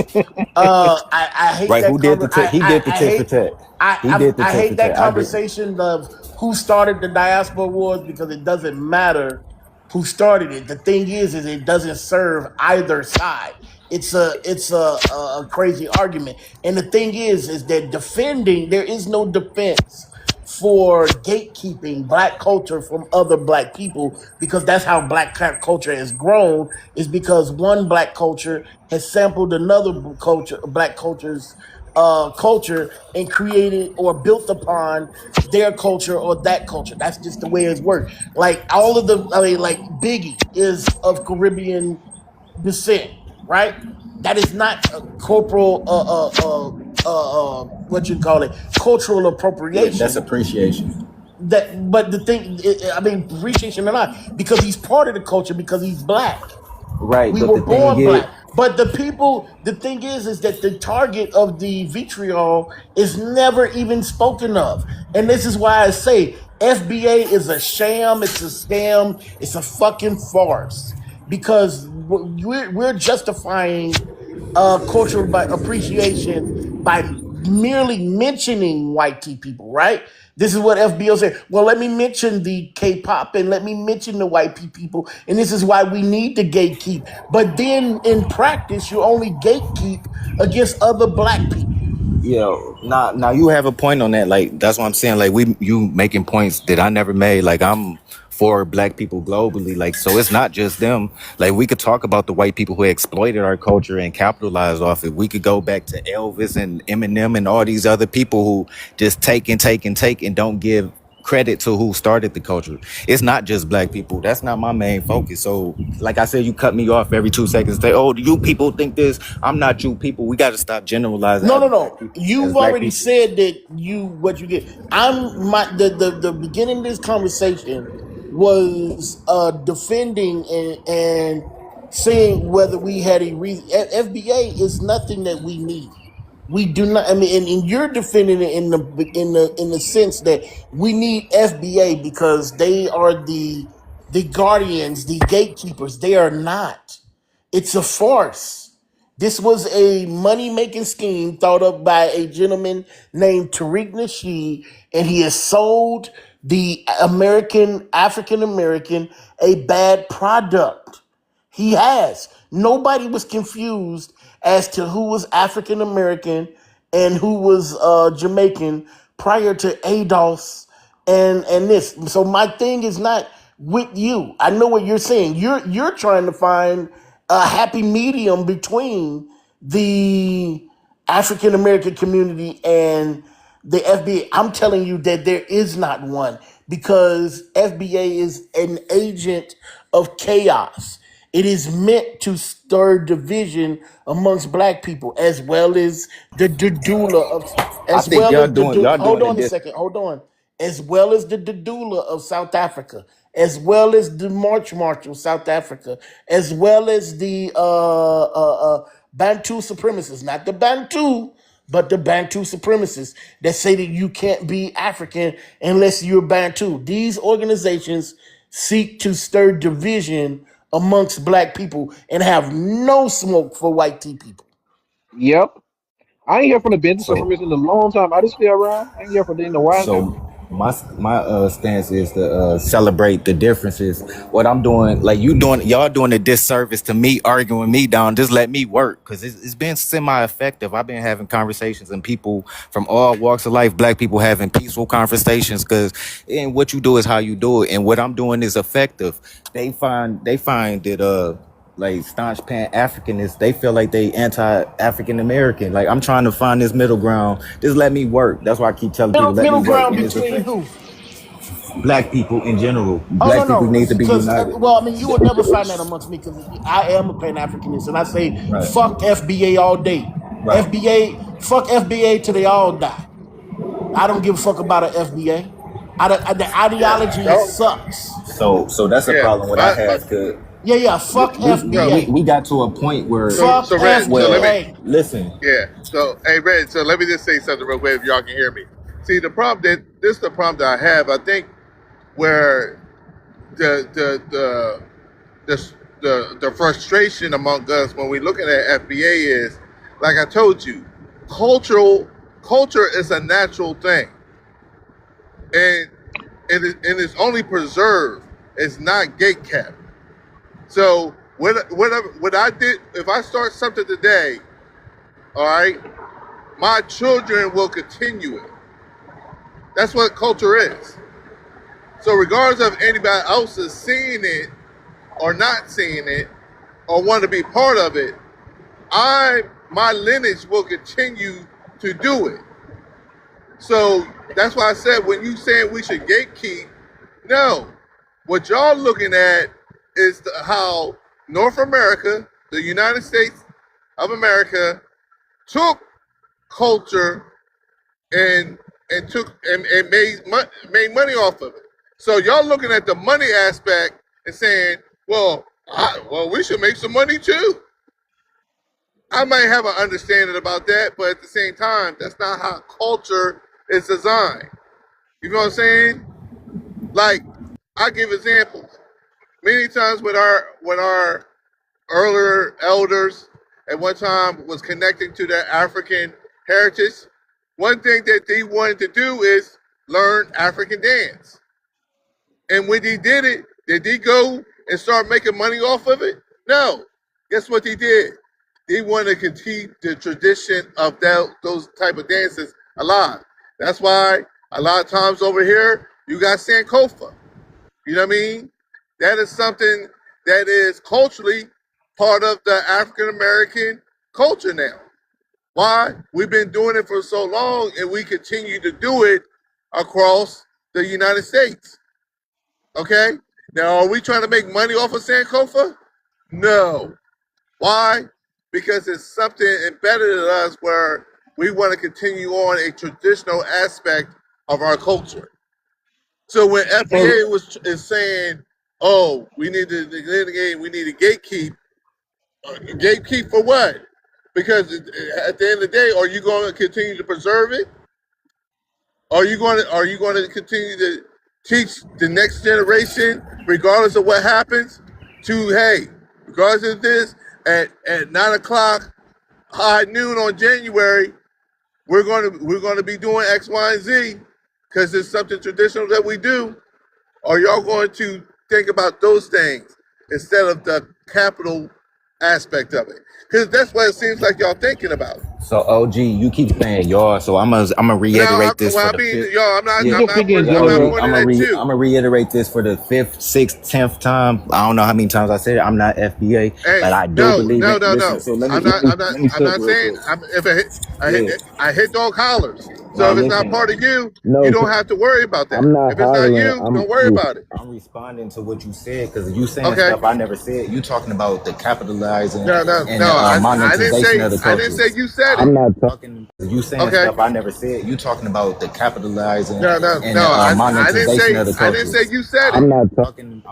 I hate right? that Who did the tit? He did the I tit for hate tat. He did the I tit for hate that tat. I did. conversation of who started the diaspora wars because it doesn't matter who started it. The thing is it doesn't serve either side. It's a crazy argument. And the thing is that there is no defense for gatekeeping black culture from other black people because that's how culture has grown is because one black culture has sampled another black culture's culture and created or built upon their culture or that culture. That's just the way it's worked. Like like Biggie is of Caribbean descent, right? That is not a corporal, what you call it, cultural Yeah, that's appropriation. appreciation. But the thing, I mean, appreciation or not, because he's part of the culture because he's black. Right, We but were the thing born is, black. But the thing is that the target of the vitriol is never even spoken of. And this is why I say FBA is a sham, it's a scam, it's a fucking farce. Because we're justifying cultural appreciation by merely mentioning white tea people, right? This is what FBO said. Well, let me mention the K-pop and let me mention the white people, and this is why we need to gatekeep. But then in practice, you only gatekeep against other black people. now you have a point on that. Like that's what I'm saying. Like you making points that I never made. Like I'm for black people globally. Like so, it's not just them. Like we could talk about the white people who exploited our culture and capitalized off it. We could go back to Elvis and Eminem and all these other people who just take and don't give credit to who started the culture. It's not just black people. That's not my main focus. So like I said, you cut me off every 2 seconds. Say, oh, you people think this. I'm not you people. We got to stop generalizing No, no, other black no. people as You've black already people. said that what you get. The beginning of this conversation was defending and saying whether we had a reason. FBA is nothing that we need. We do not. I mean, and you're defending it in the sense that we need FBA because they are the guardians, the gatekeepers. They are not. It's a farce. This was a money making scheme thought up by a gentleman named Tariq Nasheed, and he has sold the African American a bad product. He has. Nobody was confused as to who was African American and who was Jamaican prior to ADOS and this. So my thing is not with you. I know what you're saying. You're trying to find a happy medium between the African American community and the FBA. I'm telling you that there is not one because FBA is an agent of chaos. It is meant to stir division amongst black people as well as the doula of I as think well as the y'all hold doing it on a this. second, hold on. As well as the doula of South Africa, as well as the March of South Africa, as well as the Bantu supremacists, not the Bantu, but the Bantu supremacists that say that you can't be African unless you're Bantu. These organizations seek to stir division amongst black people and have no smoke for white tea people. Yep. I ain't hear from the business So information in a long time. I just stay around. I ain't hear from them in a while So now. my stance is to celebrate the differences. What I'm doing, like y'all doing a disservice to me, arguing me down. Just let me work, because it's been semi-effective. I've been having conversations and people from all walks of life, black people having peaceful conversations. Because and what you do is how you do it, and what I'm doing is effective. They find that like staunch pan Africanists, they feel like they anti-African American. Like I'm trying to find this middle ground. Just let me work. That's why I keep telling people let me Middle work, ground and it's between effective. who? black people in general. Oh no, Black people no, need to be because united. well, I mean, you will never find that amongst me because I am a Pan Africanist, and I say Right. fuck FBA all day. Right. Fuck FBA till they all die. I don't give a fuck about an FBA. The ideology sucks. So that's a problem with I have. Cause Yeah, fuck FBA. we got to a point where Fuck So Red, so let FBA. me listen. yeah. So hey Red, so let me just say something real quick if y'all can hear me. See the problem this is the problem that I have. I think where the frustration among us when we looking at FBA is, like I told you, culture is a natural thing, and it's only preserved. It's not gate kept. So what I did, if I start something today, all right, my children will continue it. That's what culture is. So regardless of anybody else is seeing it or not seeing it or want to be part of it, my lineage will continue to do it. So that's why I said when you saying we should gatekeep, no. What y'all looking at is how North America, the United States of America, took culture and made money off of it. So y'all looking at the money aspect and saying, well, we should make some money too. I might have an understanding about that, but at the same time, that's not how culture is designed. You know what I'm saying? Like, I give examples. Many times when our earlier elders at one time was connecting to their African heritage, one thing that they wanted to do is learn African dance. And when he did it, did he go and start making money off of it? No. Guess what he did? He wanted to keep the tradition of those type of dances alive. That's why a lot of times over here, you got Sankofa. You know what I mean? That is something that is culturally part of the African American culture now. Why? We've been doing it for so long and we continue to do it across the United States. Okay? Now, are we trying to make money off of Sankofa? No. Why? Because it's something embedded in us where we want to continue on a traditional aspect of our culture. So when FBA is saying, oh, we need to litigate, we need to gatekeep, gatekeep for what? Because at the end of the day, are you going to continue to preserve it? Are you going to continue to teach the next generation, regardless of what happens, to hey, regardless of this, at 9 o'clock, high noon on January, we're going to be doing X, Y, and Z because it's something traditional that we do. Are y'all going to think about those things instead of the capital aspect of it? Because that's what it seems like y'all thinking about. So OG, you keep saying y'all, so I'm gonna reiterate this. I'm gonna reiterate this for the 5th, 6th, 10th time. I don't know how many times I said it. I'm not FBA, but I do believe it. Listen, so let me, I'm not saying I hit dog collars. So if it's not part of you, you don't have to worry about that. If it's not you, don't worry about it. I'm responding to what you said because you saying stuff I never said. You talking about the capitalizing and monetization of the culture. I didn't say you said it. I'm not talking. You saying stuff I never said. You talking about the capitalizing and monetization of the culture. I didn't say you said it. I'm not talking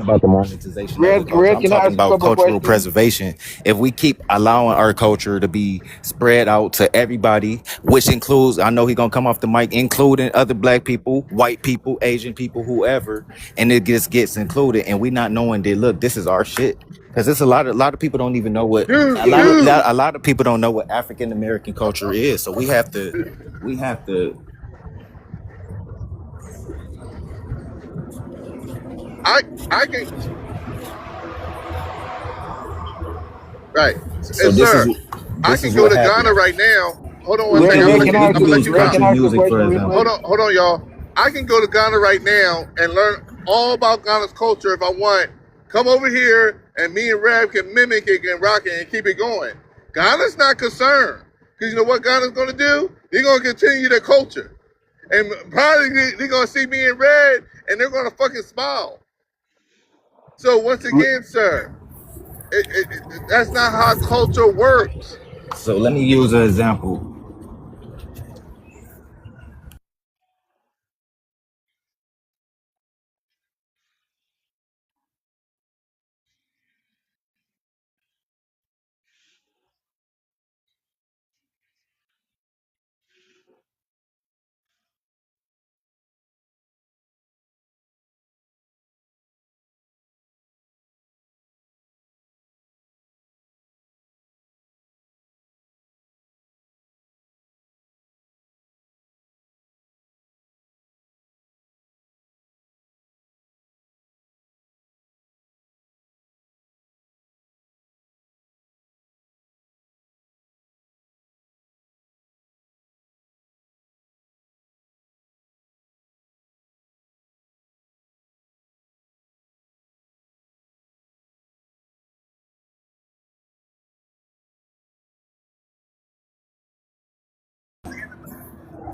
about the monetization. I'm talking about cultural preservation. If we keep allowing our culture to be spread out to everybody, which includes, I know he's gonna come off the mic, including other black people, white people, Asian people, whoever, and it just gets included, and we not knowing that look, this is our shit. Because it's a lot of people don't even know what a lot of people don't know what African American culture is. So we have to. I can. Right. So I can go to Ghana right now. Hold on one second. I'm gonna let you go. Hold on, y'all. I can go to Ghana right now and learn all about Ghana's culture if I want. Come over here and me and Rev can mimic it and rock it and keep it going. Ghana's not concerned Because you know what Ghana's going to do? They're going to continue their culture. And probably they're going to see me in red, and they're going to fucking smile. So once again, sir, that's not how culture works. So let me use an example.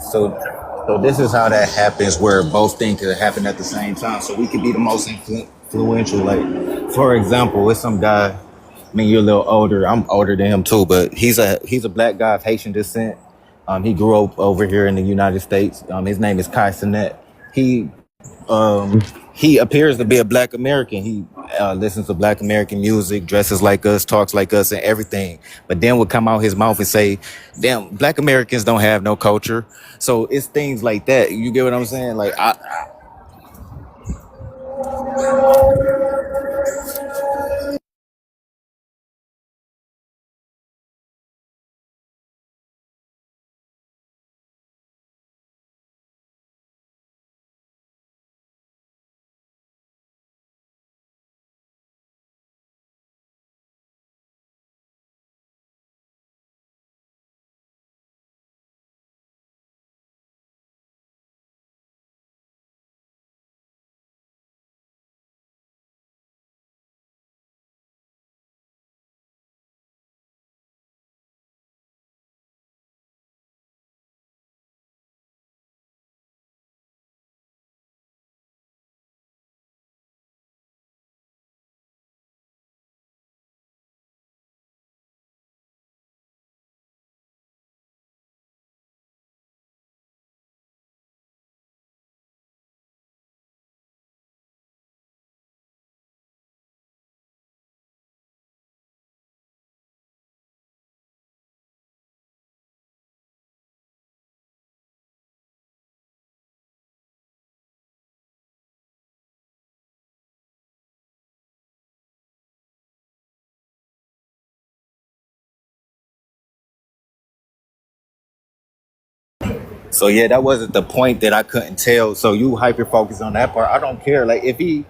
So this is how that happens, where both things could happen at the same time. So we could be the most influential. Like, for example, it's some guy. I mean, you're a little older. I'm older than him too, but he's a black guy of Haitian descent. He grew up over here in the United States. His name is Kai Sinet. He appears to be a black American. He listens to black American music, dresses like us, talks like us, and everything. But then would come out his mouth and say, "Damn, black Americans don't have no culture." So it's things like that. You get what I'm saying? Like, so yeah, that wasn't the point that I couldn't tell. So you hyper focus on that part. I don't care. Like, if he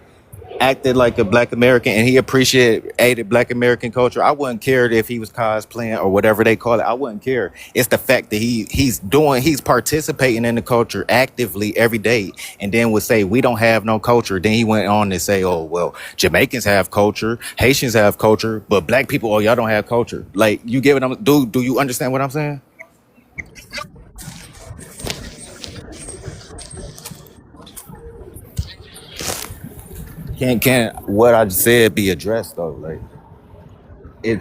acted like a black American and he appreciated black American culture, I wouldn't care if he was cosplaying or whatever they call it. I wouldn't care. It's the fact that he's participating in the culture actively every day, and then would say we don't have no culture. Then he went on to say, oh well, Jamaicans have culture, Haitians have culture, but black people, oh, y'all don't have culture. Like, you get what I'm do you understand what I'm saying? Can what I just said be addressed though? Like, it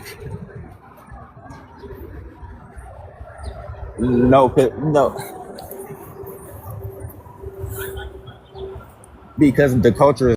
no, because the culture is